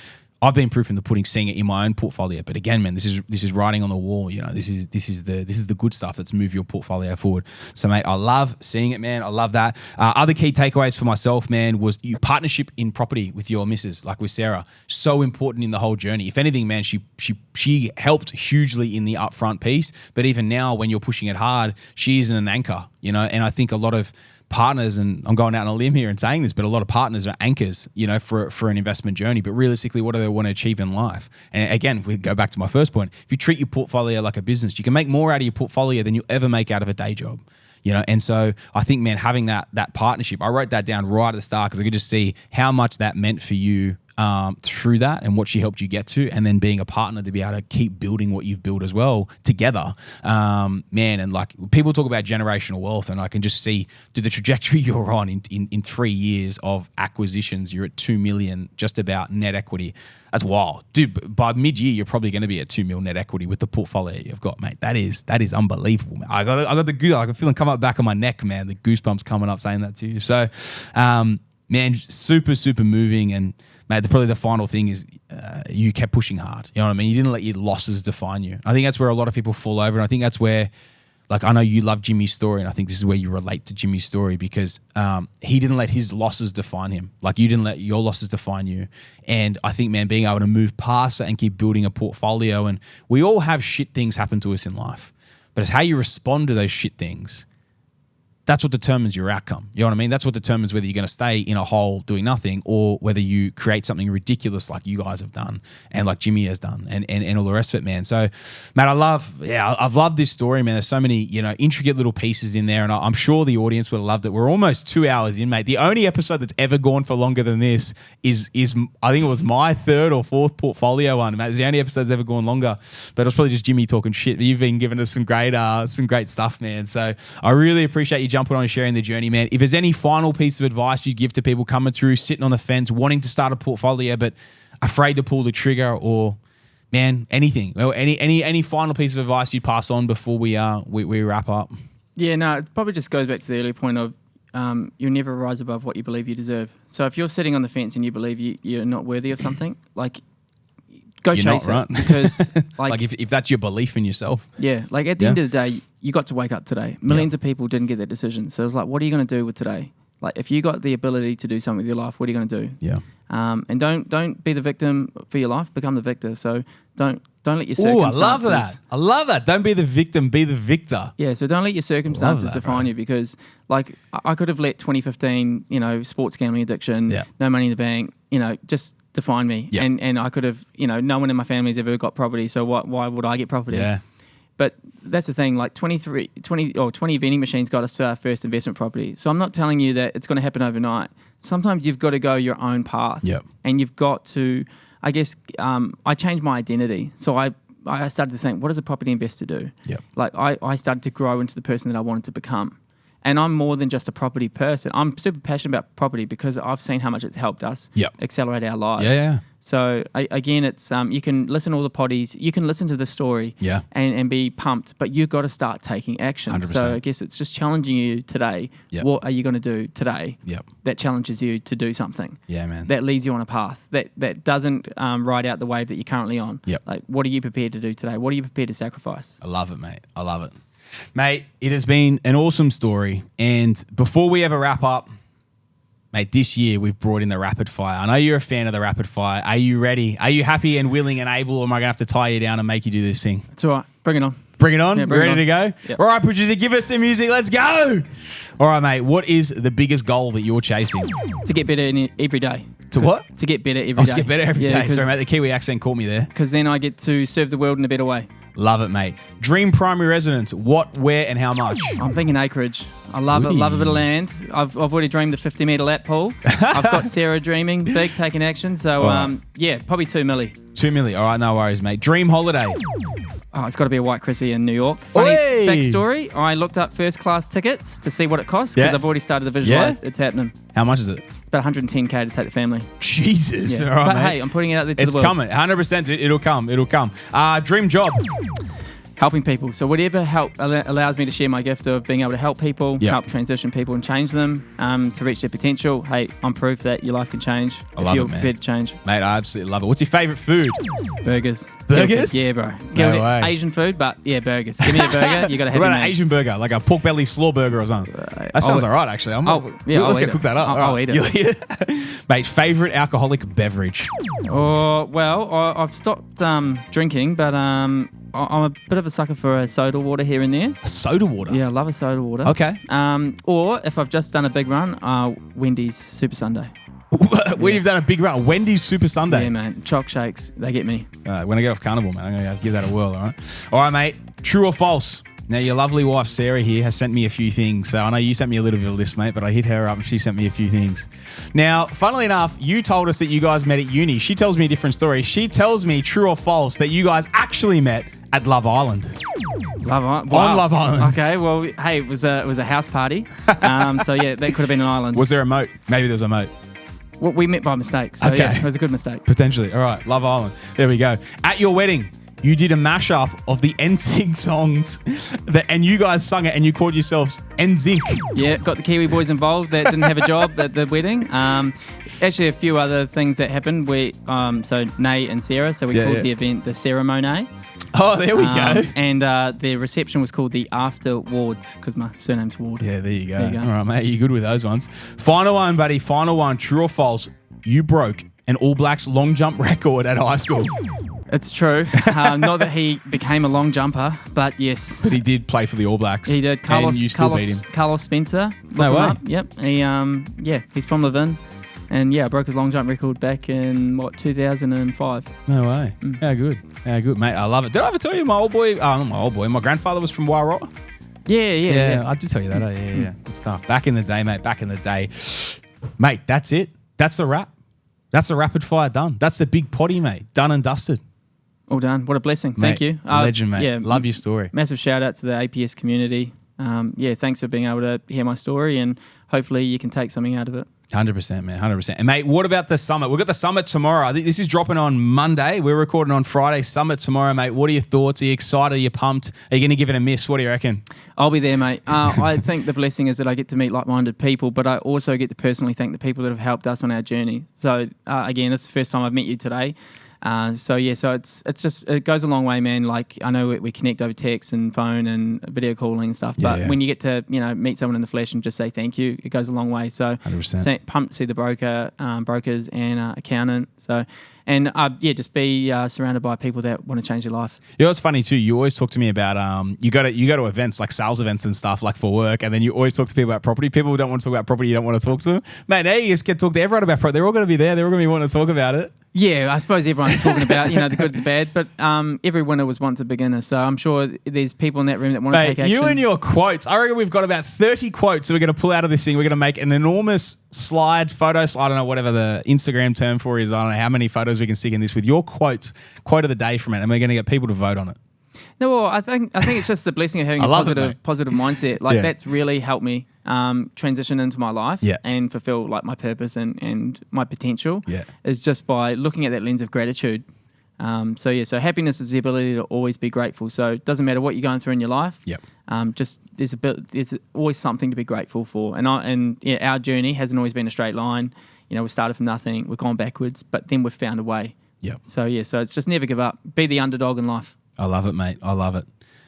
I've been proof in the pudding, seeing it in my own portfolio. But again, man, this is writing on the wall. This is the good stuff that's moved your portfolio forward. So, mate, I love seeing it, man. I love that. Other key takeaways for myself, man, was your partnership in property with your missus, like with Sarah. So important in the whole journey. If anything, man, she helped hugely in the upfront piece. But even now, when you're pushing it hard, she is an anchor. And I think a lot of partners, and I'm going out on a limb here and saying this, but a lot of partners are anchors, for an investment journey. But realistically, what do they want to achieve in life? And again, we go back to my first point. If you treat your portfolio like a business, you can make more out of your portfolio than you'll ever make out of a day job. And so I think, man, having that partnership, I wrote that down right at the start because I could just see how much that meant for you through that, and what she helped you get to, and then being a partner to be able to keep building what you've built as well together. Man, and people talk about generational wealth, and I can just see the trajectory you're on in 3 years of acquisitions. You're at 2 million just about net equity. That's wild. Dude, by mid-year, you're probably going to be at 2 mil net equity with the portfolio you've got, mate. That is unbelievable, man. I got the goose, I can feel it come up back on my neck, man. The goosebumps coming up saying that to you. So, man, super, super moving. And mate, probably the final thing is you kept pushing hard. You know what I mean? You didn't let your losses define you. I think that's where a lot of people fall over. And I think that's where, I know you love Jimmy's story, and I think this is where you relate to Jimmy's story, because he didn't let his losses define him. You didn't let your losses define you. And I think, man, being able to move past it and keep building a portfolio, and we all have shit things happen to us in life, but it's how you respond to those shit things that's what determines your outcome. You know what I mean? That's what determines whether you're going to stay in a hole doing nothing or whether you create something ridiculous like you guys have done and like Jimmy has done and all the rest of it, man. So, Matt, I've loved this story, man. There's so many, intricate little pieces in there, and I'm sure the audience would have loved it. We're almost 2 hours in, mate. The only episode that's ever gone for longer than this is I think it was my third or fourth portfolio one, mate. It's the only episode that's ever gone longer, but it was probably just Jimmy talking shit. But you've been giving us some great stuff, man. So I really appreciate you jumping on and sharing the journey, man. If there's any final piece of advice you'd give to people coming through, sitting on the fence, wanting to start a portfolio but afraid to pull the trigger, or man, anything, or any final piece of advice you'd pass on before we wrap up? Yeah, no, it probably just goes back to the earlier point of you'll never rise above what you believe you deserve. So if you're sitting on the fence and you believe you're not worthy of something, like go You're chase not, it, right? because like if that's your belief in yourself. Yeah, like at the end of the day, you got to wake up today. Millions of people didn't get that decision. So it's like, what are you going to do with today? Like if you got the ability to do something with your life, what are you going to do? Yeah. And don't be the victim for your life. Become the victor. So don't let your I circumstances. love that. I love that. Don't be the victim, be the victor. Yeah, so don't let your circumstances that, define bro. you, because like I could have let 2015, sports gambling addiction, no money in the bank, just define me. Yeah. And I could have, no one in my family's ever got property, so why would I get property? Yeah. But that's the thing, like 20 vending machines got us to our first investment property. So I'm not telling you that it's going to happen overnight. Sometimes you've got to go your own path. Yep. And you've got to, I guess, I changed my identity. So I started to think, what does a property investor do? Yep. Like I started to grow into the person that I wanted to become. And I'm more than just a property person. I'm super passionate about property because I've seen how much it's helped us accelerate our lives. Yeah. So again, it's you can listen to all the potties, you can listen to the story, and be pumped, but you've got to start taking action. 100%. So I guess it's just challenging you today. Yep. What are you going to do today? Yep. That challenges you to do something. Yeah, man. That leads you on a path that doesn't ride out the wave that you're currently on. Yep. Like, what are you prepared to do today? What are you prepared to sacrifice? I love it, mate. I love it. Mate, it has been an awesome story. And before we ever wrap up, mate, this year we've brought in the rapid fire. I know you're a fan of the rapid fire. Are you ready? Are you happy and willing and able, or am I going to have to tie you down and make you do this thing? It's all right. Bring it on. Bring it on? Yeah, bring ready it on. to go? Yep. All right, producer, give us some music. Let's go. All right, mate, what is the biggest goal that you're chasing? To get better every day. To what? To get better every day. To get better every day. Yeah, Sorry, mate, the Kiwi accent caught me there. because then I get to serve the world in a better way. Love it, mate. Dream primary residence. What, where, and how much? I'm thinking acreage. I love it. Love a bit of land. I've already dreamed the 50-metre lap pool. I've got Sarah dreaming big, taking action. So probably 2 milli. 2 million. All right, no worries, mate. Dream holiday. Oh, it's got to be a White Chrissy in New York. Funny Oi! backstory. I looked up first class tickets to see what it costs because I've already started to visualize. It's happening. How much is it? It's about 110K to take the family. Jesus. Yeah. All right, But mate. hey, I'm putting it out there to It's the world. coming. 100%. It'll come. It'll come. Dream job. Helping people. So whatever allows me to share my gift of being able to help people, help transition people and change them to reach their potential. Hey, I'm proof that your life can change love if you're it, man. prepared to change. Mate, I absolutely love it. What's your favourite food? Burgers. Burgers? Guilty. Yeah, bro. No Guilty. way. Asian food, but yeah, burgers. Give me a burger, you got to have What your about an name. Asian burger? Like a pork belly slaw burger or something? That sounds all right, actually. Let's go eat cook it. that up. I'll All right. eat it. You'll eat it. Mate, favourite alcoholic beverage? Oh, well, I've stopped drinking, but I'm a bit of a sucker for a soda water here and there. A soda water? Yeah, I love a soda water. Okay. Or if I've just done a big run, Wendy's Super Sundae. When you've done a big run, Wendy's Super Sundae. Yeah, man. Choc shakes, they get me. When I get off Carnival, man, I'm going to give that a whirl, all right? All right, mate. True or false? Now, your lovely wife, Sarah, here, has sent me a few things. So I know you sent me a little bit of a list, mate, but I hit her up and she sent me a few things. Now, funnily enough, you told us that you guys met at uni. She tells me a different story. She tells me, true or false, that you guys actually met at Love Island. Love Island. On Love Island. Okay, well, hey, it was a house party. So yeah, that could have been an island. Was there a moat? Maybe there was a moat. Well, we met by mistake. So Okay. yeah, it was a good mistake. Potentially. All right, Love Island. There we go. At your wedding, you did a mashup of the NSYNC songs, and you guys sung it, and you called yourselves NSYNC. Yeah, got the Kiwi boys involved that didn't have a job at the wedding. Actually, a few other things that happened. So Nay and Sarah, so we called the event the Ceremony. Oh, there we go. And the reception was called the After Wards because my surname's Ward. Yeah, there you go. There you go. All right, mate. You're good with those ones. Final one, buddy. Final one. True or false? You broke an All Blacks long jump record at high school. It's true. Not that he became a long jumper, but yes. But he did play for the All Blacks. He did. And you still beat him. Carlos Spencer. No way. Up. Yep. He's from Levin. And broke his long jump record back in 2005. No way. How good, mate. I love it. Did I ever tell you my grandfather was from Wairoa? Yeah. I did tell you that. Yeah. Good stuff. Back in the day, mate. Mate, that's it. That's a wrap. That's a rapid fire done. That's the big potty, mate. Done and dusted. All done. What a blessing. Mate, Thank you. Legend, mate. Yeah, love your story. Massive shout out to the APS community. Thanks for being able to hear my story, and hopefully you can take something out of it. 100%, man. 100%. And, mate, what about the summit? We've got the summit tomorrow. This is dropping on Monday. We're recording on Friday. Summit tomorrow, mate. What are your thoughts? Are you excited? Are you pumped? Are you going to give it a miss? What do you reckon? I'll be there, mate. I think the blessing is that I get to meet like-minded people, but I also get to personally thank the people that have helped us on our journey. So, again, it's the first time I've met you today. So it's just, it goes a long way, man. Like, I know we connect over text and phone and video calling and stuff, but when you get to, meet someone in the flesh and just say thank you, it goes a long way. So 100%. Pumped to see the brokers and accountant. So, and just be surrounded by people that want to change your life. You know what's funny too? You always talk to me about you go to events like sales events and stuff like for work, and then you always talk to people about property. People who don't want to talk about property, you don't want to talk to them. Mate, now you just get to talk to everyone about property. They're all going to be there. They're all going to be wanting to talk about it. Yeah, I suppose everyone's talking about, the good and the bad, but every winner was once a beginner. So I'm sure there's people in that room that want to take action. You and your quotes. I reckon we've got about 30 quotes that we're going to pull out of this thing. We're going to make an enormous photo slide. I don't know, whatever the Instagram term for is. I don't know how many photos we can stick in this with your quote of the day from it, and we're going to get people to vote on it. No, well, I think it's just the blessing of having a positive mindset. Like that's really helped me transition into my life and fulfill like my purpose and my potential. Is just by looking at that lens of gratitude. So happiness is the ability to always be grateful. So it doesn't matter what you're going through in your life. Just there's always something to be grateful for. And our journey hasn't always been a straight line. We started from nothing, we've gone backwards, but then we've found a way. So it's just never give up. Be the underdog in life. I love it, mate. I love it.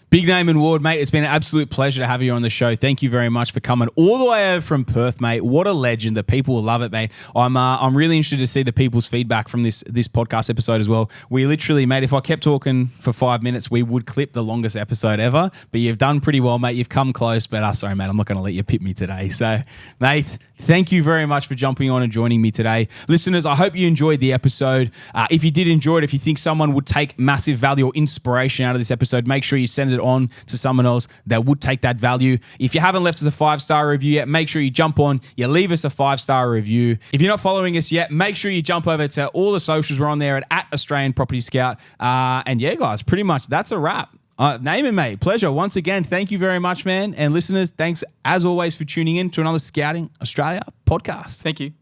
Big name and Ward, mate. It's been an absolute pleasure to have you on the show. Thank you very much for coming all the way over from Perth, mate. What a legend. The people will love it, mate. I'm really interested to see the people's feedback from this podcast episode as well. We literally, mate, if I kept talking for 5 minutes, we would clip the longest episode ever. But you've done pretty well, mate. You've come close. But sorry, mate, I'm not going to let you pit me today. So, mate, thank you very much for jumping on and joining me today. Listeners, I hope you enjoyed the episode. If you did enjoy it, if you think someone would take massive value or inspiration out of this episode, make sure you send it on to someone else that would take that value. If you haven't left us a 5-star review yet, make sure you jump on, you leave us a 5-star review. If you're not following us yet, make sure you jump over to all the socials. We're on there at Australian Property Scout. And yeah, guys, pretty much that's a wrap. Name it, mate. Pleasure. Once again, thank you very much, man. And listeners, thanks as always for tuning in to another Scouting Australia podcast. Thank you.